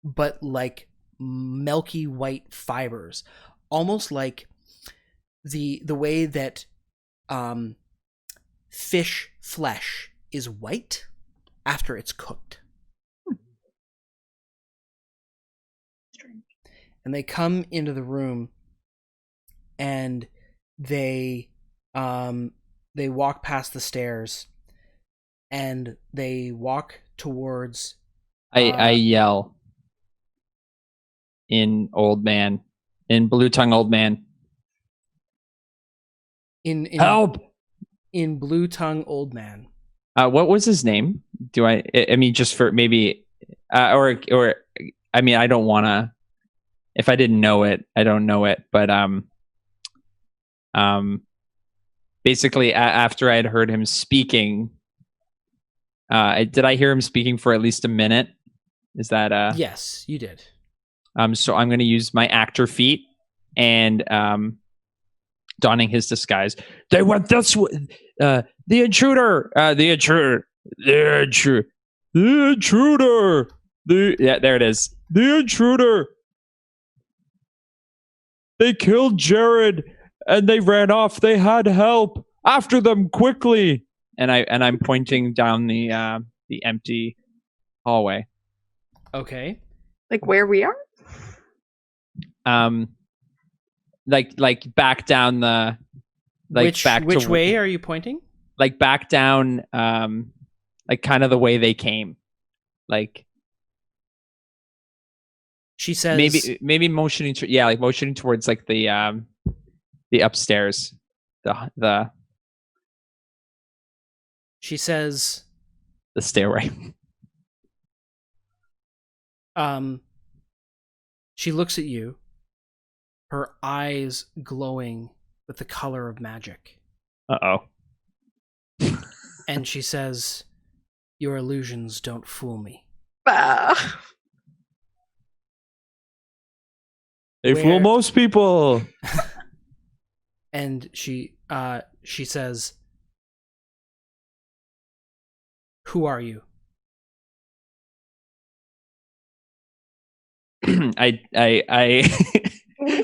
but like milky white fibers, almost like the way that fish flesh is white after it's cooked. Strange. And they come into the room, and they walk past the stairs, and they walk towards. I yell in blue tongue old man. In Help! In blue tongue old man. What was his name? I mean, just for maybe, or I mean, I don't want to. If I didn't know it, I don't know it. But basically, after I had heard him speaking, did I hear him speaking for at least a minute? Is that Yes, you did. So I'm going to use my actor feat and donning his disguise. They went this way. The intruder. The intruder. Yeah, there it is. The intruder. They killed Jared and they ran off. They had help. After them quickly. And I'm pointing down the empty hallway. Okay. Like where we are? Like back down the which way are you pointing? Like back down like kind of the way they came. Like she says maybe motioning towards like the upstairs. The She says the stairway. She looks at you, her eyes glowing with the color of magic. Uh-oh. And she says, "Your illusions don't fool me." They fool most people. And she says, "Who are you?" I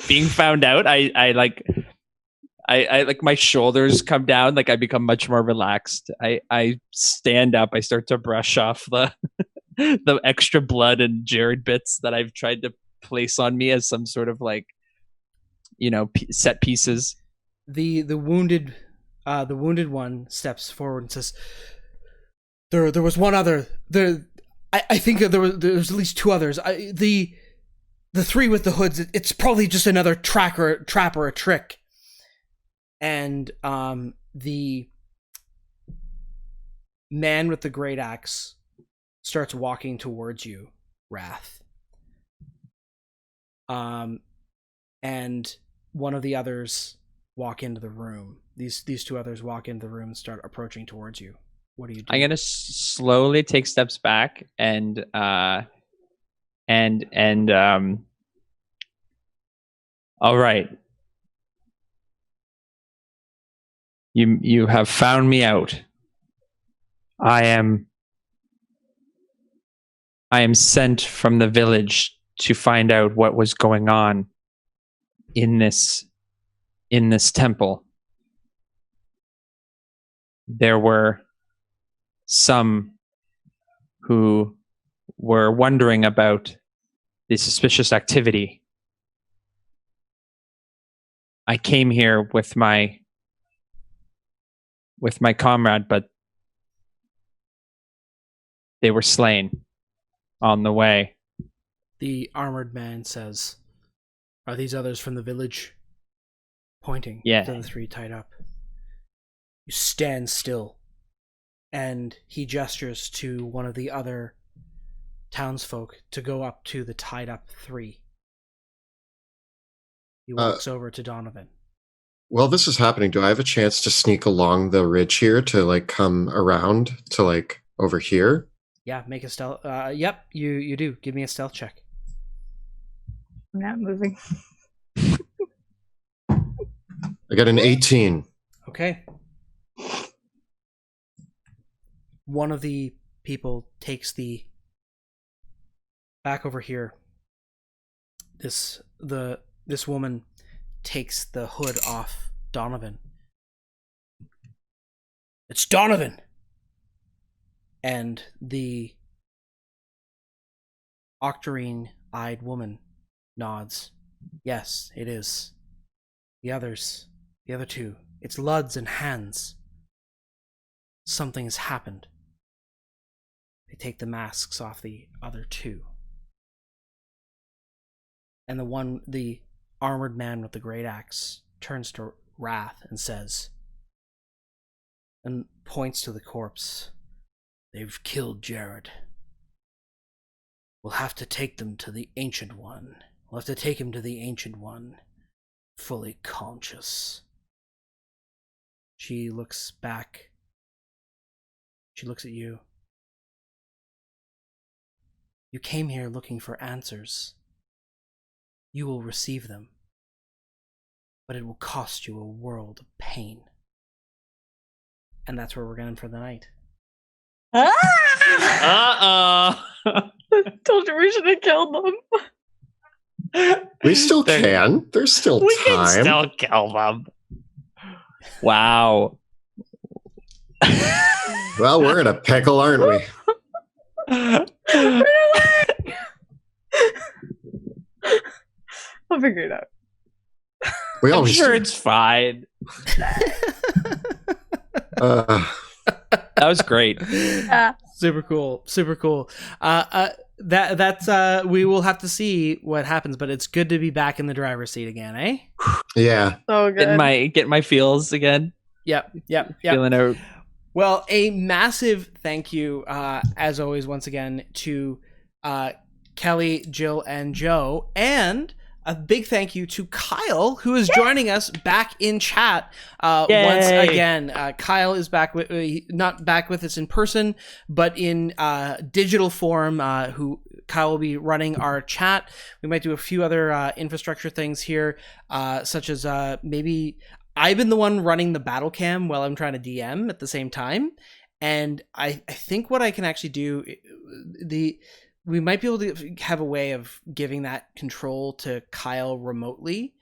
being found out, I like my shoulders come down, like I become much more relaxed. I stand up, I start to brush off the extra blood and Jared bits that I've tried to place on me as some sort of like, set pieces. The wounded one steps forward and says, There was one other. I think there's at least two others. The three with the hoods, it's probably just another trap or a trick." And the man with the great axe starts walking towards you, Wrath. And one of the others walk into the room. These two others walk into the room and start approaching towards you. What do you do? I'm gonna slowly take steps back and all right. You have found me out. I am sent from the village to find out what was going on in this temple. There were some who were wondering about the suspicious activity. I came here with my comrade, but they were slain on the way. The armored man says, "Are these others from the village?" Pointing to the three tied up. You stand still, and he gestures to one of the other townsfolk to go up to the tied up 3. He walks over to Donovan. While this is happening, do I have a chance to sneak along the ridge here to like come around to like over here? Yeah, make a stealth. Yep, you do. Give me a stealth check. I'm not moving. I got an 18. Okay. One of the people takes the back over here. This woman takes the hood off Donovan. It's Donovan. And the octarine-eyed woman nods. Yes, it is. The other 2. It's Luds and Hands. Something has happened. They take the masks off the other 2. And the armored man with the great axe turns to Wrath and says, and points to the corpse, "They've killed Jared. We'll have to take them to the Ancient One. We'll have to take him to the Ancient One, fully conscious." She looks back. She looks at you. You came here looking for answers. You will receive them. But it will cost you a world of pain. And that's where we're going for the night. Told you we should have killed them. We still can. There's still time. We can still kill them. Wow. Well, we're in a pickle, aren't we? Run away! I'll figure it out. I'm sure it's fine. That was great. Super cool. That's we will have to see what happens, but it's good to be back in the driver's seat again, eh? Yeah. So good. Get my feels again. Yep. Feeling out. Well, a massive thank you, as always, once again, to Kelly, Jill, and Joe, and a big thank you to Kyle, who is joining us back in chat once again. Kyle is back not back with us in person, but in digital form. Kyle will be running our chat. We might do a few other infrastructure things here, such as maybe I've been the one running the battle cam while I'm trying to DM at the same time, and I think what I can actually do we might be able to have a way of giving that control to Kyle remotely.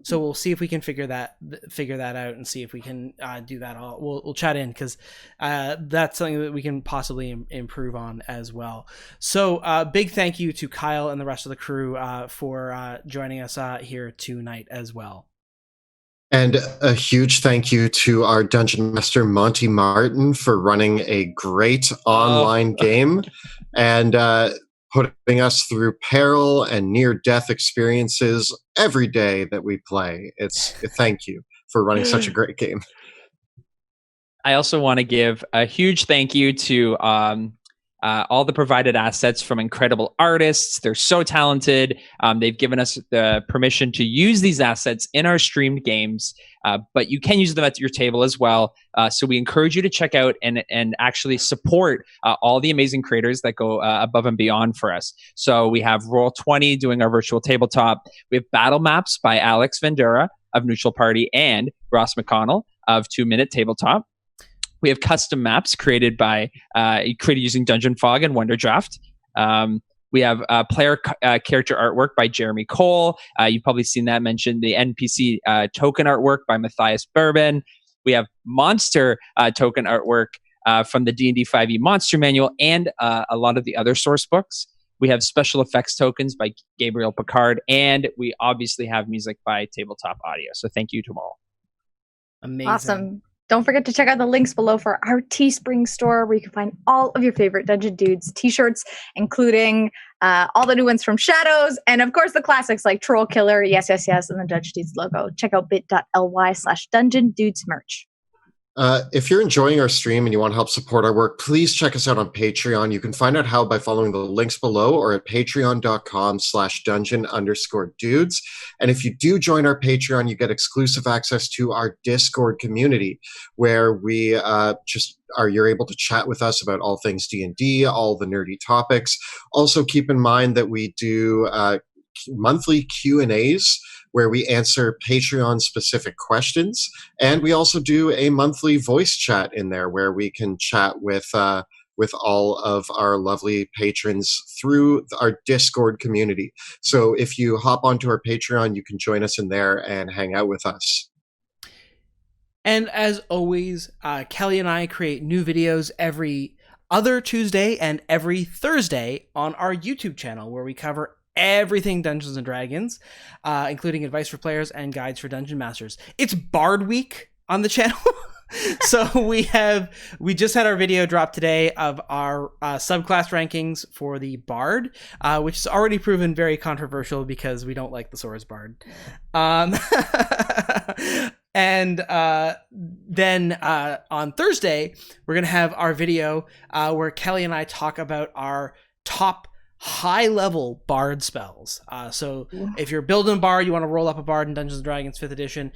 So we'll see if we can figure that out and see if we can do that. We'll chat in because that's something that we can possibly improve on as well. So big thank you to Kyle and the rest of the crew for joining us here tonight as well. And a huge thank you to our Dungeon Master, Monty Martin, for running a great online game and putting us through peril and near-death experiences every day that we play. Thank you for running such a great game. I also want to give a huge thank you to all the provided assets from incredible artists. They're so talented. They've given us the permission to use these assets in our streamed games, but you can use them at your table as well. So we encourage you to check out and actually support all the amazing creators that go above and beyond for us. So we have Roll20 doing our virtual tabletop. We have Battle Maps by Alex VanDerAa of Neutral Party and Ross McConnell of 2 Minute Tabletop. We have custom maps created using DungeonFog and Wonderdraft. We have player character artwork by Jeremy Cole. You've probably seen that mentioned. The NPC token artwork by Mathias Berben. We have monster token artwork from the D&D 5e Monster Manual and a lot of the other source books. We have special effects tokens by Gabriel Pickard, and we obviously have music by Tabletop Audio. So thank you to them all. Amazing. Awesome. Don't forget to check out the links below for our Teespring store, where you can find all of your favorite Dungeon Dudes t-shirts, including all the new ones from Shadows, and of course the classics like Troll Killer, Yes, Yes, Yes, and the Dungeon Dudes logo. Check out bit.ly/Dungeon Dudes merch. If you're enjoying our stream and you want to help support our work, please check us out on Patreon. You can find out how by following the links below or at patreon.com/dungeon_dudes. And if you do join our Patreon, you get exclusive access to our Discord community, where we you're able to chat with us about all things D&D, all the nerdy topics. Also, keep in mind that we do monthly Q&As where we answer Patreon-specific questions, and we also do a monthly voice chat in there where we can chat with all of our lovely patrons through our Discord community. So if you hop onto our Patreon, you can join us in there and hang out with us. And as always, Kelly and I create new videos every other Tuesday and every Thursday on our YouTube channel, where we cover everything Dungeons and Dragons, including advice for players and guides for dungeon masters. It's Bard Week on the channel. So we just had our video drop today of our subclass rankings for the Bard, which has already proven very controversial because we don't like the Swords Bard. And then on Thursday, we're going to have our video where Kelly and I talk about our top high-level Bard spells. So if you're building a Bard, you want to roll up a Bard in Dungeons & Dragons 5th edition,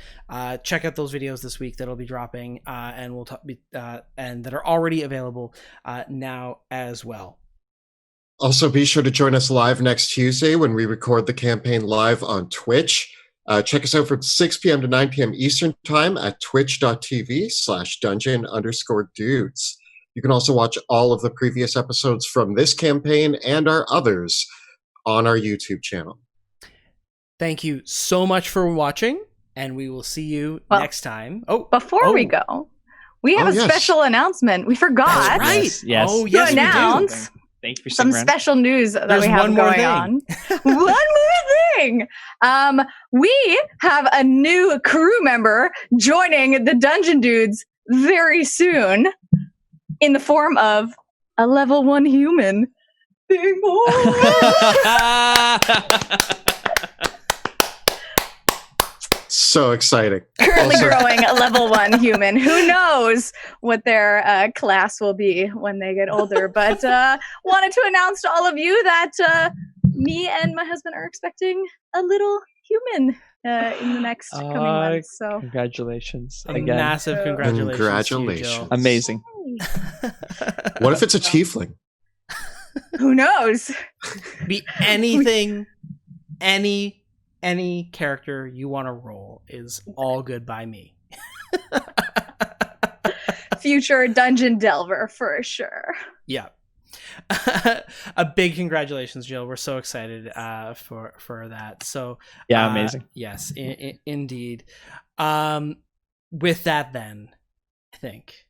check out those videos this week that'll be dropping, and and that are already available now as well. Also, be sure to join us live next Tuesday when we record the campaign live on Twitch. Check us out from 6 p.m. to 9 p.m. Eastern Time at twitch.tv/dungeon_dudes. You can also watch all of the previous episodes from this campaign and our others on our YouTube channel. Thank you so much for watching, and we will see you next time. Before we go, we have a special announcement. We forgot. That's right. Yes. Oh, yes, to announce Thank you for some special news that we have going on. One more thing. We have a new crew member joining the Dungeon Dudes very soon, in the form of a level 1 human. Big boy. So exciting. Currently growing a level 1 human. Who knows what their class will be when they get older. But wanted to announce to all of you that me and my husband are expecting a little human in the next coming months. So congratulations a again. Massive congratulations. Congratulations. To you, Jill. Amazing. What if it's a tiefling? Who knows? Be anything, any character you want to roll is all good by me. Future dungeon delver for sure. Yeah. A big congratulations, Jill. We're so excited for that. So yeah, amazing. Yes, indeed. With that, then I think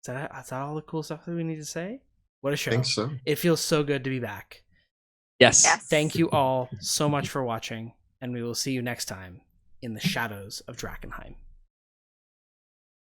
is that all the cool stuff that we need to say? What a show! I think so. It feels so good to be back. Yes. Thank you all so much for watching, and we will see you next time in the shadows of Drakkenheim.